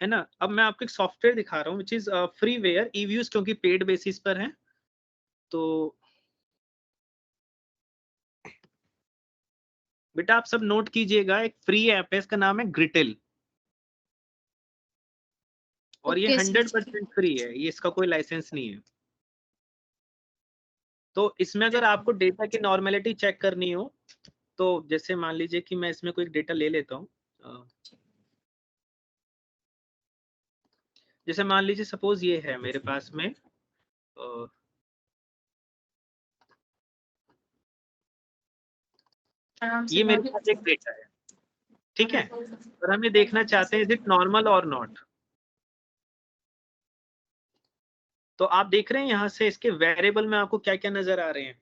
है ना। अब मैं आपको एक सॉफ्टवेयर दिखा रहा हूँ विच इज फ्रीवेयर, ई-व्यूज क्योंकि पेड बेसिस पर है। तो बेटा आप सब नोट कीजिएगा, एक फ्री ऐप है, इसका नाम है ग्रिटिल, और ये 100% फ्री है, ये इसका कोई लाइसेंस नहीं है। तो इसमें अगर आपको डेटा की नॉर्मेलिटी चेक करनी हो तो जैसे मान लीजिए कि मैं इसमें कोई डेटा ले लेता हूँ, जैसे मान लीजिए सपोज ये है मेरे पास में, ये मेरे पास एक डेटा है, ठीक है, और हम ये देखना चाहते हैं इज इट नॉर्मल और नॉट। तो आप देख रहे हैं यहाँ से इसके वेरिएबल में आपको क्या क्या नजर आ रहे हैं,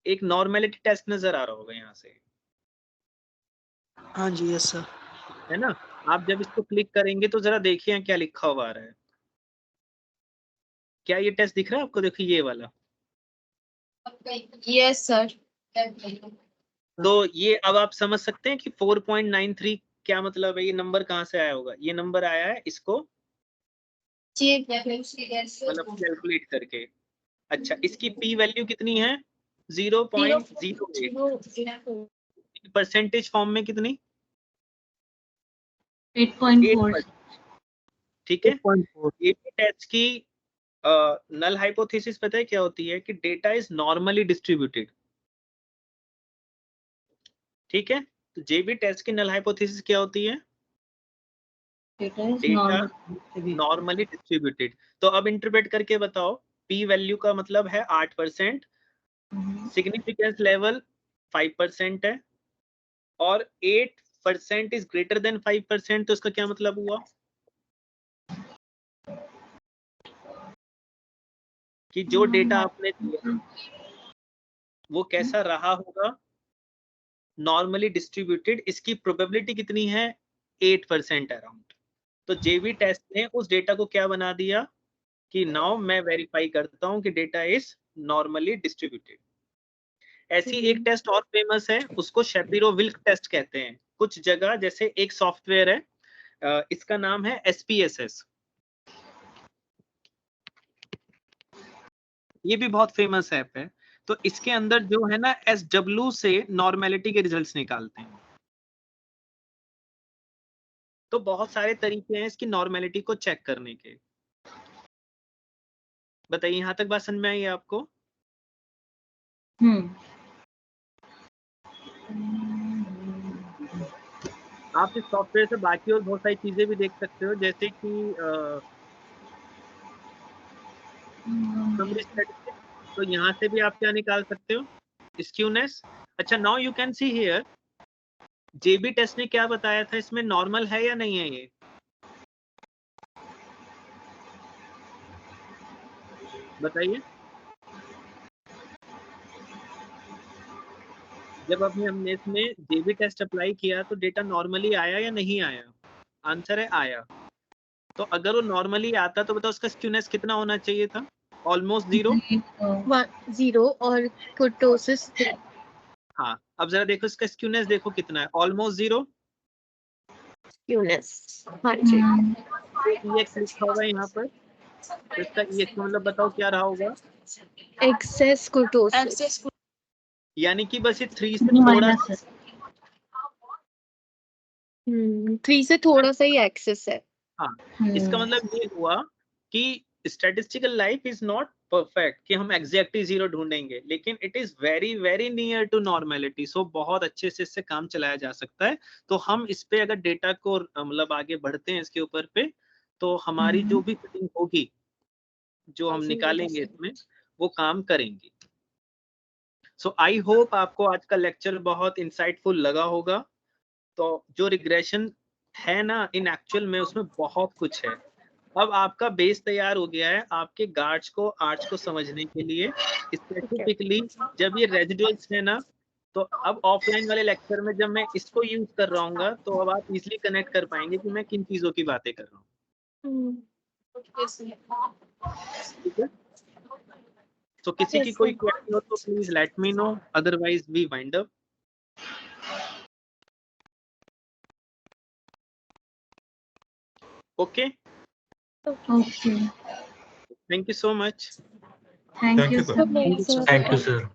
एक नॉर्मेलिटी टेस्ट नजर आ रहा होगा यहाँ से। हाँ जी, यस सर। है ना, आप जब इसको क्लिक करेंगे तो जरा देखिए क्या लिखा हुआ आ रहा है। क्या ये टेस्ट दिख रहा है आपको, देखिए ये वाला। Yes sir. तो ये अब आप समझ सकते हैं कि 4.93 क्या मतलब है, ये नंबर कहाँ से आया होगा? ये नंबर आया है इसको मतलब कैलकुलेट करके। अच्छा, इसकी पी वैल्यू कितनी है? 0.08। परसेंटेज फॉर्म में कितनी? 8.4। ठीक है। एबी टेस्ट की नल हाइपोथेसिस पता है क्या होती है? कि डेटा इज नॉर्मली डिस्ट्रीब्यूटेड। ठीक है, तो जेबी टेस्ट की नल हाइपोथेसिस क्या होती है? Data normally distributed. तो अब इंटरप्रेट करके बताओ, पी वैल्यू का मतलब है 8%, सिग्निफिकेंस लेवल 5% है, और 8% इज ग्रेटर देन 5%, तो इसका क्या मतलब हुआ? कि जो डेटा आपने दिया वो कैसा रहा होगा? Normally distributed. इसकी प्रोबेबिलिटी कितनी है? 8% अराउंड। तो जेबी टेस्ट ने उस डेटा को क्या बना दिया कि नाउ मैं वेरीफाई करता हूं कि डेटा इज नॉर्मली डिस्ट्रीब्यूटेड। ऐसी एक टेस्ट और फेमस है, उसको शेपिरो-विल्क टेस्ट कहते हैं। कुछ जगह जैसे एक सॉफ्टवेयर है, इसका नाम है SPSS। ये भी बहुत फेमस ऐप है। तो इसके अंदर जो है ना, SW से नॉर्मेलिटी के रिजल्ट्स निकालते हैं। तो बहुत सारे तरीके हैं इसकी नॉर्मेलिटी को चेक करने के। बताइए, यहाँ तक बात समझ में आई है आपको? आप इस सॉफ्टवेयर से बाकी और बहुत सारी चीजें भी देख सकते हो, जैसे कि समरी स्टैटिस्टिक्स। तो यहाँ से भी आप क्या निकाल सकते हो? स्क्यूनेस। अच्छा, now you can see here, JB test ने क्या बताया था, इसमें नॉर्मल है या नहीं है ये? बताइए। जब हमने इसमें जेबी टेस्ट अप्लाई किया तो डेटा नॉर्मली आया या नहीं आया? आंसर है आया। तो अगर वो नॉर्मली आता तो बताओ उसका स्क्यूनेस कितना होना चाहिए था? ऑलमोस्ट 0। 0 और कुर्टोसिस 3। हाँ, अब जरा देखो इसका स्क्यूनेस देखो कितना है, ऑलमोस्ट 0। स्क्यूनेस, हाँ जी। EX लिखा होगा यहाँ पर, तो इसका EX मतलब बताओ क्या रहा होगा? Excess kurtosis. यानी कि बस ये 3 से थोड़ा 3 से थोड़ा सा ही एक्सेस है। हाँ, इसका मतलब ये हुआ कि statistical life is not perfect कि हम एग्जैक्टली 0 ढूंढेंगे, लेकिन it is very very near to normality. So बहुत अच्छे से इससे काम चलाया जा सकता है। तो हम इस पे अगर डेटा को मतलब आगे बढ़ते हैं इसके ऊपर पे, तो हमारी जो भी फिटिंग होगी, जो हम निकालेंगे इसमें, वो काम करेंगी। सो आई होप आपको आज का लेक्चर बहुत इंसाइटफुल लगा होगा। तो जो रिग्रेशन है ना, इन एक्चुअल में उसमें बहुत कुछ है। अब आपका बेस तैयार हो गया है आपके गार्ड्स को, आर्च को समझने के लिए। स्पेसिफिकली जब ये रेजिडुअल्स है ना, तो अब ऑफलाइन वाले लेक्चर में जब मैं इसको यूज कर रहा हूँ, तो अब आप इजीली कनेक्ट कर पाएंगे कि मैं किन चीजों की बातें कर रहा हूँ। ठीक है, तो किसी की कोई क्वेरी हो तो please let me know, otherwise we wind up. Okay, thank you so much. Thank you, sir. Thank you, sir.